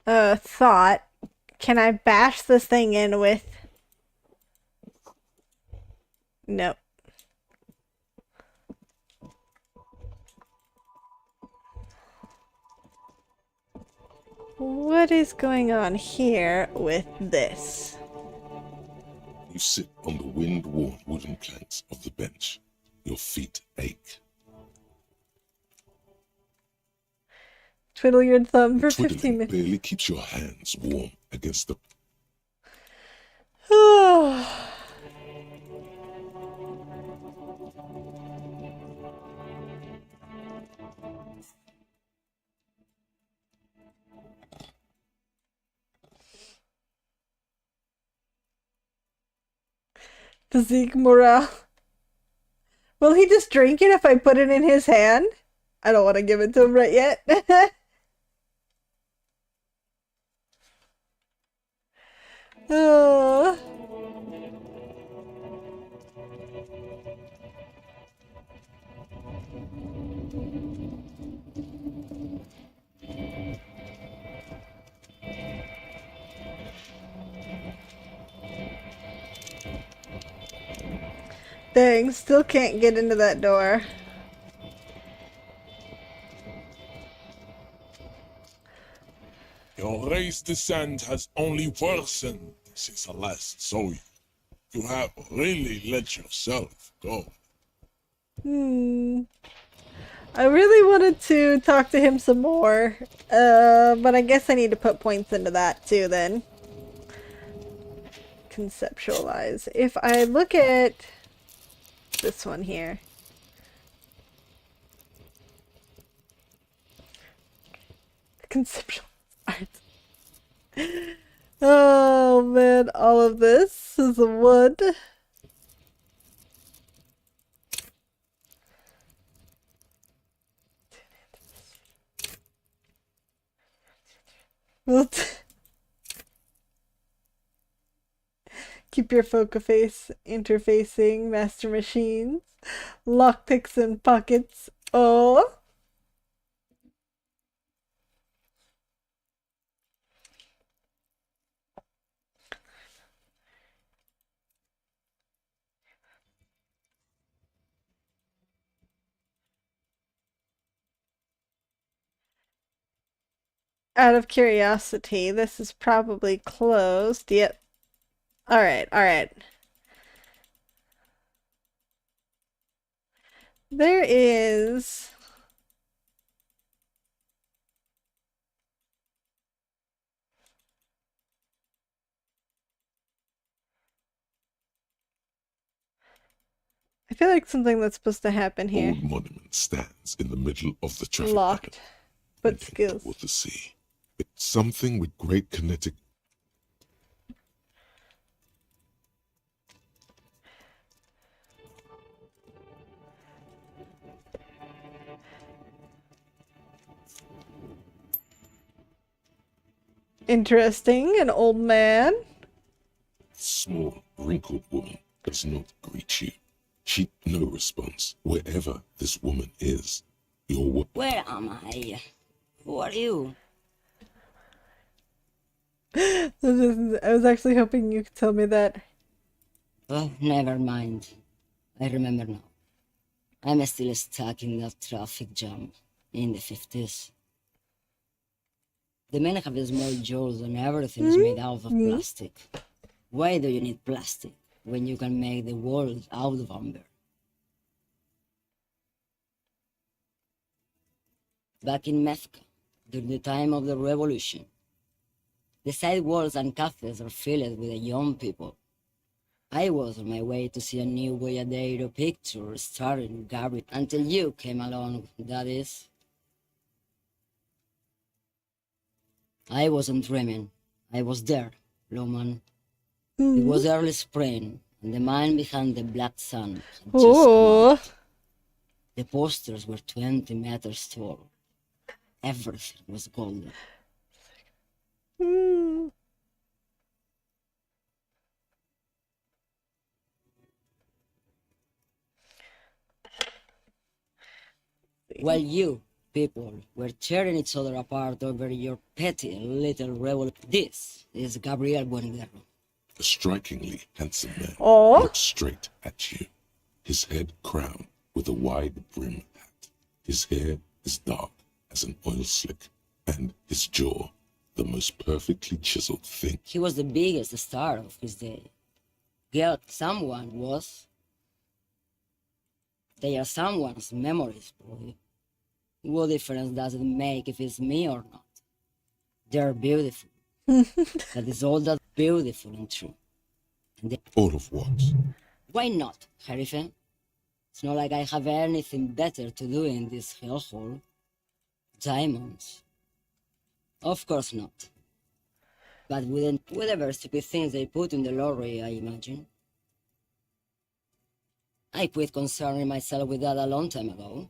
B: Thought. Can I bash this thing in with... Nope. What is going on here with this?
C: You sit on the wind-worn wooden planks of the bench. Your feet ache.
B: Twiddle your thumb for
C: Twiddling
B: 15 minutes.
C: barely keeps your hands warm against the...
B: Physique morale. Will he just drink it if I put it in his hand? I don't want to give it to him right yet. Oh. Dang, still can't get into that door.
C: Your race descent has only worsened since I last saw you. You have really let yourself go.
B: I really wanted to talk to him some more, but I guess I need to put points into that too then. Conceptualize. If I look at this one here. Conceptual art. Oh man, all of this is wood. Keep your focus face interfacing master machines. Lockpicks and pockets. Oh. Out of curiosity, this is probably closed. Yep. Alright, alright. There is... I feel like something that's supposed to happen here.
C: Old monument stands in the middle of the traffic
B: Locked,
C: pattern,
B: but
C: looking
B: skills.
C: toward the sea. It's something with great kinetic.
B: Interesting. An old man.
C: Small, wrinkled woman does not greet you. She no response. Wherever this woman is, you're
N: Where am I? Who are you?
B: I was actually hoping you could tell me that.
N: Oh, never mind. I remember now. I'm still stuck in that traffic jam in the 50s. The men have small jaws and everything is made out of plastic. Why do you need plastic when you can make the world out of amber? Back in Mecca, during the time of the revolution, the side walls and cafes are filled with young people. I was on my way to see a new Boyadero picture starring Gary until you came along, that is. I wasn't dreaming. I was there, Loman. It was early spring, and the man behind the black sun had just come out. The posters were 20 meters tall. Everything was golden. While you, people, were tearing each other apart over your petty little revolt, this is Gabriel Buenguerra.
C: a strikingly handsome man.
B: Oh.
C: Looks straight at you. His head crowned with a wide brim hat. His hair is dark as an oil slick, and his jaw the most perfectly chiseled thing.
N: He was the biggest star of his day. Girl, someone was. They are someone's memories, boy. What difference does it make if it's me or not? They're beautiful. That is all that's beautiful and true. And
C: all of what?
N: Why not, Harife? It's not like I have anything better to do in this hellhole. Diamonds. Of course not. But with whatever stupid things they put in the lorry, I imagine. I quit concerning myself with that a long time ago.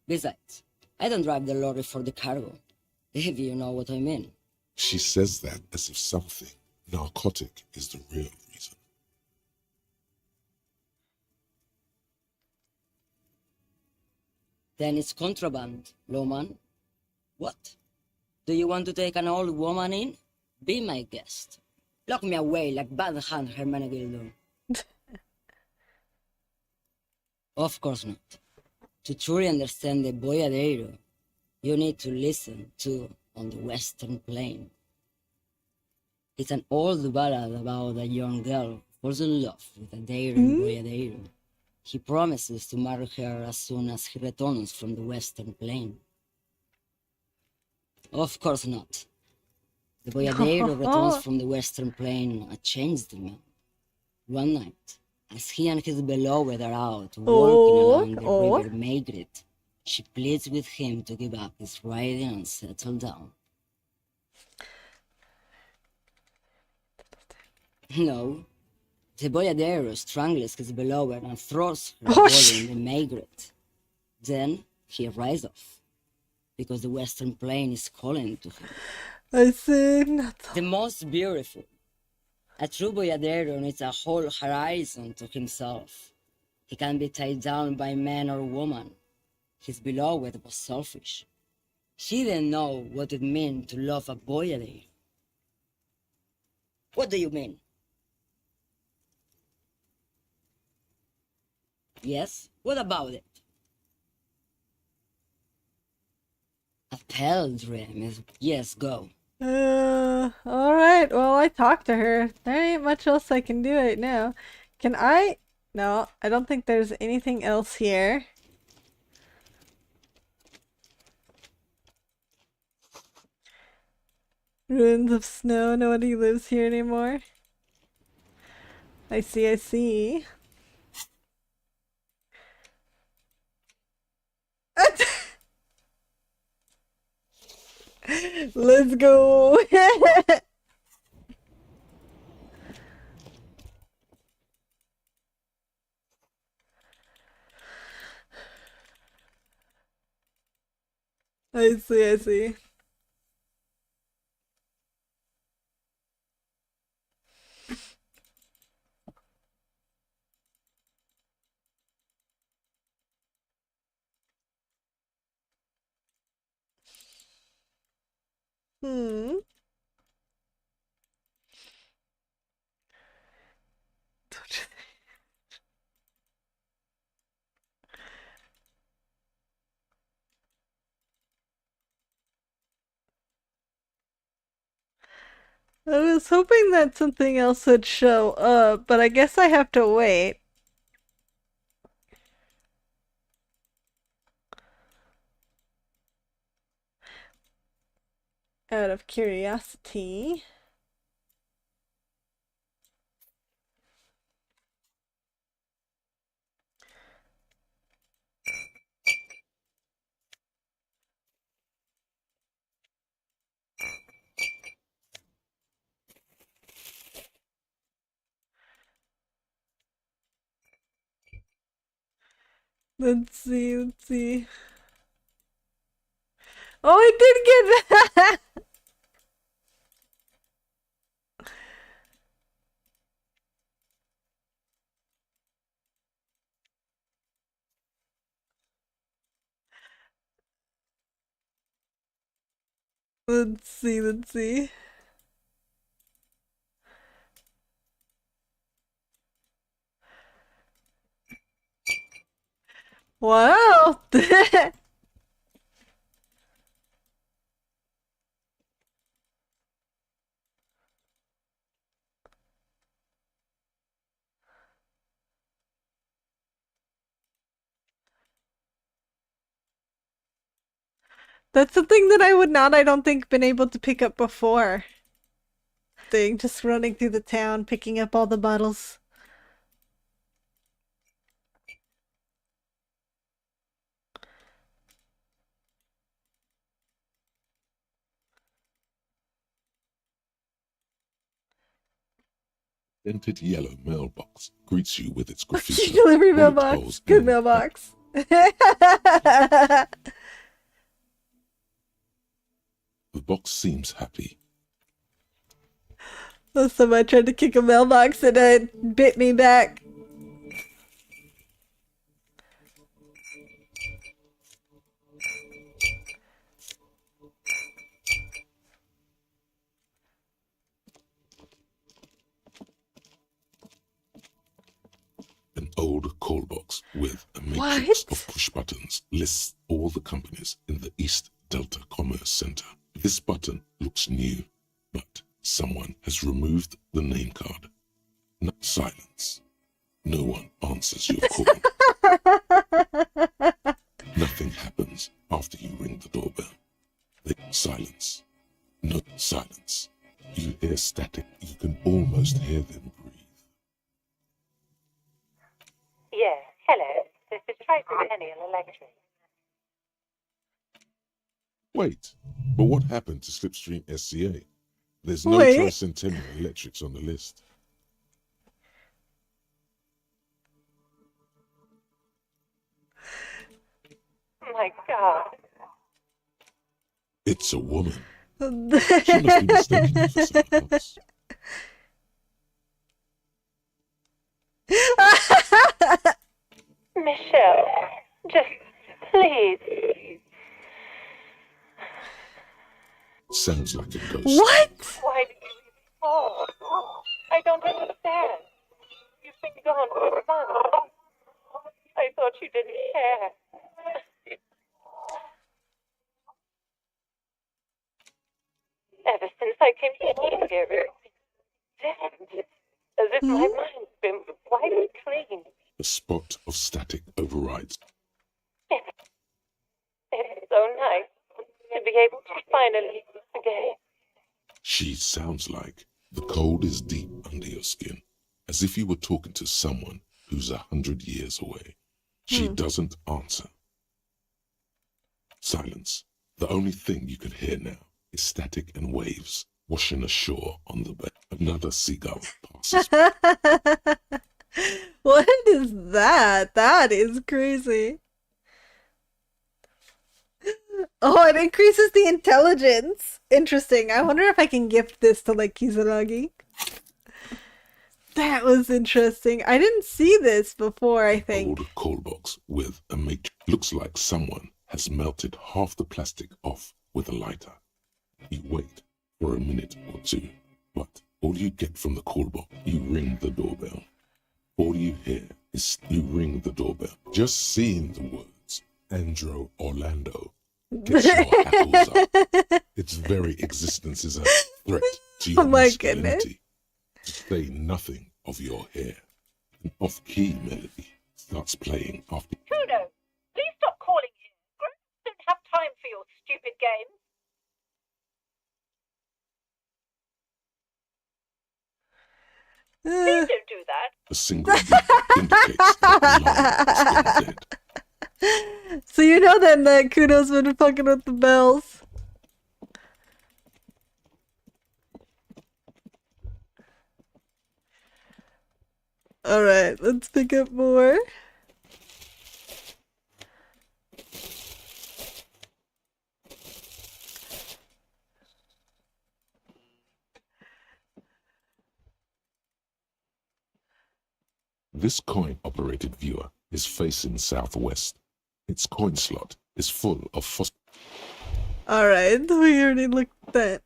N: Besides, I don't drive the lorry for the cargo, if you know what I mean.
C: She says that as if something narcotic is the real reason.
N: Then it's contraband, Loman. What? Do you want to take an old woman in? Be my guest. Lock me away like Bad Hand Hermenegildo. Of course not. To truly understand the boyadero, you need to listen to On the Western Plain. It's an old ballad about a young girl who falls in love with a daring boyadero. He promises to marry her as soon as he returns from the Western Plain. Of course not. The boyadero returns from the Western Plain a changed man. One night, as he and his beloved are out walking along the river Maigret, she pleads with him to give up his riding and settle down. No, the boyadero strangles his beloved and throws her body in the Maigret. Then he rides off, because the Western Plain is calling to him.
B: I see.
N: The most beautiful. A true boyadero needs a whole horizon to himself. He can be tied down by man or woman. His beloved was selfish. She didn't know what it meant to love a boyadero. What do you mean? Yes? What about it? A pilgrim is... Yes, go.
B: Alright, well, I talked to her. There ain't much else I can do right now. Can I? No, I don't think there's anything else here. Ruins of snow, nobody lives here anymore. I see, I see. Let's go. I see, I see. Hmm. I was hoping that something else would show up, but I guess I have to wait. Out of curiosity. Let's see, let's see. Oh, I did get that! Let's see, let's see. Wow! That's something that I would not, I don't think, been able to pick up before. Thing, just running through the town, picking up all the bottles.
C: Dented yellow mailbox greets you with its graffiti.
B: Delivery
C: bullet
B: mailbox.
C: holes
B: Good
C: in
B: mailbox.
C: The box seems happy.
B: Last time I tried to kick a mailbox and it bit me back.
C: An old call box with a matrix of push buttons lists all the companies in the East Delta Commerce Center. This button looks new, but someone has removed the name card. No silence. No one answers your call. Nothing happens after you ring the doorbell. Silence. No silence. You hear static. You can almost hear them breathe.
O: Yes, hello. This is Tricentennial Electric.
C: Wait, but what happened to Slipstream SCA? There's no
B: Wait.
C: Tricentennial Electrics on the list.
O: My God.
C: It's a woman. She must be mistaken you for someone else.
O: Michelle, just please.
C: Sounds like a ghost.
B: What?
O: Why did you call? I don't understand. You've been gone for months. I thought you didn't care. Ever since I came here, it's different. As if my mind's been wiped clean.
C: A spot of static overrides.
O: It's so nice to be able to finally again.
C: She sounds like the cold is deep under your skin, as if you were talking to someone who's 100 years away. She doesn't answer. Silence. The only thing you can hear now static and waves, washing ashore on the bay. Another seagull passes.
B: What is that? That is crazy. Oh, it increases the intelligence. Interesting. I wonder if I can gift this to like Kizuragi. That was interesting. I didn't see this before, I think.
C: Old coal box with a matrix. Looks like someone has melted half the plastic off with a lighter. You wait for a minute or two, but all you get from the call box, you ring the doorbell. All you hear is you ring the doorbell. Just seeing the words, Andrew Orlando, gets your hackles up. Its very existence is a threat to your masculinity. To say nothing of your hair. An off-key melody starts playing after.
O: Kuno, please stop calling here. Grown-ups don't have time for your stupid games. Please don't do that.
C: A single beat indicates that the lion is still dead.
B: So you know then that Kuno's been fucking with the bells. Alright, let's pick up more.
C: This coin-operated viewer is facing southwest. Its coin slot is full of fossil.
B: Alright, we already looked at that.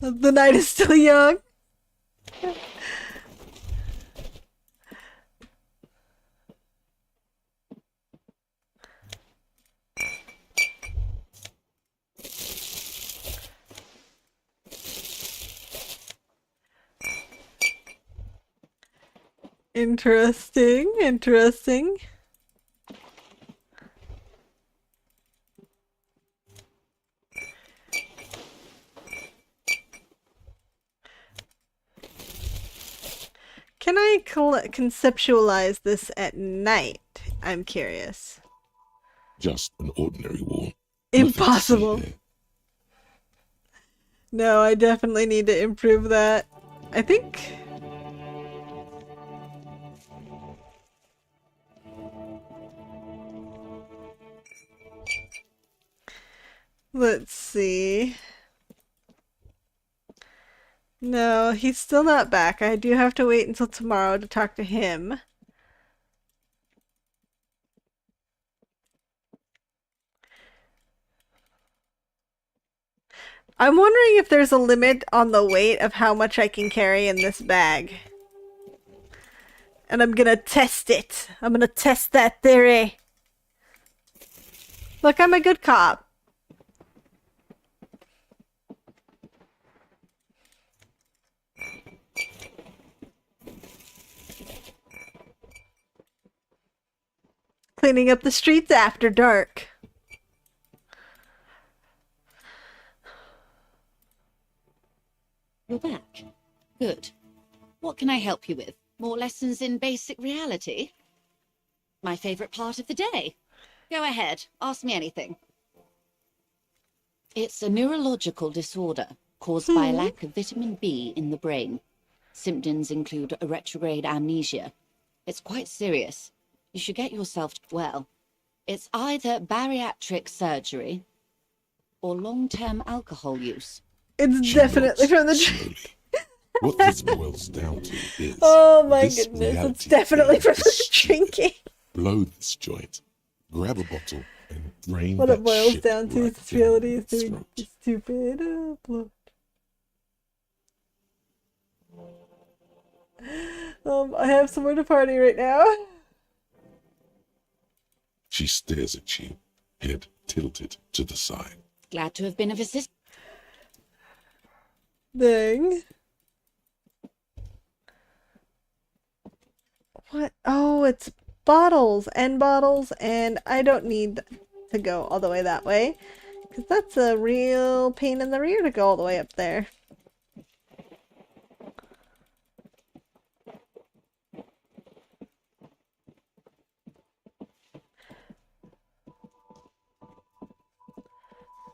B: The night is still young. Interesting, interesting. Can I conceptualize this at night? I'm curious.
C: Just an ordinary wall.
B: Impossible. No, I definitely need to improve that. I think... Let's see. No, he's still not back. I do have to wait until tomorrow to talk to him. I'm wondering if there's a limit on the weight of how much I can carry in this bag. And I'm gonna test it. I'm gonna test that theory. Look, I'm a good cop. Cleaning up the streets after dark.
F: You're back. Good. What can I help you with? More lessons in basic reality? My favorite part of the day. Go ahead, ask me anything. It's a neurological disorder caused by a lack of vitamin B in the brain. Symptoms include a retrograde amnesia. It's quite serious. You should get yourself well. It's either bariatric surgery or long-term alcohol use.
B: It's definitely from the
C: What this boils down to is
B: oh my
C: this
B: goodness, it's
C: reality
B: definitely from
C: is
B: the drinking.
C: Blow this joint, grab a bottle, and drain
B: What
C: that
B: it boils
C: shit
B: down to
C: right
B: is this reality
C: down
B: is
C: its
B: doing
C: throat.
B: stupid upload. I have somewhere to party right now.
C: She stares at you, head tilted to the side.
F: Glad to have been of assistance.
B: Dang. What? Oh, it's bottles and bottles, and I don't need to go all the way that way, because that's a real pain in the rear to go all the way up there.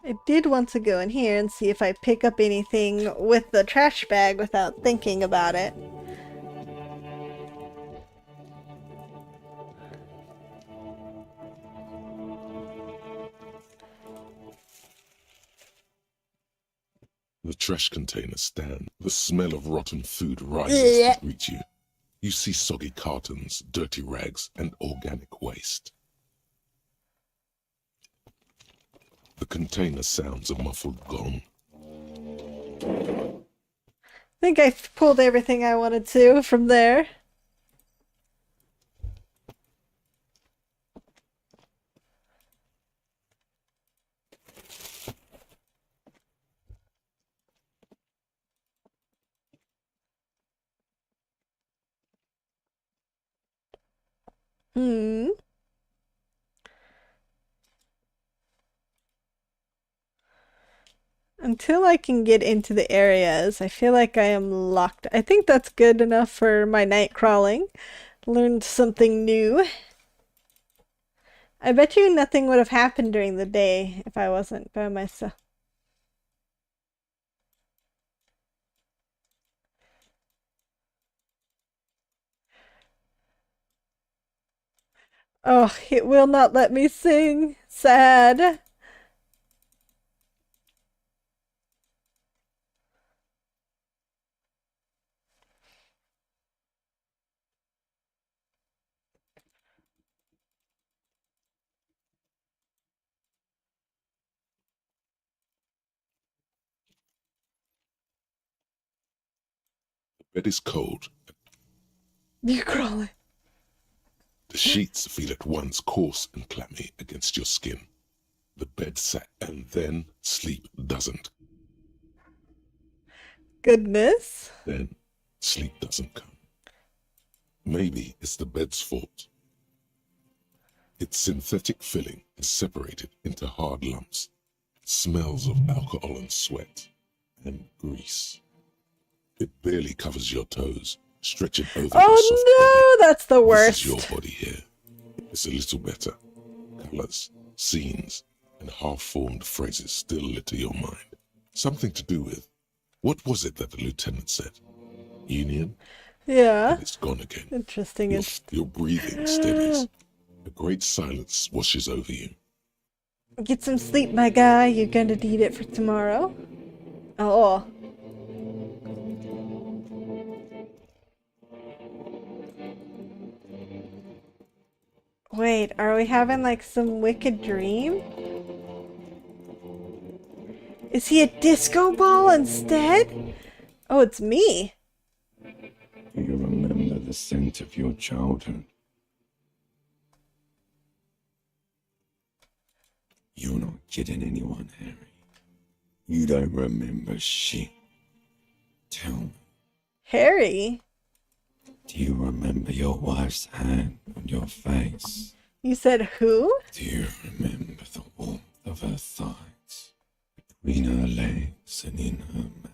B: I did want to go in here and see if I pick up anything with the trash bag without thinking about it.
C: The trash containers stand. The smell of rotten food rises to greet you. You see soggy cartons, dirty rags, and organic waste. The container sounds a muffled gong.
B: I think I pulled everything I wanted to from there. Until I can get into the areas, I feel like I am locked. I think that's good enough for my night crawling. Learned something new. I bet you nothing would have happened during the day if I wasn't by myself. Oh, it will not let me sing. Sad.
C: The bed is cold.
B: You're crawling.
C: The sheets feel at once coarse and clammy against your skin. The bed sat, and then sleep doesn't.
B: Goodness.
C: Then sleep doesn't come. Maybe it's the bed's fault. Its synthetic filling is separated into hard lumps. Smells of alcohol and sweat and grease. It barely covers your toes. Stretch it over your soft
B: Oh no, that's the worst.
C: This is your body here. It's a little better. Colors, scenes, and half-formed phrases still litter your mind. Something to do with, what was it that the lieutenant said? Union?
B: Yeah.
C: And it's gone again.
B: Interesting.
C: Your breathing steadies. A great silence washes over you.
B: Get some sleep, my guy. You're gonna need it for tomorrow. Oh. Wait, are we having like some wicked dream? Is he a disco ball instead? Oh, it's me.
P: Do you remember the scent of your childhood? You're not kidding anyone, Harry. You don't remember shit. Tell me.
B: Harry?
P: Do you remember your wife's hand on your face?
B: You said who?
P: Do you remember the warmth of her thighs between her legs and in her mouth?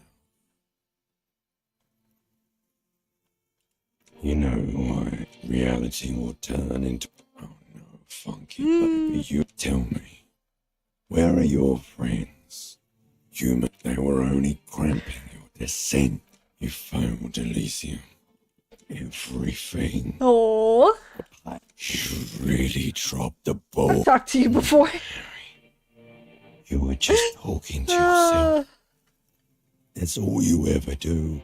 P: You know why reality will turn into... Oh no, funky baby, you tell me. Where are your friends? Human, they were only cramping your descent. You failed, Elysium. Everything.
B: Oh.
P: You really dropped the ball.
B: I've talked to you before.
P: You were just talking to yourself. That's all you ever do.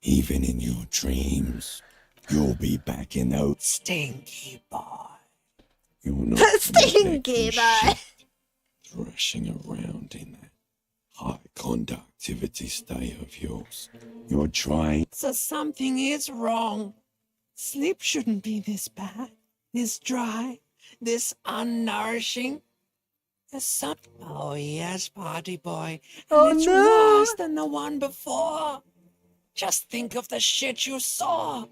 P: Even in your dreams, you'll be back in those stinky boy. You're not
B: stinky boy.
P: Thrashing around in that high conductivity state of yours. You're trying.
Q: So something is wrong. Sleep shouldn't be this bad, this dry, this unnourishing. There's some... Oh yes, party boy. And it's worse than the one before. Just think of the shit you saw.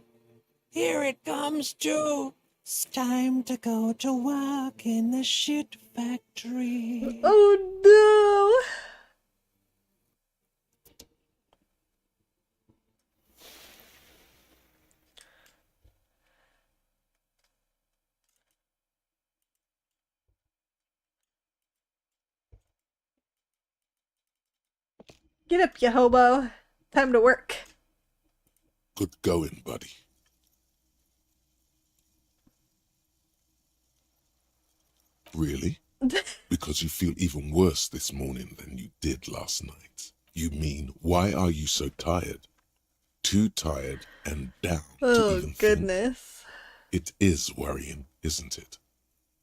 Q: Here it comes too. It's time to go to work in the shit factory.
B: Oh no! Get up, you hobo. Time to work.
C: Good going, buddy. Really? Because you feel even worse this morning than you did last night. You mean, why are you so tired? Too tired and down to even
B: goodness.
C: Think? It is worrying, isn't it?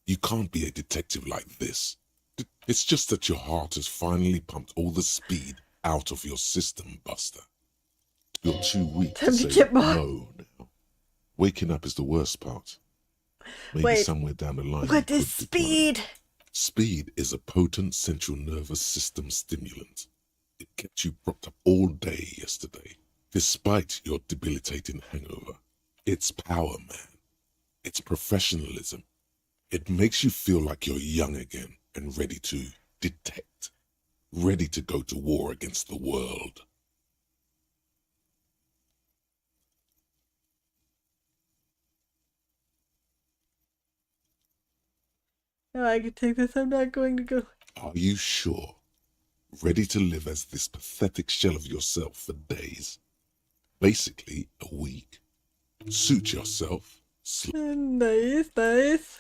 C: You can't be a detective like this. It's just that your heart has finally pumped all the speed out of your system, Buster. You're too weak to say no now. Waking up is the worst part. Maybe somewhere down the line.
B: What is speed?
C: Speed is a potent central nervous system stimulant. It kept you propped up all day yesterday, despite your debilitating hangover. It's power, man. It's professionalism. It makes you feel like you're young again and ready to detect, ready to go to war against the world.
B: No, I can take this. I'm not going to go.
C: Are you sure? Ready to live as this pathetic shell of yourself for days? Basically, a week. Suit yourself.
B: Nice, nice.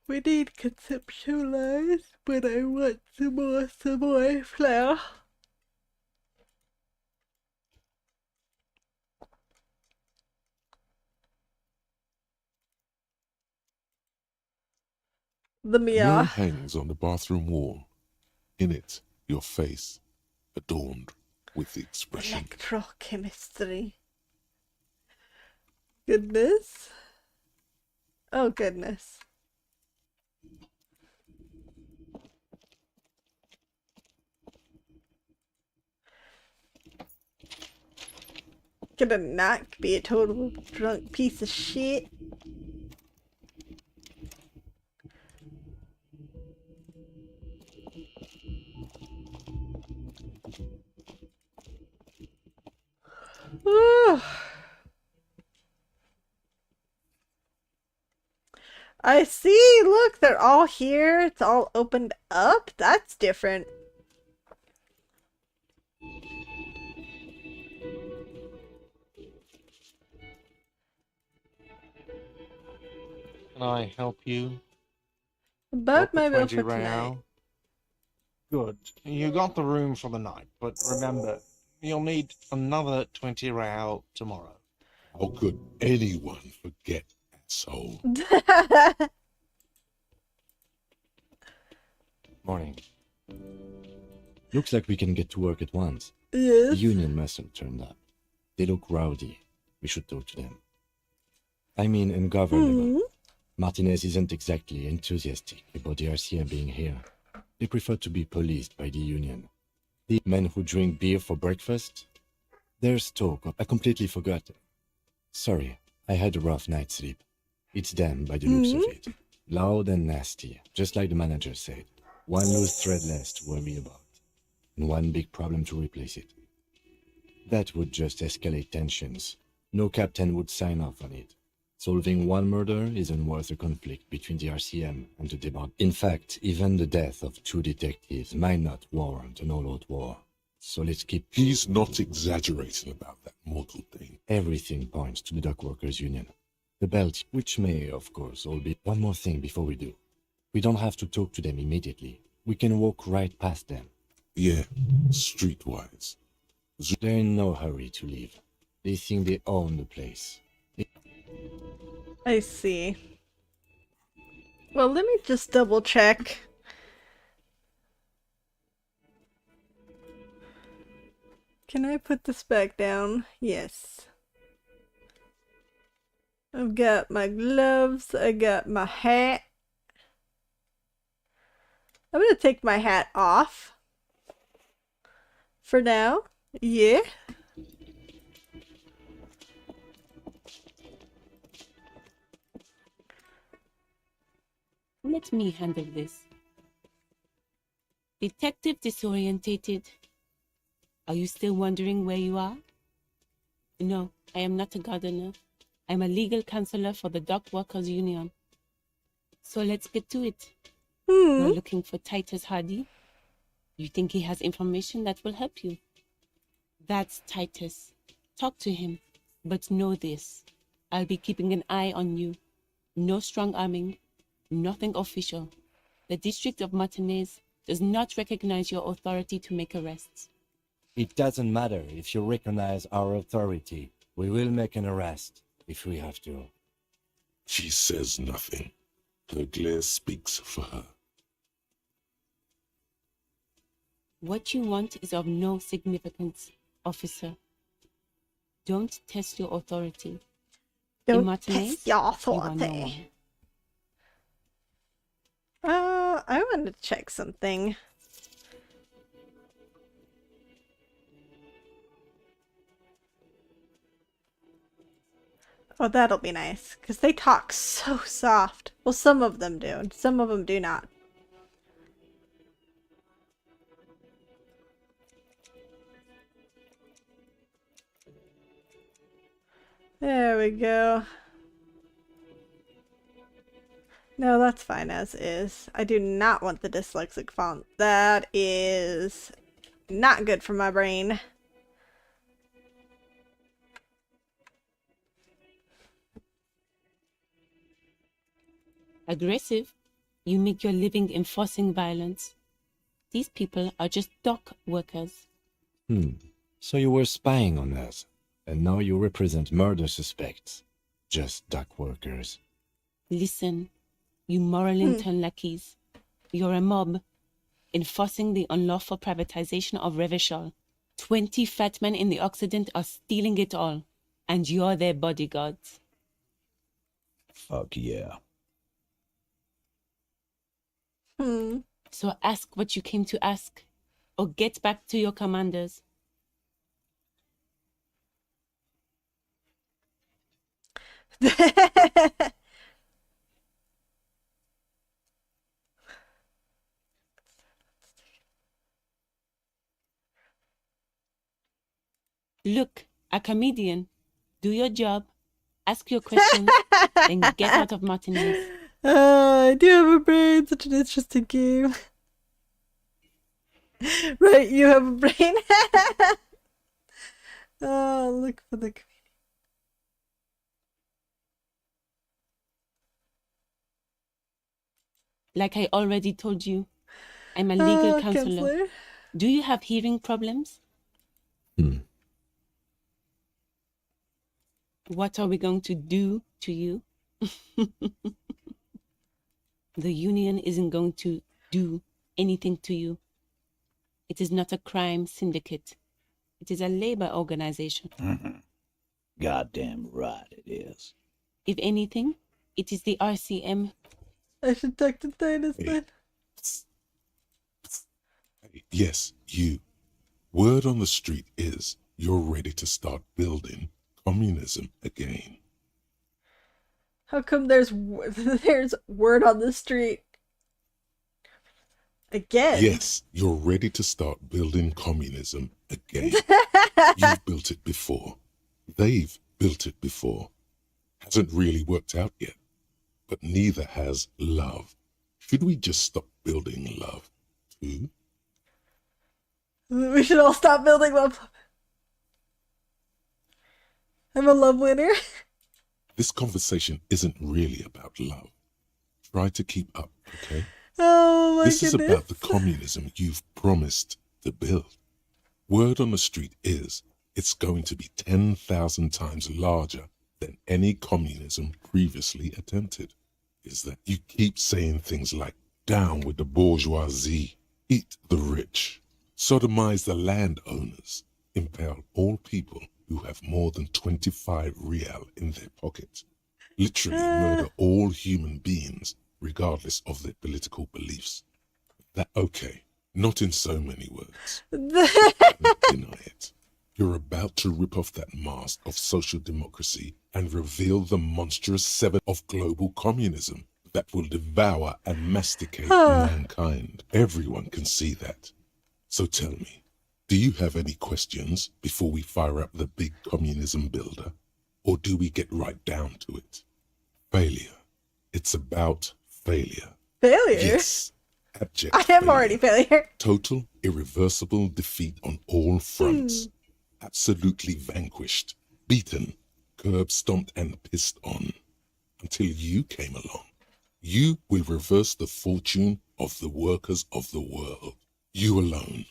B: We need conceptualize, but I want some more flour. The
C: A mirror hangs on the bathroom wall. In it, your face, adorned with the expression
B: electrochemistry. Goodness. Oh, goodness. Gonna not be a total drunk piece of shit. I see. Look, they're all here. It's all opened up. That's different.
D: Can I help you?
B: About my bill for tonight.
D: Good. You got the room for the night, but remember, you'll need another 20 real tomorrow.
C: How could anyone forget, asshole?
I: Morning. Looks like we can get to work at once.
B: Yes.
I: The union mustn't turn up. They look rowdy. We should talk to them. I mean, ungovernable. Martinez isn't exactly enthusiastic about the RCM being here. They prefer to be policed by the union. The men who drink beer for breakfast? There's talk of... I completely forgot. Sorry, I had a rough night's sleep. It's them by the looks of it. Loud and nasty, just like the manager said. One loose thread less to worry about. And one big problem to replace it. That would just escalate tensions. No captain would sign off on it. Solving one murder isn't worth a conflict between the RCM and the debauch. In fact, even the death of 2 detectives might not warrant an all-out war. So let's keep...
C: He's not exaggerating about that mortal thing.
I: Everything points to the Dock Workers Union. The belt, which may, of course, all be... One more thing before we do. We don't have to talk to them immediately. We can walk right past them.
C: Yeah, streetwise.
I: They're in no hurry to leave. They think they own the place.
B: I see. Well, let me just double check. Can I put this back down? Yes. I've got my gloves. I got my hat. I'm gonna take my hat off. For now. Yeah.
M: Let me handle this. Detective disorientated. Are you still wondering where you are? No, I am not a gardener. I'm a legal counselor for the Dock Workers Union. So let's get to it. You're looking for Titus Hardy? You think he has information that will help you? That's Titus. Talk to him. But know this. I'll be keeping an eye on you. No strong arming. Nothing official. The District of Martinez does not recognize your authority to make arrests.
I: It doesn't matter if you recognize our authority. We will make an arrest if we have to.
C: She says nothing. Her glare speaks for her.
M: What you want is of no significance, officer. Don't test your authority.
B: Don't
M: In Martinez,
B: test your
M: you are
B: authority.
M: no one.
B: I want to check something. Oh, that'll be nice, because they talk so soft. Well, some of them do. Some of them do not. There we go. No, that's fine as is. I do not want the dyslexic font. That is not good for my brain.
M: Aggressive? You make your living enforcing violence. These people are just dock workers.
I: So you were spying on us, and now you represent murder suspects. Just dock workers.
M: Listen, you moral intern lackeys. You're a mob, enforcing the unlawful privatization of Revachol. 20 fat men in the Occident are stealing it all, and you're their bodyguards.
P: Fuck yeah.
M: So ask what you came to ask, or get back to your commanders. Look, a comedian. Do your job, ask your questions, then get out of Martinez.
B: I do have a brain, such an interesting game. Right, you have a brain. Oh, look for the comedian.
M: Like I already told you, I'm a legal counselor. Do you have hearing problems? What are we going to do to you? The union isn't going to do anything to you. It is not a crime syndicate. It is a labor organization.
P: Goddamn right it is.
M: If anything, it is the RCM.
B: I should talk to Titus then.
C: Yes, you. Word on the street is you're ready to start building communism again.
B: How come there's word on the street? Again?
C: Yes, you're ready to start building communism again. You've built it before. They've built it before. Hasn't really worked out yet. But neither has love. Should we just stop building love, too?
B: We should all stop building love. I'm a love winner.
C: This conversation isn't really about love. Try to keep up, okay?
B: Oh my
C: This
B: goodness.
C: is about the communism you've promised to build. Word on the street is it's going to be 10,000 times larger than any communism previously attempted. Is that you keep saying things like, down with the bourgeoisie, eat the rich, sodomize the landowners, impale all people who have more than 25 real in their pocket, literally murder all human beings regardless of their political beliefs. That okay, not in so many words. Don't deny it. You're about to rip off that mask of social democracy and reveal the monstrous sever of global communism that will devour and masticate mankind. Everyone can see that. So tell me, Do you have any questions before we fire up the big communism builder? Or do we get right down to it? Failure. It's about failure.
B: Failure?
C: Yes. Abject
B: I am already failure.
C: Total, irreversible defeat on all fronts. Absolutely vanquished, beaten, curb stomped and pissed on. Until you came along. You will reverse the fortune of the workers of the world. You alone.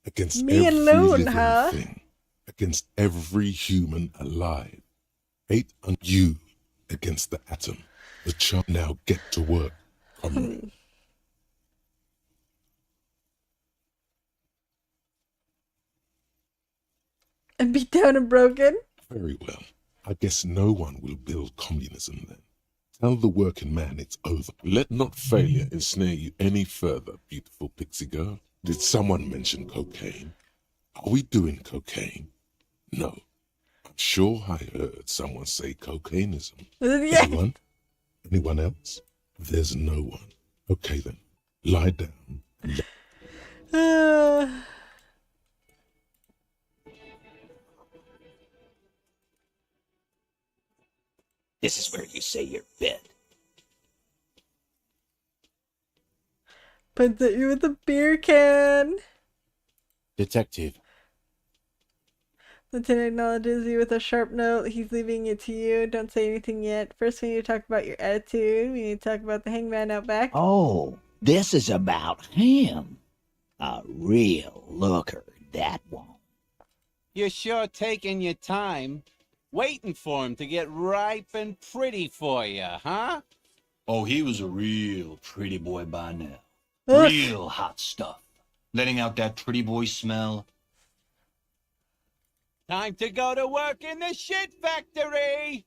C: Against
B: Me
C: every
B: alone,
C: living
B: huh?
C: thing. Against every human alive. Hate on you against the atom. The child now get to work, comrade.
B: And beat down and broken?
C: Very well. I guess no one will build communism then. Tell the working man it's over. Let not failure ensnare you any further, beautiful pixie girl. Did someone mention cocaine? Are we doing cocaine? No. I'm sure I heard someone say cocainism.
B: Yeah.
C: Anyone? Anyone else? There's no one. Okay then. Lie down.
P: This is where you say your bed.
B: Puts at you with a beer can.
I: Detective.
B: Lieutenant acknowledges you with a sharp note. He's leaving it to you. Don't say anything yet. First, we need to talk about your attitude. We need to talk about the hangman out back.
R: Oh, this is about him. A real looker, that one.
S: You're sure taking your time, waiting for him to get ripe and pretty for you, huh?
H: Oh, he was a real pretty boy by now.
B: Ugh.
H: Real hot stuff. Letting out that pretty boy smell.
S: Time to go to work in the shit factory!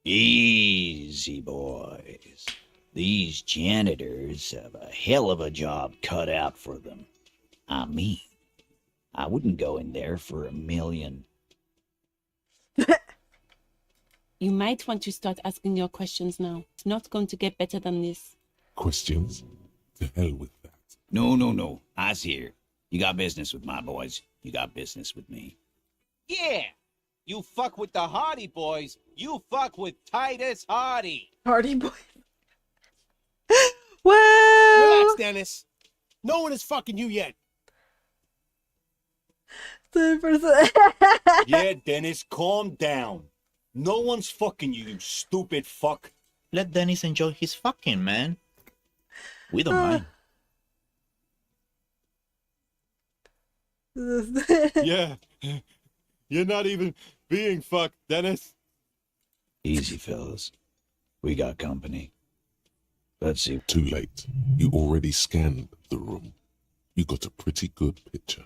R: Easy, boys. These janitors have a hell of a job cut out for them. I mean, I wouldn't go in there for $1 million.
M: You might want to start asking your questions now. It's not going to get better than this.
C: Questions? To hell with that.
R: No. I's here. You got business with my boys. You got business with me.
S: Yeah! You fuck with the Hardy Boys, you fuck with Titus Hardy!
B: Hardy Boys. Well,
T: relax, Dennis. No one is fucking you yet.
B: 3%.
H: Yeah, Dennis, calm down. No one's fucking you, you stupid fuck.
U: Let Dennis enjoy his fucking, man. We don't mind.
H: Yeah. You're not even being fucked, Dennis.
R: Easy, fellas. We got company. Let's see.
C: Too late. You already scanned the room. You got a pretty good picture.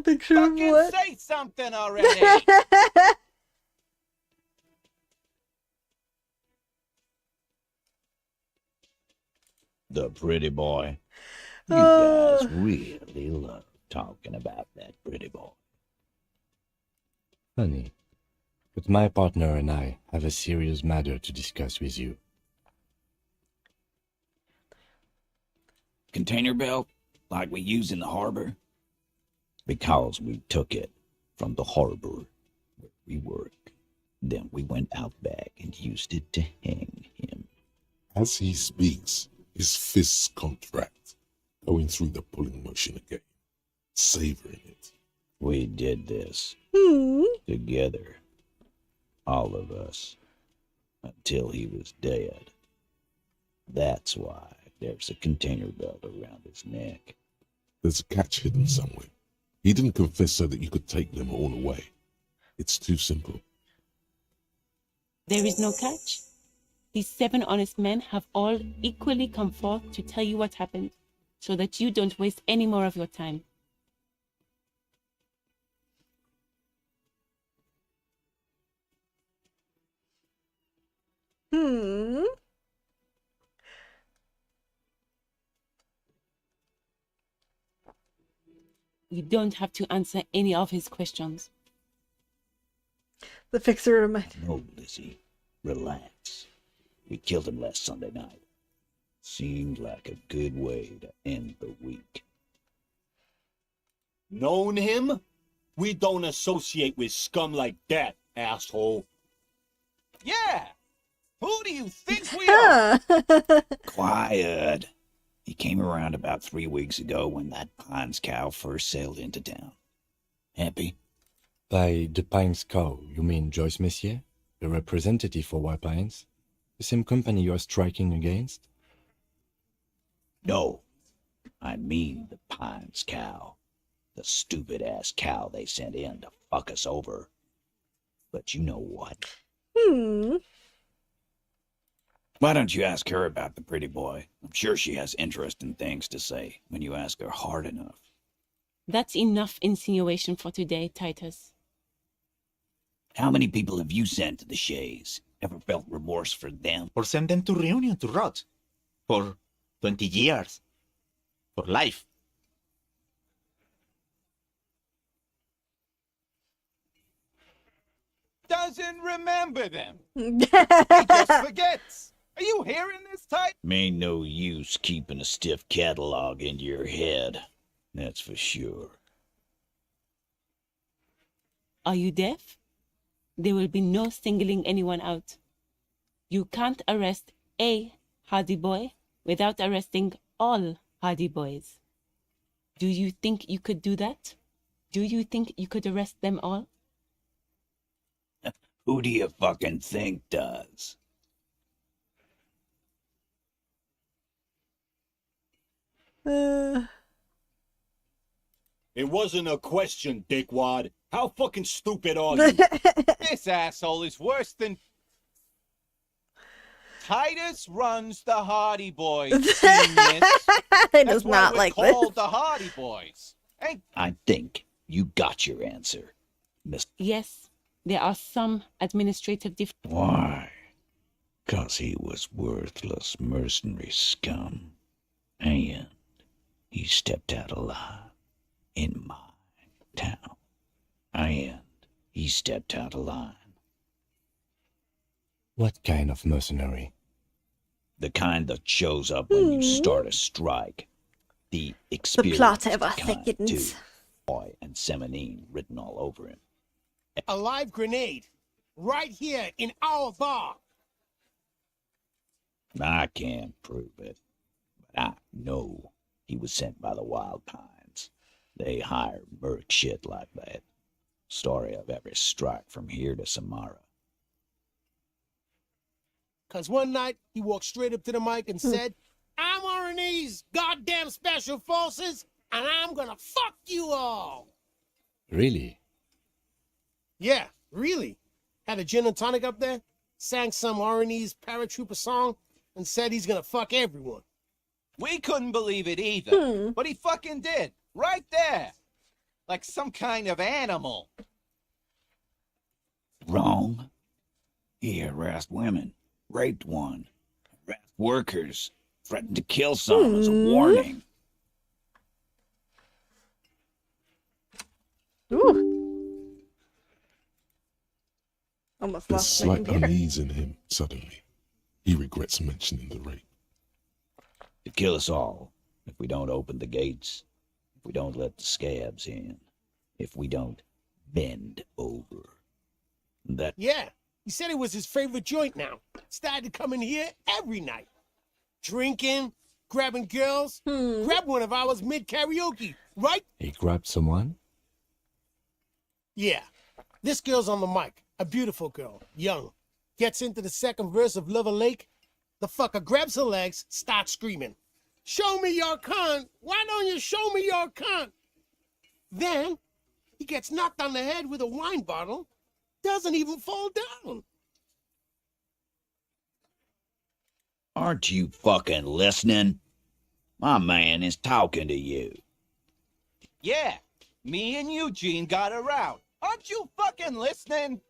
B: Picture of
S: Fucking
B: what?
S: say something already!
R: The pretty boy. You guys really love talking about that pretty boy.
I: Honey, but my partner and I have a serious matter to discuss with you.
R: Container belt, like we use in the harbor? Because we took it from the harbor where we work. Then we went out back and used it to hang him.
C: As he speaks, his fists contract, going through the pulling motion again, savoring it.
R: We did this together, all of us, until he was dead. That's why there's a container belt around his neck.
C: There's a catch hidden somewhere. He didn't confess so that you could take them all away. It's too simple.
M: There is no catch. These 7 honest men have all equally come forth to tell you what happened, so that you don't waste any more of your time. You don't have to answer any of his questions.
B: The fixer reminded.
R: No, Lizzie. Relax. We killed him last Sunday night. Seemed like a good way to end the week.
A: Known him? We don't associate with scum like that, asshole.
S: Yeah! Who do you think we are?
R: Quiet. He came around about 3 weeks ago when that Pines cow first sailed into town. Happy?
I: By the Pines cow, you mean Joyce Messier, the representative for White Pines? The same company you are striking against?
R: No. I mean the Pines cow. The stupid-ass cow they sent in to fuck us over. But you know what? Why don't you ask her about the pretty boy? I'm sure she has interesting things to say when you ask her hard enough.
M: That's enough insinuation for today, Titus.
R: How many people have you sent to the Shays? Ever felt remorse for them?
U: Or send them to Reunion to rot. For 20 years. For life.
S: Doesn't remember them. He just forgets. Are you hearing this type?
R: Ain't no use keeping a stiff catalog in your head. That's for sure.
M: Are you deaf? There will be no singling anyone out. You can't arrest a hardy boy without arresting all hardy boys. Do you think you could do that? Do you think you could arrest them all?
R: Who do you fucking think does?
A: It wasn't a question, dickwad. How fucking stupid are you?
S: This asshole is worse than... Titus runs the Hardy Boys.
B: He does not like this.
S: Called the Hardy Boys. Hey.
R: I think you got your answer, Miss.
M: Yes, there are some administrative differences.
R: Why? 'Cause he was worthless mercenary scum. And he stepped out alive in my town. And he stepped out of line.
I: What kind of mercenary?
R: The kind that shows up when you start a strike. The experienced
B: plot ever
R: kind,
B: thickens.
R: too. Boy and Seminine written all over him.
T: A live grenade. Right here in our bar.
R: I can't prove it, but I know he was sent by the Wild Pines. They hire merc shit like that. Story of every strike from here to Samara.
T: 'Cause one night, he walked straight up to the mic and said, I'm RNA's goddamn special forces, and I'm gonna fuck you all.
I: Really?
T: Yeah, really. Had a gin and tonic up there, sang some RNA's paratrooper song, and said he's gonna fuck everyone.
S: We couldn't believe it either. But he fucking did. Right there. Like some kind of animal.
R: Wrong. He harassed women, raped one, harassed workers, threatened to kill some as a warning.
B: Ooh. Almost
C: There's
B: lost my
C: slight
B: computer.
C: unease in him suddenly. He regrets mentioning the rape.
R: To kill us all if we don't open the gates, if we don't let the scabs in, if we don't bend over. That
T: Yeah, he said it was his favorite joint now. Started to come in here every night. Drinking, grabbing girls. Grab one of ours mid-karaoke, right?
I: He grabbed someone?
T: Yeah. This girl's on the mic. A beautiful girl, young. Gets into the second verse of Lover Lake. The fucker grabs her legs, starts screaming. Show me your cunt. Why don't you show me your cunt? Then he gets knocked on the head with a wine bottle. Doesn't even fall down.
R: Aren't you fucking listening? My man is talking to you.
S: Yeah. Me and Eugene got around. Aren't you fucking listening?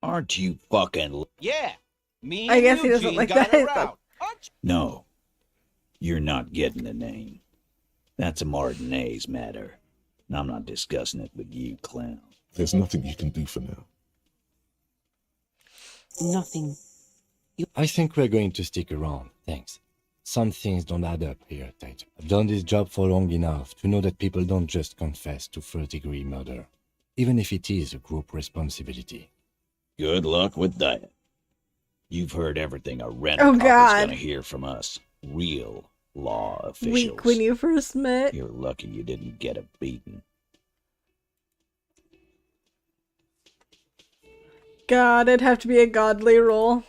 R: Aren't you fucking...
S: Yeah. Me and
B: I guess he
S: Eugene
B: doesn't like
S: got
B: that.
S: around.
R: No. You're not getting the name. That's a Martinez matter. And I'm not discussing it with you, clown.
C: There's nothing you can do for now.
M: Nothing.
I: I think we're going to stick around, thanks. Some things don't add up here, Tighter. I've done this job for long enough to know that people don't just confess to first-degree murder, even if it is a group responsibility.
R: Good luck with that. You've heard everything a
B: Oh,
R: rent-a-cop is
B: God.
R: gonna hear from us. Real law officials.
B: Weak when you first met.
R: You're lucky you didn't get a beating.
B: God, it'd have to be a godly role.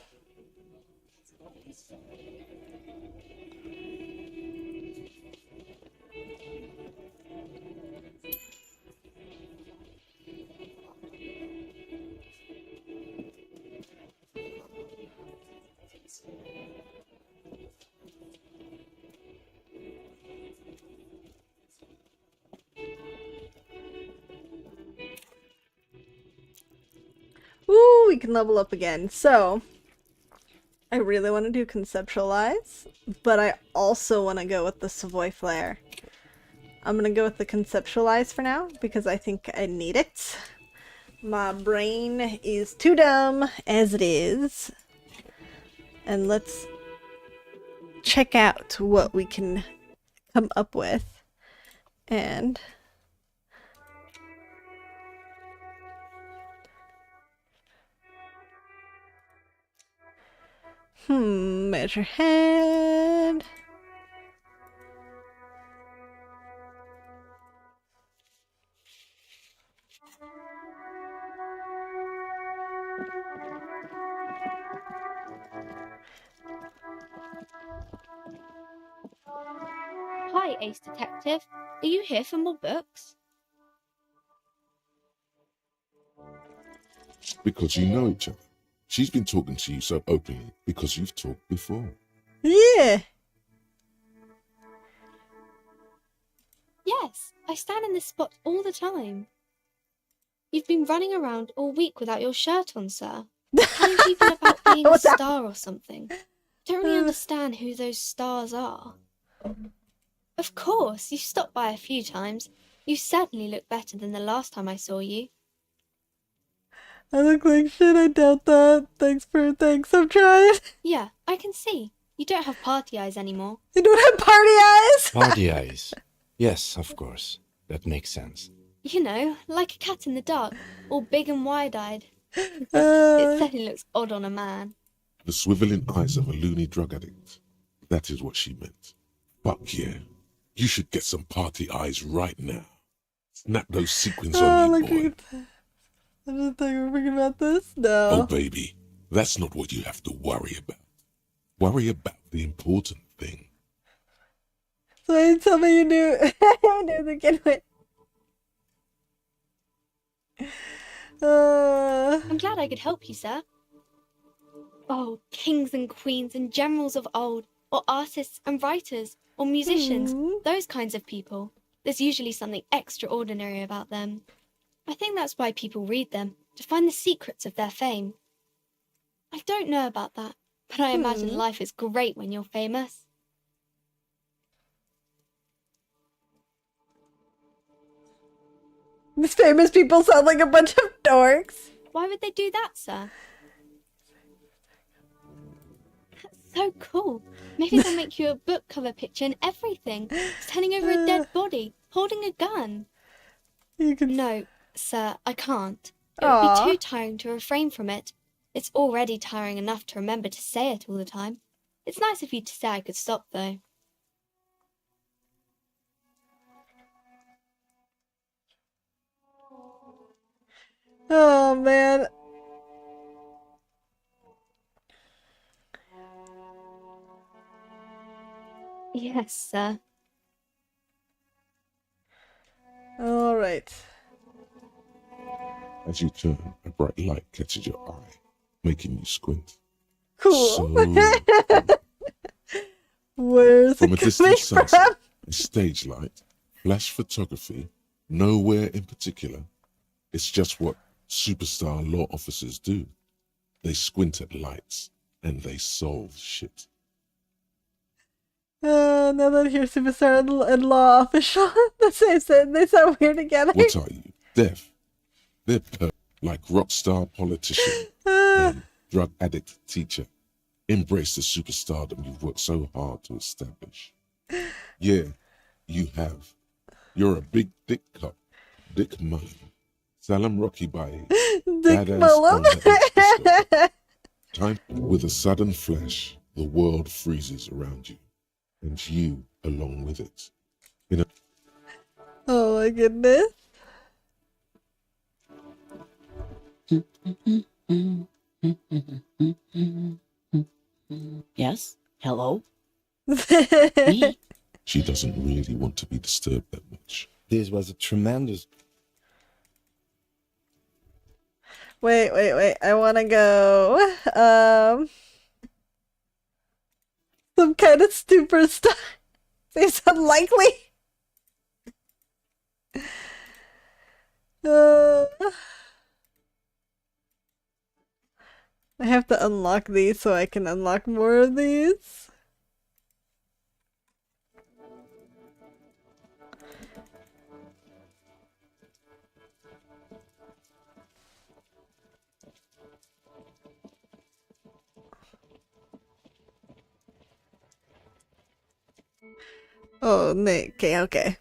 B: Ooh, we can level up again. So, I really want to do conceptualize, but I also want to go with the Savoy Flare. I'm going to go with the conceptualize for now, because I think I need it. My brain is too dumb as it is. And let's check out what we can come up with. And... measure head.
G: Hi, Ace Detective. Are you here for more books?
C: Because you know each other. She's been talking to you so openly because you've talked before.
B: Yeah.
G: Yes, I stand in this spot all the time. You've been running around all week without your shirt on, sir. Telling people about being a star or something. Don't really understand who those stars are. Of course, you've stopped by a few times. You certainly look better than the last time I saw you.
B: I look like shit, I doubt that. Thanks, I'm trying.
G: Yeah, I can see. You don't have party eyes anymore.
B: You don't have party eyes?
I: Party eyes. Yes, of course. That makes sense.
G: You know, like a cat in the dark, all big and wide-eyed. It certainly looks odd on a man.
C: The swiveling eyes of a loony drug addict. That is what she meant. Fuck yeah. You should get some party eyes right now. Snap those sequins on you, boy.
B: I didn't think we were thinking about this. No.
C: Oh, baby, that's not what you have to worry about. Worry about the important thing.
B: So you tell me you knew, knew the kid went.
G: I'm glad I could help you, sir. Oh, kings and queens and generals of old, or artists and writers, or musicians, those kinds of people. There's usually something extraordinary about them. I think that's why people read them, to find the secrets of their fame. I don't know about that, but I imagine life is great when you're famous.
B: These famous people sound like a bunch of dorks.
G: Why would they do that, sir? That's so cool. Maybe they'll make you a book cover picture and everything, standing over a dead body, holding a gun. No, sir, I can't. It would be too tiring to refrain from it. It's already tiring enough to remember to say it all the time. It's nice of you to say I could stop, though.
B: Oh, man.
G: Yes, sir.
B: All right.
C: As you turn, a bright light catches your eye, making you squint.
B: Cool.
C: So,
B: where's
C: from a
B: it coming
C: distant
B: from?
C: sunset, a stage light, flash photography, nowhere in particular. It's just what superstar law officers do. They squint at lights and they solve shit.
B: Now that I hear superstar and law official, they sound weird together.
C: What are you, deaf? They're like rock star politician and drug addict teacher. Embrace the superstardom you've worked so hard to establish. Yeah, you have. You're a big dick cop. Dick Mullen. Salam Rocky Bai.
B: Dick Mullen.
C: Time with a sudden flash, the world freezes around you, and you along with it.
B: Oh my goodness.
F: Yes? Hello?
C: Me? She doesn't really want to be disturbed that much.
I: This was a tremendous...
B: Wait. I want to go. Some kind of superstar. Seems unlikely. I have to unlock these so I can unlock more of these. Oh, Nick. Okay.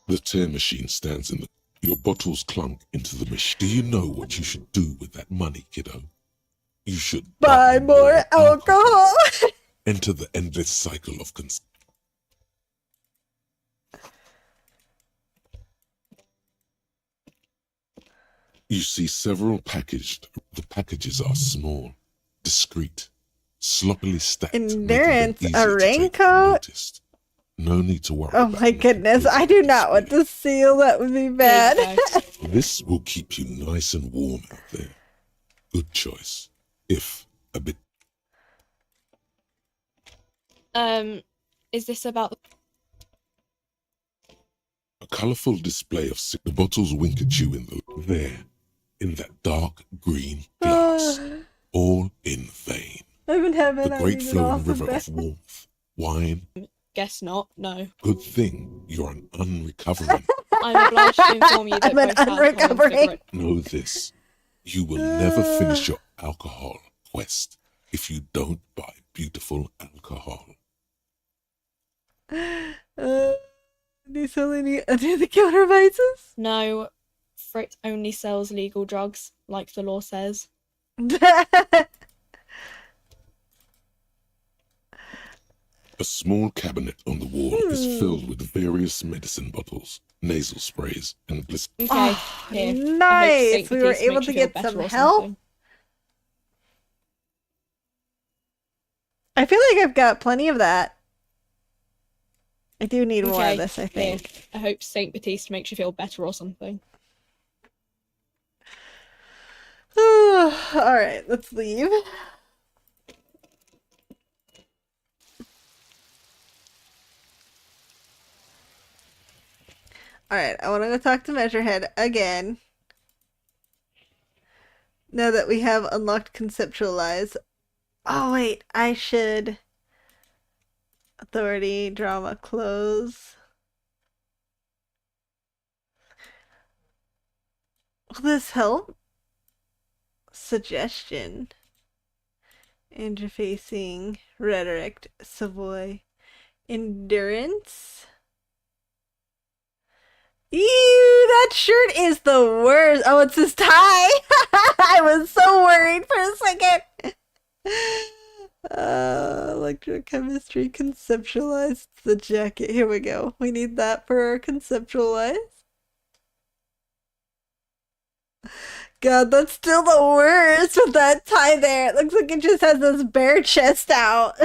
C: The tear machine stands in the... Your bottles clunk into the machine. Do you know what you should do with that money, kiddo? You should
B: buy more alcohol.
C: Enter the endless cycle of You see several packaged. The packages are small, discreet, sloppily stacked.
B: Endurance, a raincoat.
C: No need to worry.
B: Oh my goodness, I do not want to seal. That would be bad.
C: This will keep you nice and warm out there. Good choice. If a bit.
G: Is this about...
C: A colourful display of the bottles wink at you in that dark green glass. All in vain.
B: I'm in heaven.
C: The great flowing river of warmth, wine.
G: Guess not, no.
C: Good thing you're an unrecovering.
G: I'm obliged to inform you that
B: I'm an
G: both alcohol and
B: unrecovering.
G: cigarette-
C: Know this. You will never finish your alcohol quest if you don't buy beautiful alcohol.
B: Do you sell any under-the-counter vices?
G: No, Frit only sells legal drugs, like the law says.
C: A small cabinet on the wall is filled with various medicine bottles, nasal sprays, and
G: Okay, here.
B: Nice! We were able to get some help. I feel like I've got plenty of that. I do need more of this, I think.
G: Here. I hope Saint Baptiste makes you feel better or something.
B: Alright, let's leave. Alright, I want to go talk to Measurehead again. Now that we have unlocked Conceptualize. Oh wait, I should... Authority, drama, close. Will this help? Suggestion. Interfacing, rhetoric, Savoy. Endurance. Ew, that shirt is the worst. Oh, it's his tie. I was so worried for a second. Electrochemistry, conceptualize the jacket. Here we go. We need that for our conceptualize. God, that's still the worst with that tie there. It looks like it just has this bare chest out.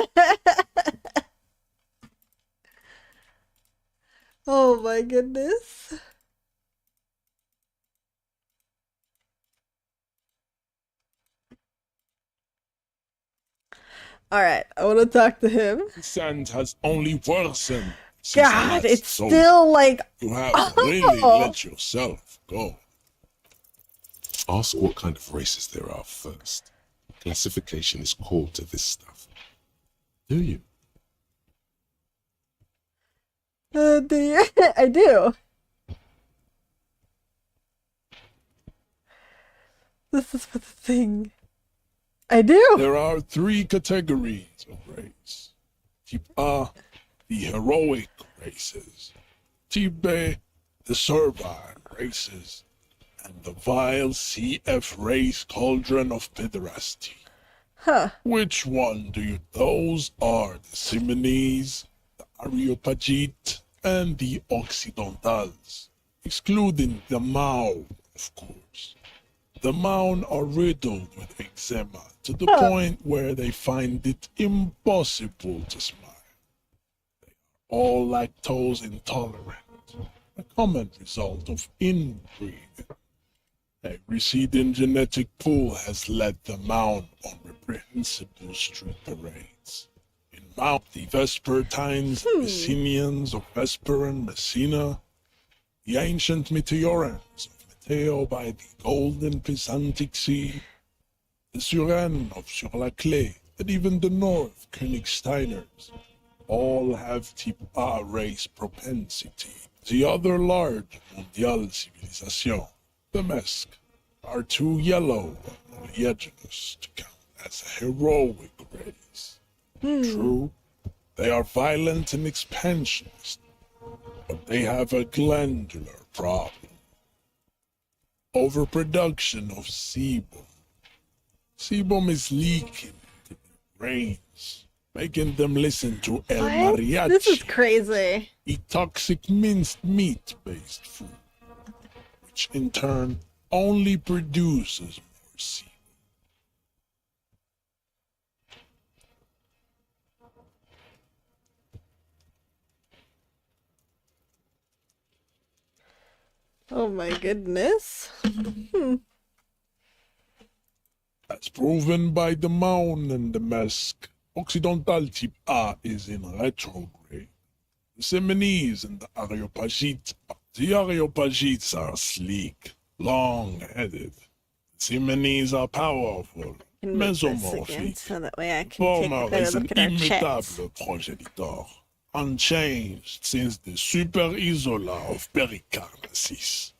B: Oh my goodness. Alright, I want to talk to him.
C: Sand has only worsened.
B: God, it's still like...
C: You have really let yourself go. Ask what kind of races there are first. Classification is core to this stuff. Do you?
B: Do you? I do. This is for the thing. I do.
C: There are 3 categories of race. Type A, the heroic races. Type B, the servile races. And the vile CF race cauldron of pederasty.
B: Huh.
C: Which one do you... Those are the Simonese, the Areopagite, and the Occidentals, excluding the Mao, of course. The Maun are riddled with eczema to the point where they find it impossible to smile. They are all lactose intolerant, a common result of inbreeding. A receding genetic pool has led the Maun on reprehensible street parades. In Mount, the Vespertines, Messenians of Vesper and Messina, the ancient Meteorans of Meteo by the golden Pisantic Sea, the Suren of Sur-la-Clé, and even the North Königsteiners, all have type A race propensity. The other large mondial civilization, the Mesk, are too yellow and oleaginous to count as a heroic race. True, they are violent and expansionist, but they have a glandular problem. Overproduction of sebum. Sebum is leaking into their brains, making them listen to El Mariachi.
B: This is crazy.
C: Eat toxic minced meat-based food, which in turn only produces more sebum.
B: Oh my goodness.
C: As proven by the Maun and the Mesk, Occidental type A is in retrograde. The Simonese and the Areopagites. The Areopagites are sleek, long-headed. The Simonese are powerful,
B: Can move this again
C: mesomorphic.
B: so that way I can take a
C: Former
B: better
C: is an
B: look at our chats.
C: immutable progenitor, unchanged since the Super Isola of Pericarnassus.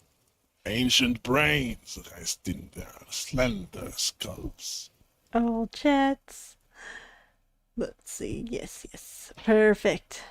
C: Ancient brains rest in their slender skulls.
B: All chats. Let's see. Yes, yes. Perfect.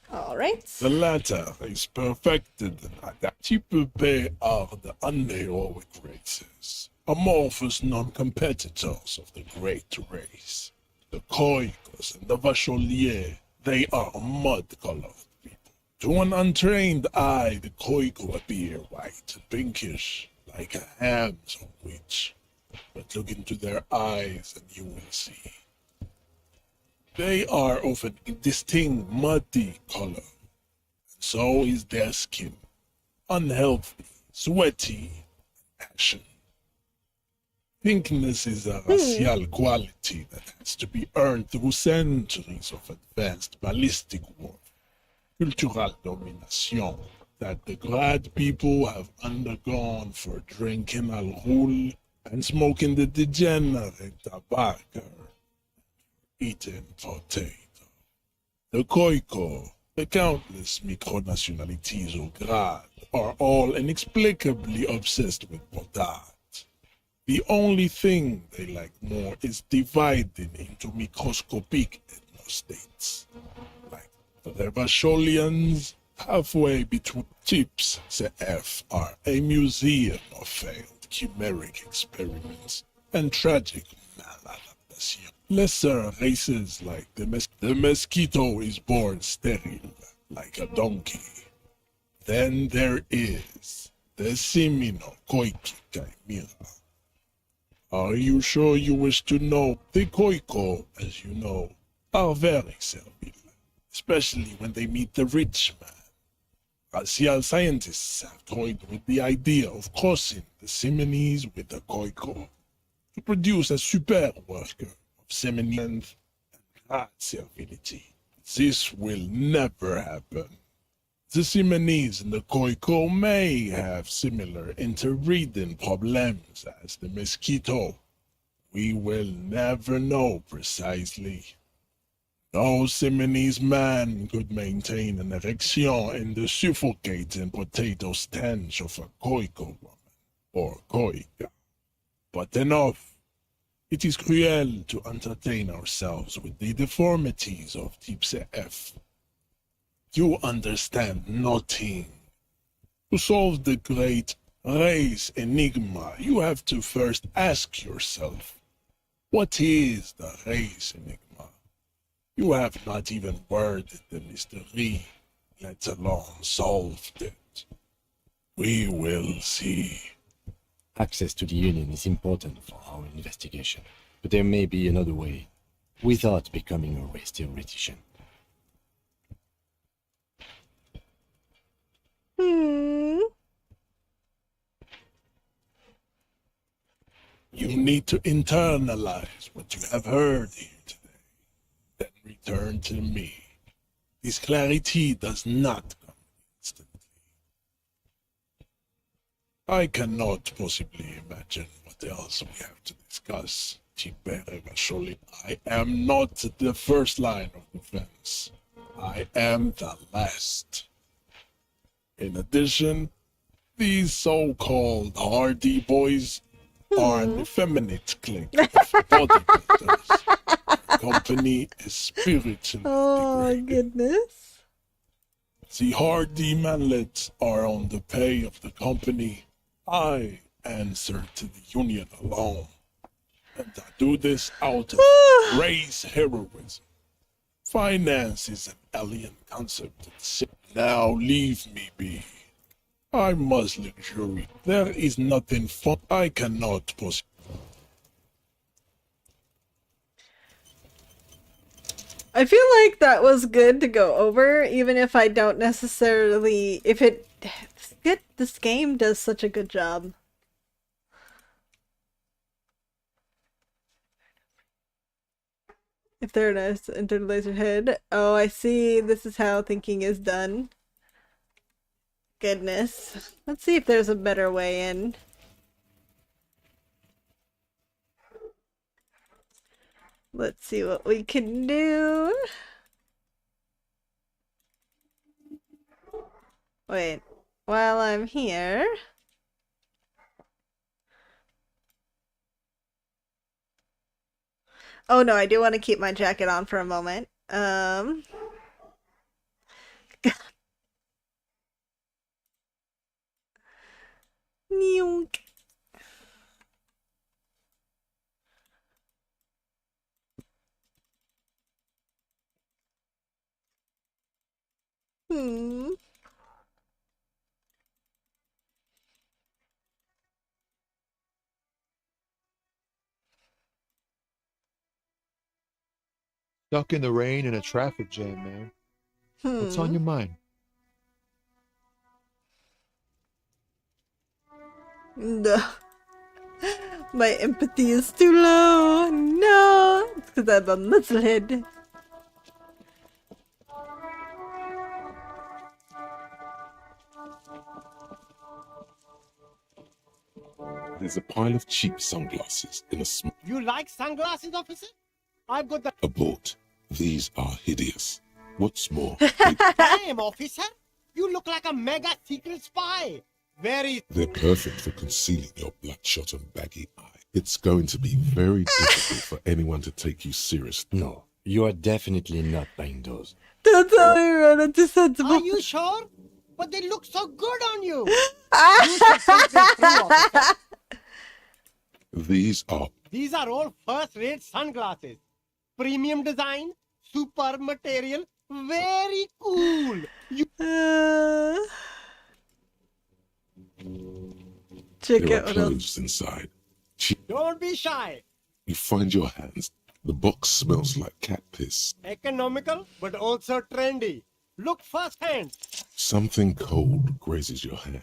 B: All right.
C: The latter is perfected and adaptive. Type B are the unheroic races, amorphous non-competitors of the great race. The Khoikos and the Vacholiers, they are mud-colored people. To an untrained eye, the Khoiko appear white and pinkish, like a ham sandwich. But look into their eyes and you will see. They are of an indistinct muddy color, and so is their skin, unhealthy, sweaty, and ashen. Pinkness is a racial quality that has to be earned through centuries of advanced ballistic warfare, cultural domination that the grad people have undergone for drinking alcohol and smoking the degenerate tobacco. Eating potato. The Khoiko, the countless micronationalities of Grad, are all inexplicably obsessed with potat. The only thing they like more is dividing into microscopic ethnostates. Like the Vacholians, halfway between Tips, CF are a museum of failed chimeric experiments and tragic maladaptation. Lesser races like the mosquito is born sterile, like a donkey. Then there is the Simino Koiki Chimera. Are you sure you wish to know? The Khoiko, as you know, are very servile, especially when they meet the rich man. Racial scientists have toyed with the idea of crossing the Simonese with the Khoiko to produce a super worker of Simonese and Grad servility. This will never happen. The Simonese and the Khoikhoi may have similar interbreeding problems as the mosquito. We will never know precisely. No Simonese man could maintain an erection in the suffocating potato stench of a Khoikhoi woman or Khoika. But enough. It is cruel to entertain ourselves with the deformities of Type F. You understand nothing. To solve the great race enigma, you have to first ask yourself, what is the race enigma? You have not even worded the mystery, let alone solved it. We will see.
I: Access to the Union is important for our investigation, but there may be another way, without becoming a race theoretician.
C: You need to internalize what you have heard here today, then return to me. This clarity does not come instantly. I cannot possibly imagine what else we have to discuss. I am not the first line of defense. I am the last. In addition, these so-called hardy boys are an effeminate clique of bodybuilders. The company is spiritually degraded.
B: Goodness.
C: The hardy manlets are on the pay of the company. I answer to the Union alone. And I do this out of race heroism. Finance is an alien concept. Now leave me be. I must luxury. There is nothing fun. I cannot possibly.
B: I feel like that was good to go over, even if I don't necessarily... This game does such a good job. If they're nice, enter the laser head. Oh, I see. This is how thinking is done. Goodness. Let's see if there's a better way in. Let's see what we can do. Wait, while I'm here... Oh no, I do want to keep my jacket on for a moment. Nyunk.
J: Stuck in the rain in a traffic jam, man. What's on your mind?
B: No. My empathy is too low. No, it's because I'm a musclehead.
C: There's a pile of cheap sunglasses in a small...
T: You like sunglasses, officer? I've got the...
C: Abort. These are hideous. What's more,
T: Damn, officer! You look like a mega secret spy!
C: they're perfect for concealing your bloodshot and baggy eye. It's going to be very difficult for anyone to take you seriously.
I: No, you are definitely not buying those.
B: Don't tell me, man. It's just sensible.
T: Are you sure? But they look so good on you! You should think this through, officer.
C: These are
T: all first-rate sunglasses. Premium design, super material, very cool.
B: Check
C: there
B: out
C: are
B: what
C: clothes
B: else.
C: inside.
T: Don't be shy.
C: You find your hands. The box smells like cat piss.
T: Economical, but also trendy. Look firsthand.
C: Something cold grazes your hand.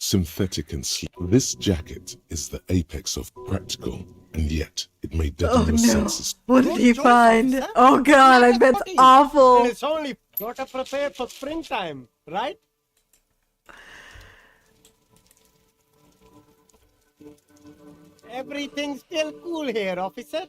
C: Synthetic and sleek. This jacket is the apex of practical, and yet it may deaden your senses.
B: What did he find? Oh god, I bet it's awful.
T: And it's only Gotta prepare for springtime, right? Everything's still cool here, officer.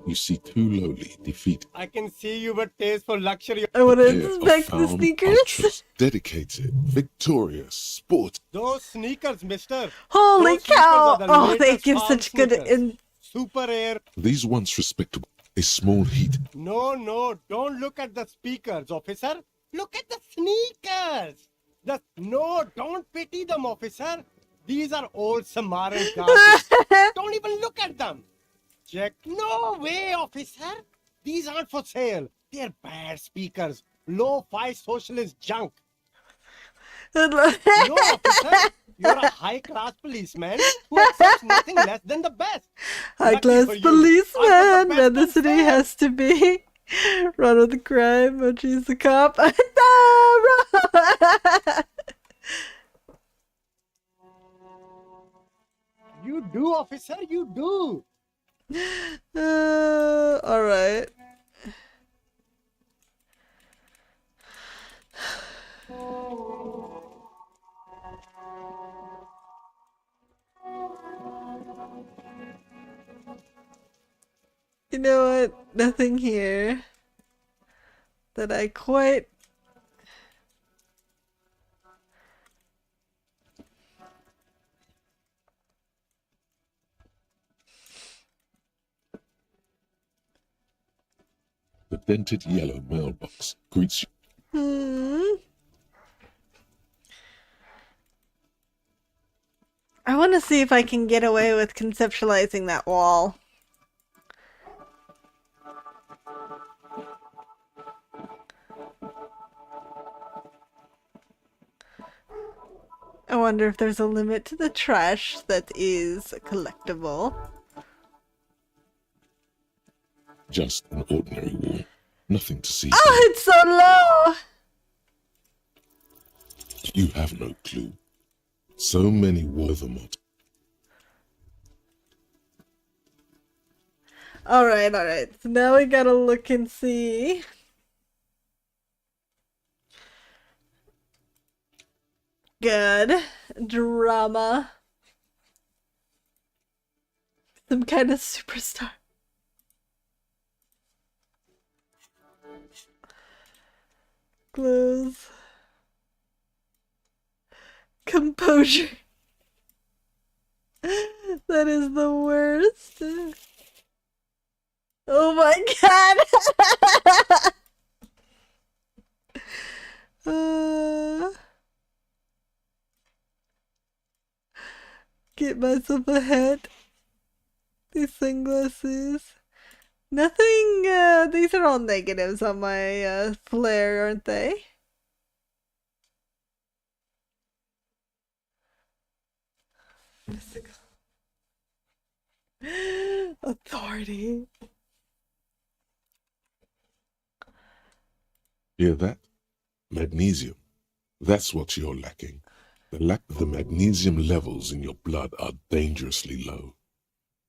C: You see two lowly defeat
T: I can see you with taste for luxury.
B: I would
C: pair of
B: inspect the
C: found
B: sneakers.
C: ultras, dedicated, victorious, sport.
T: Those sneakers, mister.
B: Holy
T: Those sneakers
B: cow!
T: are the
B: Oh, they
T: latest
B: give
T: farm
B: such good
T: sneakers. Super Air.
C: These once respectable, a small heat.
T: No, don't look at the speakers, officer. Look at the sneakers. No, don't pity them, officer. These are old Samaritan garbage. Don't even look at them. Check. No way, officer. These aren't for sale. They're bad speakers. Low-fi socialist junk. No, officer. You're a high-class policeman who accepts nothing less than the best.
B: High-class policeman. Man, the city has to be. Run with the crime. Mochi's the cop.
T: You do, officer. You do.
B: All right. You know what? Nothing here that I quite...
C: The dented yellow mailbox greets you.
B: I want to see if I can get away with conceptualizing that wall. I wonder if there's a limit to the trash that is collectible.
C: Just an ordinary wall. Nothing to see.
B: Oh, it's so low!
C: You have no clue. So many Wothermod.
B: Alright. So now we gotta look and see. Good. Drama. Some kind of superstar. Clothes. Composure. That is the worst. Oh my god. Get myself a hat. These sunglasses. Nothing, these are all negatives on my flare, aren't they? Authority.
C: Hear that? Magnesium. That's what you're lacking. The lack of the magnesium levels in your blood are dangerously low.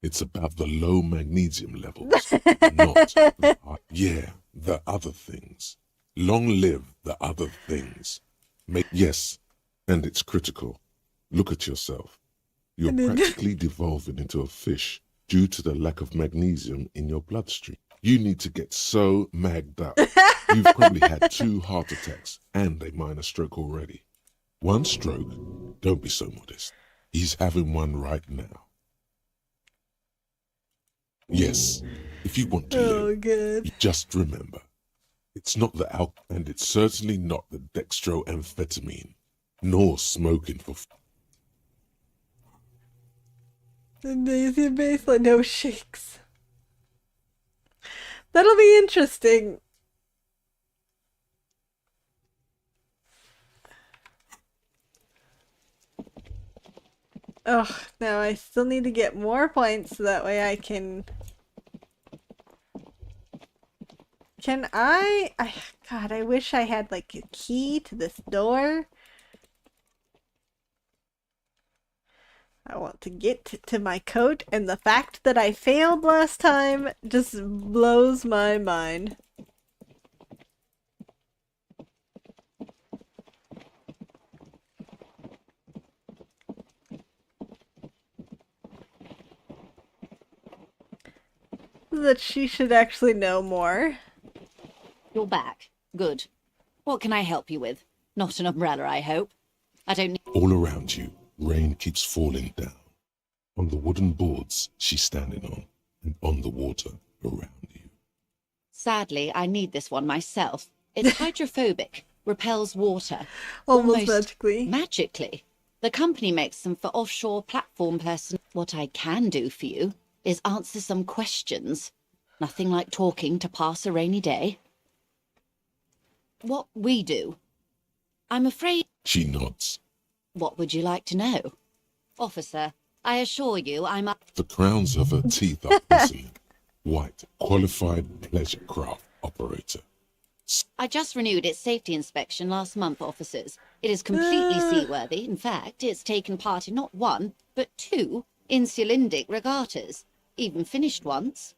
C: It's about the low magnesium levels, not the high. Yeah, the other things. Long live the other things. Yes, and it's critical. Look at yourself. You're practically devolving into a fish due to the lack of magnesium in your bloodstream. You need to get so magged up. You've probably had 2 heart attacks and a minor stroke already. 1 stroke? Don't be so modest. He's having one right now. Yes, if you want to live, you just remember, it's not the alcohol, and it's certainly not the dextroamphetamine, nor smoking for...
B: Magnesium baseline, no shakes. That'll be interesting. Oh, now I still need to get more points so that way I can... Can God, I wish I had like a key to this door. I want to get to my coat, and the fact that I failed last time just blows my mind. That she should actually know more.
F: You're back. Good. What can I help you with? Not an umbrella, I hope. I don't need...
C: All around you, rain keeps falling down. On the wooden boards she's standing on, and on the water around you.
F: Sadly, I need this one myself. It's hydrophobic, repels water.
B: Almost magically.
F: Magically. The company makes them for offshore platform person. What I can do for you is answer some questions. Nothing like talking to pass a rainy day. What we do. I'm afraid...
C: She nods.
F: What would you like to know? Officer, I assure you I'm up...
C: The crowns of her teeth are glistening. White, qualified pleasure craft operator.
F: I just renewed its safety inspection last month, officers. It is completely seaworthy. In fact, it's taken part in not one, but two insulindic regattas. Even finished once.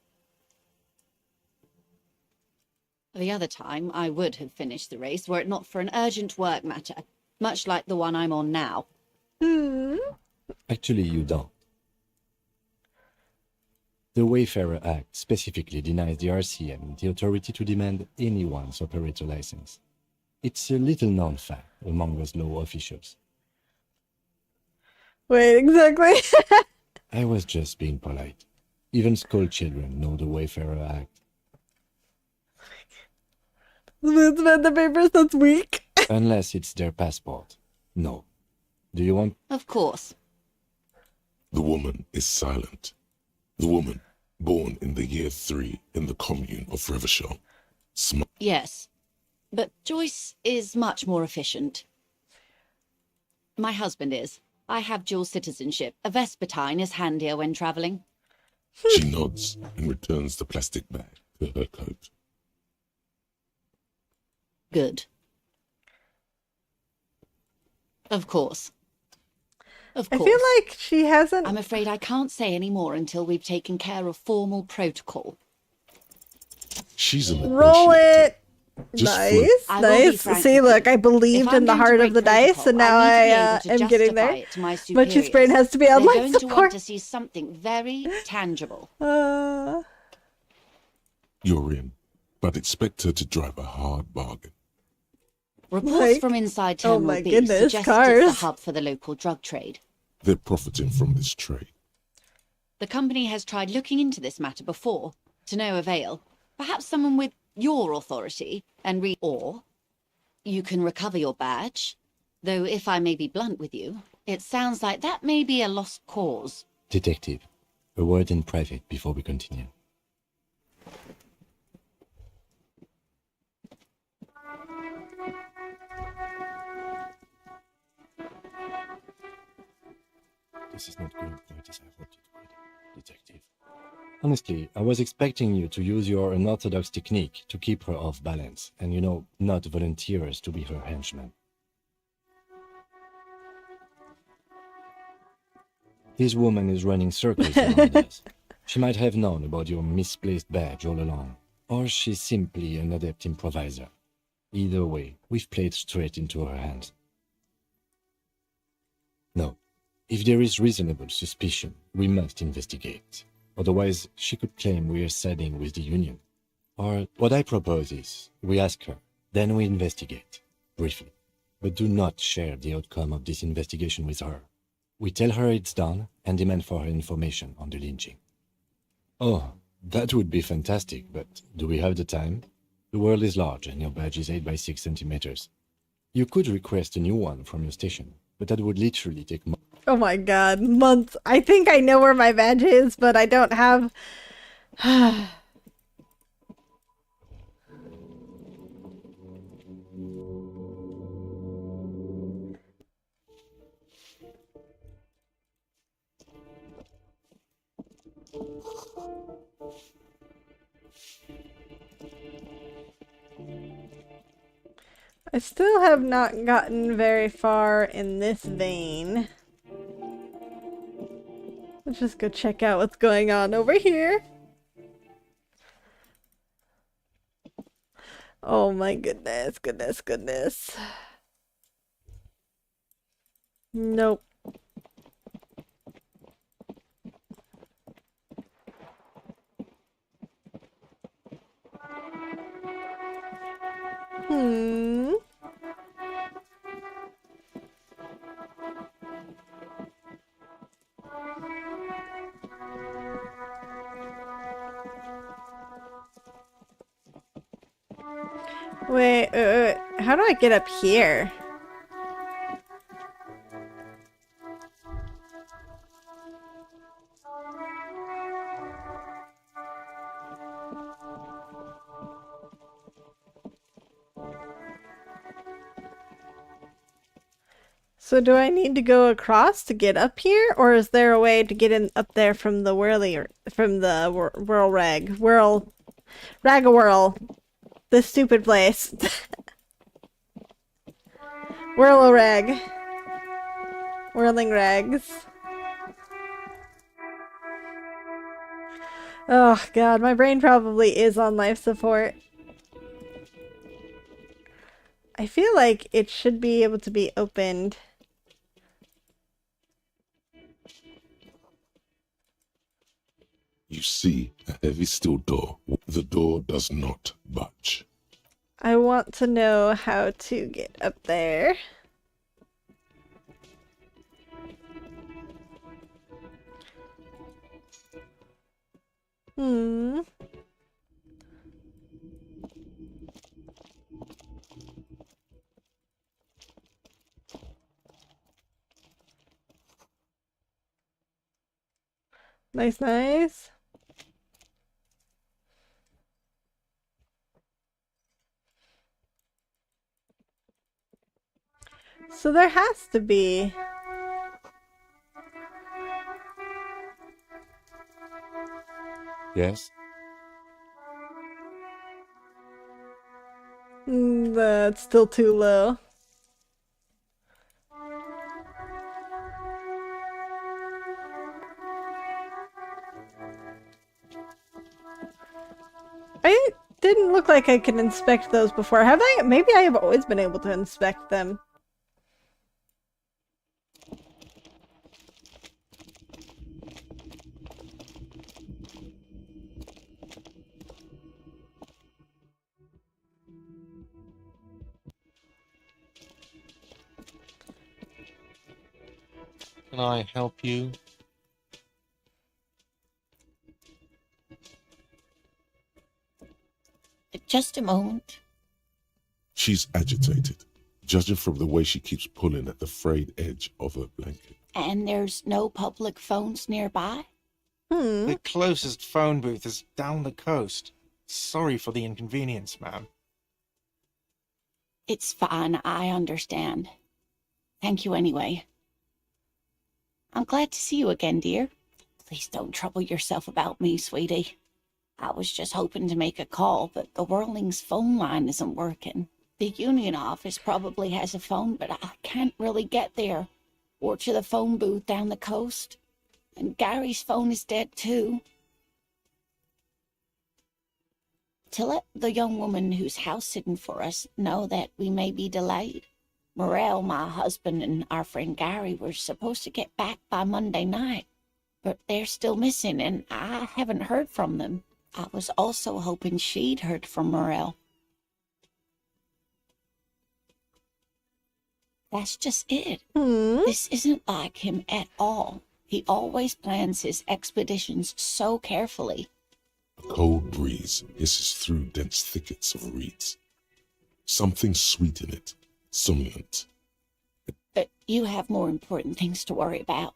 F: The other time, I would have finished the race were it not for an urgent work matter, much like the one I'm on now.
I: Actually, you don't. The Wayfarer Act specifically denies the RCM the authority to demand anyone's operator license. It's a little-known fact among us law officials.
B: Wait, exactly.
I: I was just being polite. Even school children know the Wayfarer Act.
B: The papers, that's weak.
I: Unless it's their passport. No. Do you want...
F: Of course.
C: The woman is silent. The woman, born in the year 3 in the commune of Revachol.
F: Yes. But Joyce is much more efficient. My husband is. I have dual citizenship. A Vespertine is handier when travelling.
C: She nods and returns the plastic bag to her coat.
F: Good. Of course. Of course.
B: I feel like she hasn't...
F: I'm afraid I can't say any more until we've taken care of formal protocol.
C: She's a
B: Roll it!
C: Just
B: Nice, nice. See, look, I believed in the heart of the dice, and now I am getting there. Mochi's brain has to be on life
F: They're going to want
B: support.
F: to see something very tangible.
C: You're in, but expect her to drive a hard bargain.
F: Reports from inside
B: oh
F: Terminal
B: my
F: B
B: goodness,
F: suggest it's
B: cars.
F: the hub for the local drug trade.
C: They're profiting from this trade.
F: The company has tried looking into this matter before, to no avail. Perhaps someone with your authority and or you can recover your badge. Though if I may be blunt with you, it sounds like that may be a lost cause.
I: Detective, a word in private before we continue. This is not going quite as I hoped it would, Detective. Honestly, I was expecting you to use your unorthodox technique to keep her off balance, and not volunteer us to be her henchmen. This woman is running circles around us. She might have known about your misplaced badge all along, or she's simply an adept improviser. Either way, we've played straight into her hands. No. If there is reasonable suspicion, we must investigate. Otherwise, she could claim we are siding with the Union. Or what I propose is, we ask her, then we investigate, briefly. But do not share the outcome of this investigation with her. We tell her it's done and demand for her information on the lynching. Oh, that would be fantastic, but do we have the time? The world is large and your badge is 8 by 6 centimeters. You could request a new one from your station, but that would literally take months.
B: Oh my god, months. I think I know where my badge is, but I don't have... I still have not gotten very far in this vein. Let's just go check out what's going on over here. Oh my goodness, goodness. Nope. Wait, how do I get up here? So do I need to go across to get up here, or is there a way to get in up there from the rag-a-whirl, this stupid place? Whirl-a-rag. Whirling rags. Oh god, my brain probably is on life support. I feel like it should be able to be opened.
C: You see a heavy steel door. The door does not budge.
B: I want to know how to get up there. Nice. So there has to be.
I: Yes?
B: That's still too low. I didn't look like I could inspect those before. Have I? Maybe I have always been able to inspect them.
D: Can I help you?
F: Just a moment.
C: She's agitated, judging from the way she keeps pulling at the frayed edge of her blanket.
F: And there's no public phones nearby?
D: The closest phone booth is down the coast. Sorry for the inconvenience, ma'am.
F: It's fine, I understand. Thank you anyway. I'm glad to see you again, dear. Please don't trouble yourself about me, sweetie. I was just hoping to make a call, but the Whirling's phone line isn't working. The union office probably has a phone, but I can't really get there, or to the phone booth down the coast. And Gary's phone is dead too. To let the young woman who's house-sitting for us know that we may be delayed. Morel, my husband, and our friend Gary were supposed to get back by Monday night, but they're still missing, and I haven't heard from them. I was also hoping she'd heard from Morel. That's just it. This isn't like him at all. He always plans his expeditions so carefully.
C: A cold breeze hisses through dense thickets of reeds. Something sweet in it, somnolent.
F: But you have more important things to worry about.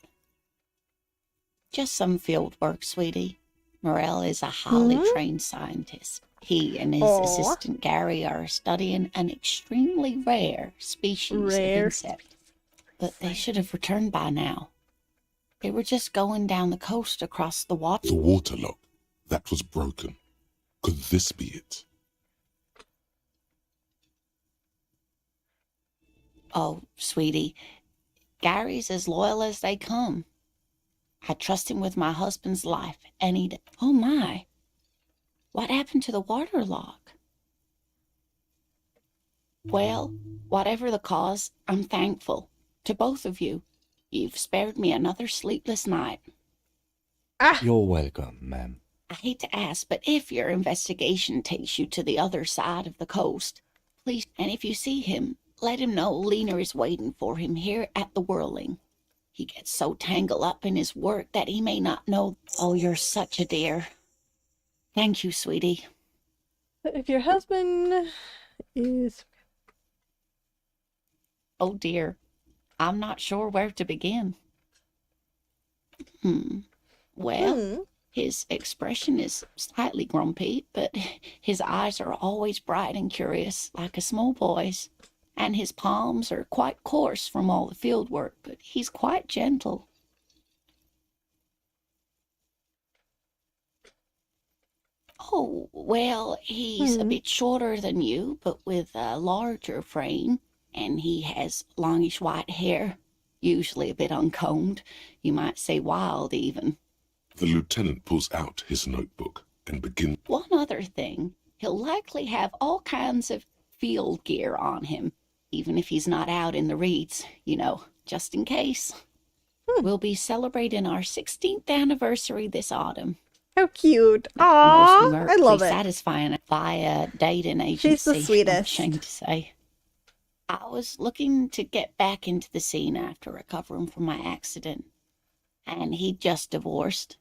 F: Just some field work, sweetie. Morel is a highly trained scientist. He and his assistant Gary are studying an extremely rare species of insect. But they should have returned by now. They were just going down the coast across the water.
C: The waterlock that was broken. Could this be it?
F: Oh, sweetie, Gary's as loyal as they come. I'd trust him with my husband's life any day. Oh my. What happened to the water lock? Well, whatever the cause, I'm thankful. To both of you. You've spared me another sleepless night.
I: You're welcome, ma'am.
F: I hate to ask, but if your investigation takes you to the other side of the coast, please, and if you see him, let him know Lena is waiting for him here at the Whirling. He gets so tangled up in his work that he may not know. Oh, you're such a dear. Thank you, sweetie.
B: If your husband is...
F: Oh, dear. I'm not sure where to begin. Well, his expression is slightly grumpy, but his eyes are always bright and curious, like a small boy's. And his palms are quite coarse from all the field work, but he's quite gentle. Oh, well, he's a bit shorter than you, but with a larger frame, and he has longish white hair, usually a bit uncombed. You might say wild, even.
C: The lieutenant pulls out his notebook and begins.
F: One other thing, he'll likely have all kinds of field gear on him, even if he's not out in the reeds, you know, just in case. We'll be celebrating our 16th anniversary this autumn.
B: How cute. Aww, I love it.
F: Satisfying via dating agency.
B: She's the sweetest.
F: I'm ashamed to say. I was looking to get back into the scene after recovering from my accident, and he'd just divorced.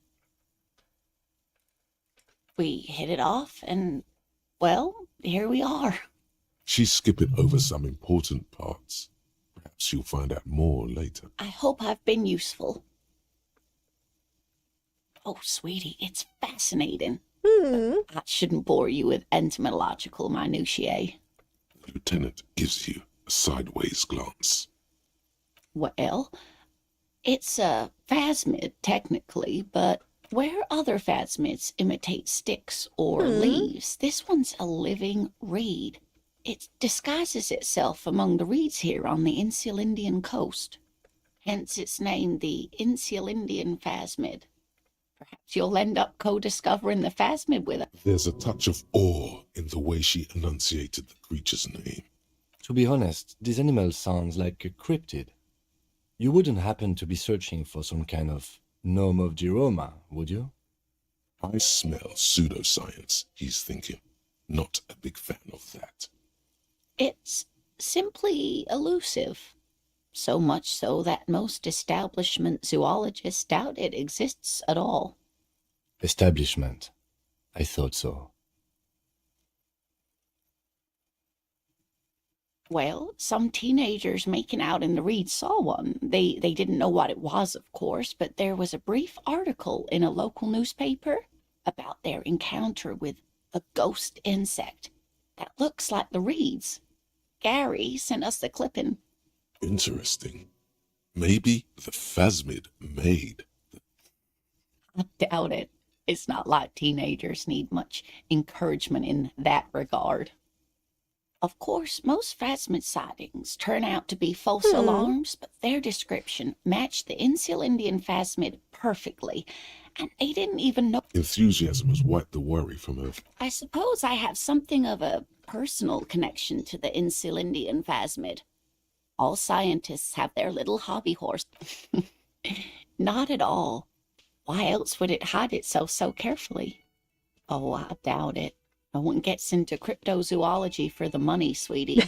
F: We hit it off, and, well, here we are.
C: She's skipping over some important parts. Perhaps you'll find out more later.
F: I hope I've been useful. Oh, sweetie, it's fascinating. I shouldn't bore you with entomological minutiae.
C: The lieutenant gives you a sideways glance.
F: Well, it's a phasmid, technically, but where other phasmids imitate sticks or leaves, this one's a living reed. It disguises itself among the reeds here on the Insulindian coast. Hence its name, the Insulindian phasmid. Perhaps you'll end up co-discovering the phasmid with it.
C: There's a touch of awe in the way she enunciated the creature's name.
I: To be honest, this animal sounds like a cryptid. You wouldn't happen to be searching for some kind of gnome of Jeroma, would you?
C: I smell pseudoscience, he's thinking. Not a big fan of that.
F: It's simply elusive. So much so that most establishment zoologists doubt it exists at all.
I: Establishment. I thought so.
F: Well, some teenagers making out in the reeds saw one. They didn't know what it was, of course, but there was a brief article in a local newspaper about their encounter with a ghost insect that looks like the reeds. Gary sent us the clipping.
C: Interesting. Maybe the phasmid made.
F: I doubt it. It's not like teenagers need much encouragement in that regard. Of course, most phasmid sightings turn out to be false alarms, but their description matched the Insulindian phasmid perfectly, and they didn't even know.
C: Enthusiasm has wiped the worry from her.
F: I suppose I have something of a personal connection to the Insulindian phasmid. All scientists have their little hobby horse. Not at all. Why else would it hide itself so carefully? Oh, I doubt it. No one gets into cryptozoology for the money, sweetie.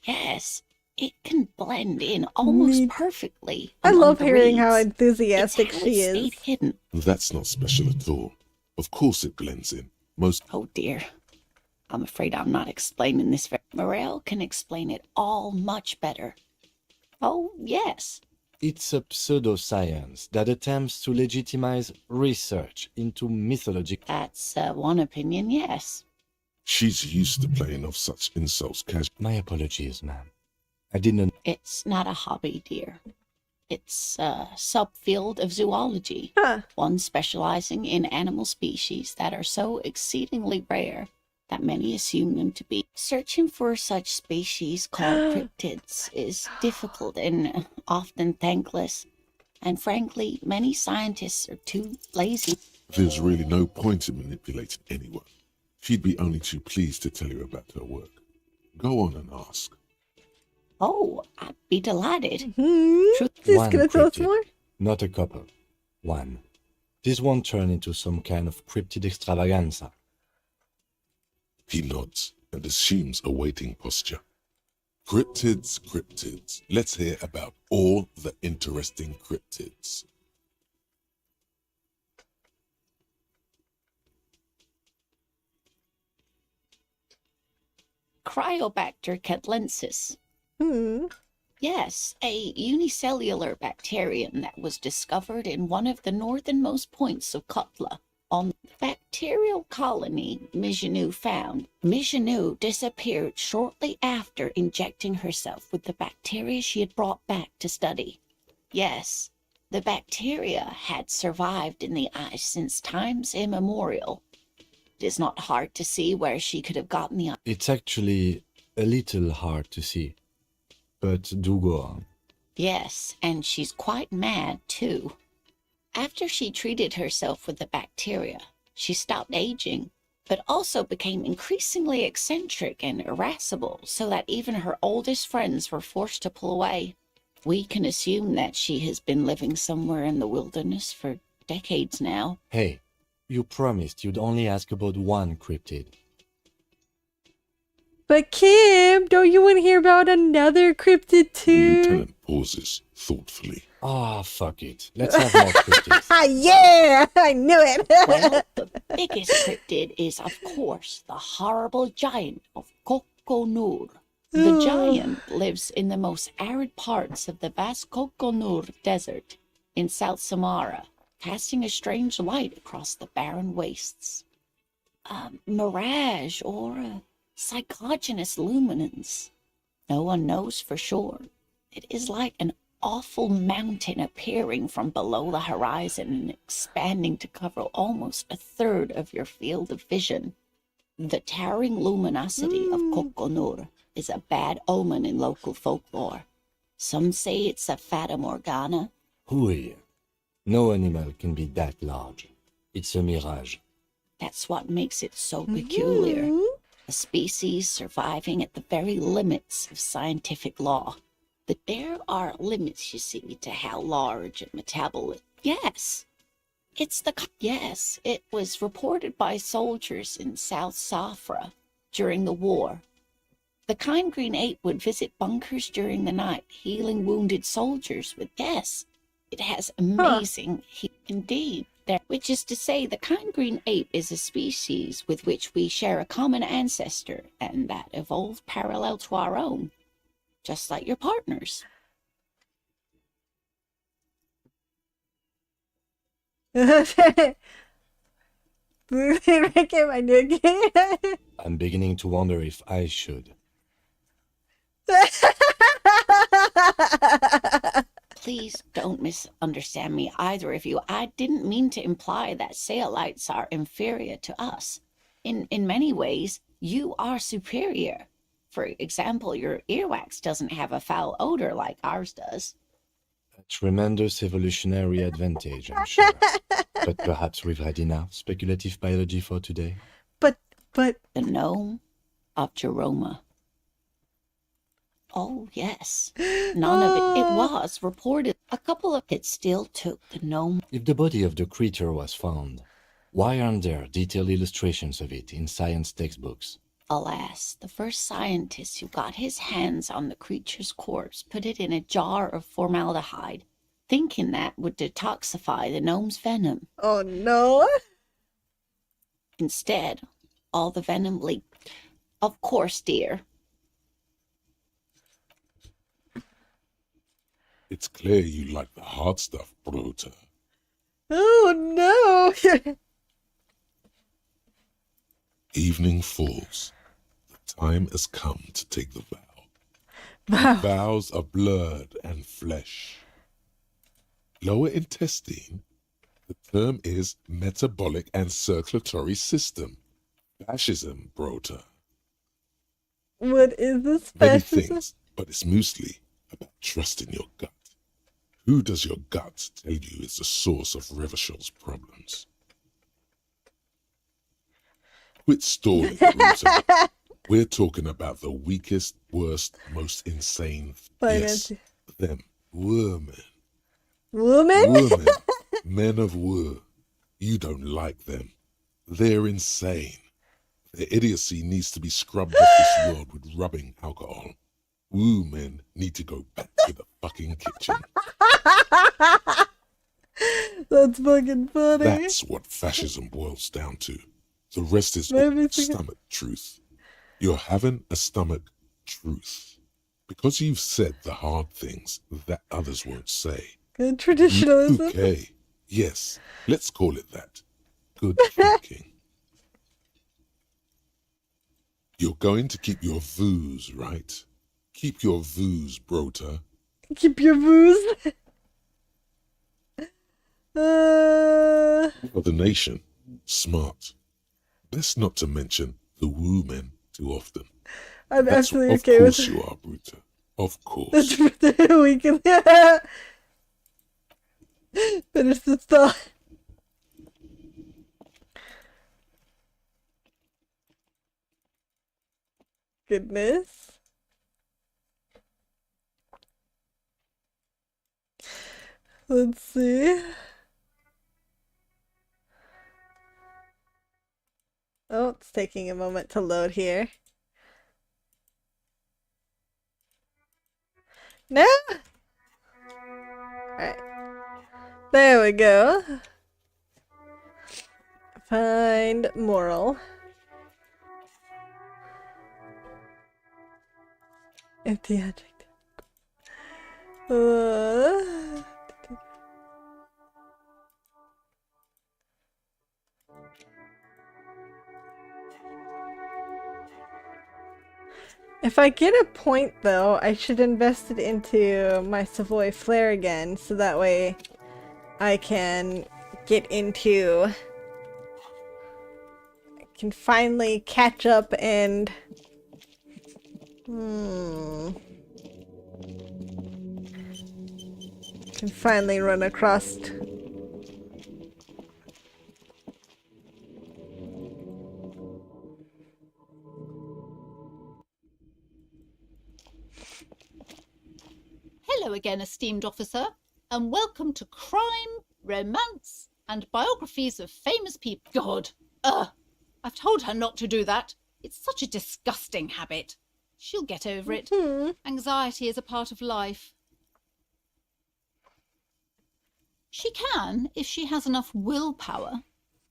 F: Yes, it can blend in almost perfectly.
B: I love hearing
F: reeds.
B: how enthusiastic
F: It's how
B: she
F: it
B: is.
F: stayed hidden.
C: That's not special at all. Of course it blends in. Most.
F: Oh dear. I'm afraid I'm not explaining this very... Morel can explain it all much better. Oh, yes.
I: It's a pseudoscience that attempts to legitimize research into mythology.
F: That's one opinion, yes.
C: She's used to playing off such insults casually.
I: My apologies, ma'am. I didn't...
F: It's not a hobby, dear. It's a subfield of zoology. One specializing in animal species that are so exceedingly rare that many assume them to be. Searching for such species called cryptids is difficult and often thankless. And frankly, many scientists are too lazy.
C: There's really no point in manipulating anyone. She'd be only too pleased to tell you about her work. Go on and ask.
F: Oh, I'd be delighted.
I: One cryptid, not a couple. One. This won't turn into some kind of cryptid extravaganza.
C: He nods and assumes a waiting posture. Cryptids, cryptids. Let's hear about all the interesting cryptids.
F: Cryobacter catlensis. Yes, a unicellular bacterium that was discovered in one of the northernmost points of Kotla. On the bacterial colony Mijanu found, Mijanu disappeared shortly after injecting herself with the bacteria she had brought back to study. Yes, the bacteria had survived in the ice since times immemorial. It is not hard to see where she could have gotten the...
I: It's actually a little hard to see. But do go on.
F: Yes, and she's quite mad, too. After she treated herself with the bacteria, she stopped aging, but also became increasingly eccentric and irascible, so that even her oldest friends were forced to pull away. We can assume that she has been living somewhere in the wilderness for decades now.
I: Hey, you promised you'd only ask about one cryptid.
B: But Kim, don't you want to hear about another cryptid too?
C: Lieutenant pauses thoughtfully.
I: Ah, fuck it. Let's have more cryptids.
B: Yeah, I knew it.
F: Well, the biggest cryptid is, of course, the horrible giant of Kokonur. The giant lives in the most arid parts of the vast Kokonur Desert in South Samara, casting a strange light across the barren wastes. A mirage or a psychogenous luminance. No one knows for sure. It is like an awful mountain appearing from below the horizon and expanding to cover almost a third of your field of vision. The towering luminosity of Kokonur is a bad omen in local folklore. Some say it's a fata morgana.
I: Hui. No animal can be that large. It's a mirage.
F: That's what makes it so peculiar. A species surviving at the very limits of scientific law. But there are limits, you see, to how large a metabolism. Yes, yes, it was reported by soldiers in South Safra during the war. The kind green ape would visit bunkers during the night, healing wounded soldiers with, yes, it has amazing, indeed. Which is to say, the kind green ape is a species with which we share a common ancestor, and that evolved parallel to our own, just like your partners.
I: I'm beginning to wonder if I should.
F: Please don't misunderstand me, either of you. I didn't mean to imply that Saolites are inferior to us. In many ways, you are superior. For example, your earwax doesn't have a foul odor like ours does.
I: A tremendous evolutionary advantage, I'm sure. But perhaps we've had enough speculative biology for today.
B: But...
F: The gnome of Jeroma. Oh, yes. None of it. It was reported. A couple of it still took the gnome.
I: If the body of the creature was found, why aren't there detailed illustrations of it in science textbooks?
F: Alas, the first scientist who got his hands on the creature's corpse put it in a jar of formaldehyde, thinking that would detoxify the gnome's venom.
B: Oh, no.
F: Instead, all the venom leaked. Of course, dear.
C: It's clear you like the hard stuff, Brota.
B: Oh, no.
C: Evening falls. The time has come to take the vow. The vows are blood and flesh. Lower intestine, the term is metabolic and circulatory system. Fascism, Brota.
B: What is this
C: Many
B: fascism?
C: things, but it's mostly about trusting your gut. Who does your gut tell you is the source of Revachel's problems? Quit stalling, Bruiser. We're talking about the weakest, worst, most insane. Yes, them. Women.
B: Women?
C: Women. Men of war. You don't like them. They're insane. Their idiocy needs to be scrubbed off this world with rubbing alcohol. Woo men need to go back to the fucking kitchen.
B: That's fucking funny.
C: That's what fascism boils down to. The rest is stomach truth. You're having a stomach truth. Because you've said the hard things that others won't say.
B: Good traditionalism.
C: Okay. Yes, let's call it that. Good thinking. You're going to keep your vooz, right? Keep your vooz, Brota.
B: Keep your vooz.
C: For the nation, smart. Best not to mention the woo men too often.
B: I'm absolutely okay with it.
C: Of course you are, Bruta. Of course.
B: We can finish this thought. Goodness. Let's see. Oh, it's taking a moment to load here. No? Alright. There we go. Find moral. Empty adjective. If I get a point though, I should invest it into my Savoy Flare again, so that way I can get into... I can finally catch up and... can finally run across...
E: Hello again, esteemed officer, and welcome to Crime, Romance, and Biographies of Famous People. God, I've told her not to do that. It's such a disgusting habit. She'll get over it. Anxiety is a part of life. She can, if she has enough willpower.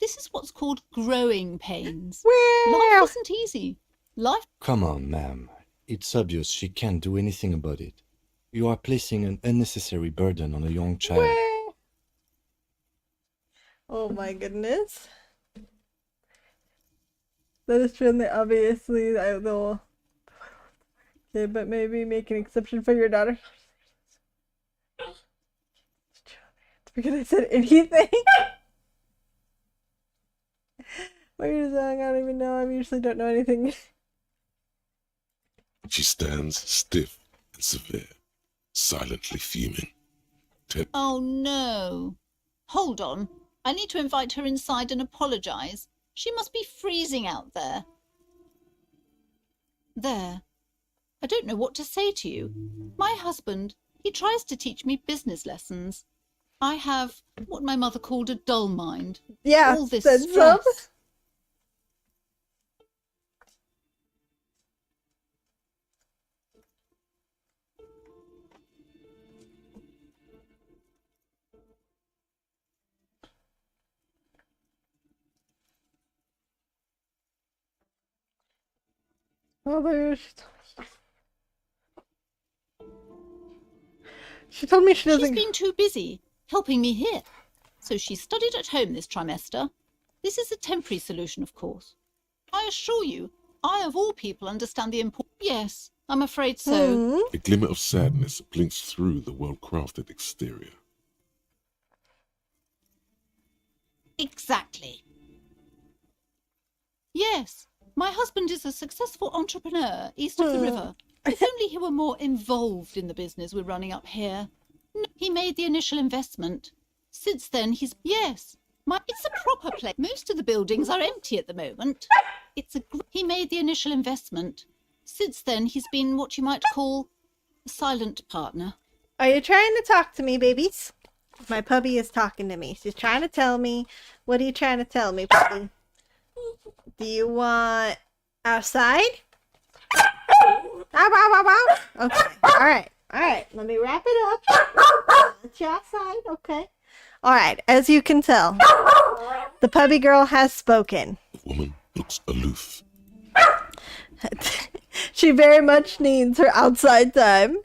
E: This is what's called growing pains. Life isn't easy. Life...
I: Come on, ma'am. It's obvious she can't do anything about it. You are placing an unnecessary burden on a young child.
B: Oh my goodness. That is true, and obviously I will... Okay, but maybe make an exception for your daughter. It's because I said anything. What you're saying, I don't even know. I usually don't know anything.
C: She stands stiff and severe, silently fuming.
E: Oh no. Hold on. I need to invite her inside and apologize. She must be freezing out there. There. I don't know what to say to you. My husband, he tries to teach me business lessons. I have what my mother called a dull mind.
B: Yeah,
E: all this
B: that's
E: stress.
B: Oh, there she told me she doesn't...
E: She's been too busy helping me here. So she studied at home this trimester. This is a temporary solution, of course. I assure you, I of all people understand the importance... Yes, I'm afraid so.
C: A glimmer of sadness blinks through the well-crafted exterior.
E: Exactly. Yes, my husband is a successful entrepreneur east of the river. If only he were more involved in the business we're running up here. No, he made the initial investment. Since then, it's a proper place. Most of the buildings are empty at the moment. He made the initial investment. Since then, he's been what you might call a silent partner.
B: Are you trying to talk to me, babies? My puppy is talking to me. She's trying to tell me. What are you trying to tell me, puppy? Do you want outside? Ow, ow, ow, ow. Okay. All right. Let me wrap it up. Let you outside. Okay. All right. As you can tell, the puppy girl has spoken.
C: The woman looks aloof.
B: She very much needs her outside time.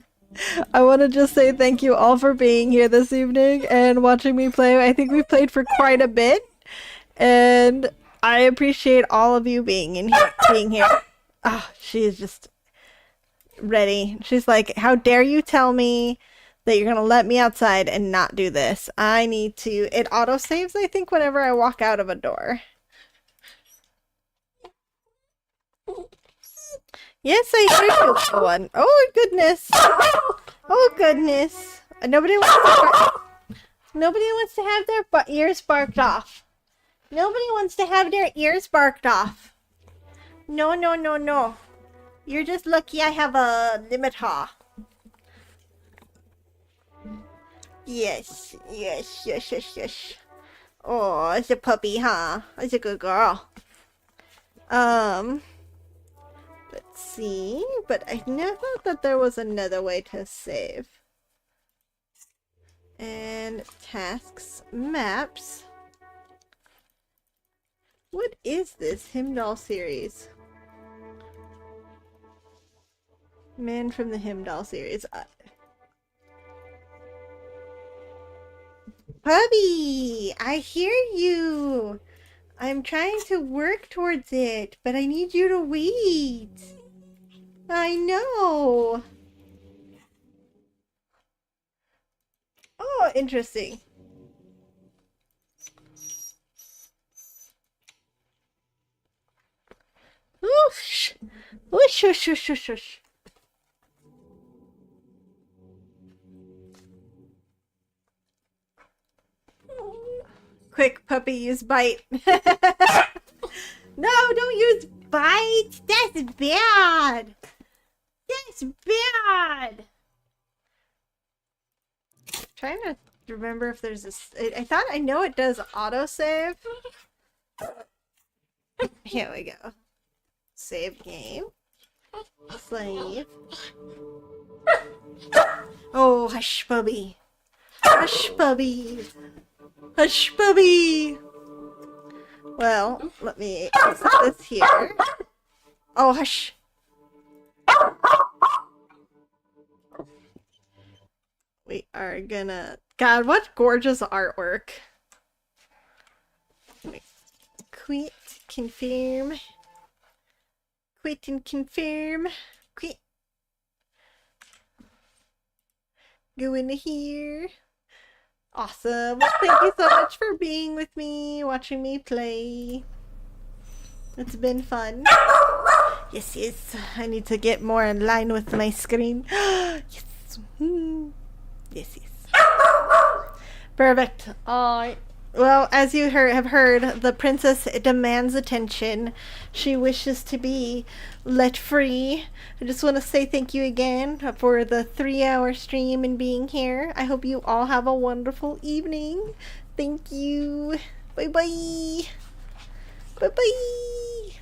B: I want to just say thank you all for being here this evening and watching me play. I think we played for quite a bit, and I appreciate all of you being here. Oh, she is just ready. She's like, how dare you tell me that you're gonna let me outside and not do this? I need to. It auto saves, I think, whenever I walk out of a door. Yes, I hear you, little one. Oh goodness. Oh goodness. Nobody wants to have their ears barked off. Nobody wants to have their ears barked off. No, no, no, no. You're just lucky I have a limiter. Yes. Oh, it's a puppy, huh? It's a good girl. Let's see, but I never thought that there was another way to save. And tasks, maps. What is this Himdall series? Man from the Himdall series. Puppy, I hear you. I'm trying to work towards it, but I need you to wait. I know. Oh, interesting. Oosh. Oosh, oosh, oosh, oosh, oosh. Quick, puppy, use bite. No, don't use bite. That's bad. That's bad. I'm trying to remember if there's this. I thought I know it does autosave. Here we go. Save game. Save. Oh, hush, puppy. Hush, puppy. Hush, puppy. Well, let me set this here. Oh, hush. We are gonna... God, what gorgeous artwork. Quit, confirm. Quit and confirm. Quit. Go into here. Awesome. Well, thank you so much for being with me, watching me play. It's been fun. Yes, yes. I need to get more in line with my screen. Yes. Yes, yes. Perfect. Alright. Well, as you have heard, the princess demands attention. She wishes to be let free. I just want to say thank you again for the 3-hour stream and being here. I hope you all have a wonderful evening. Thank you. Bye-bye. Bye-bye.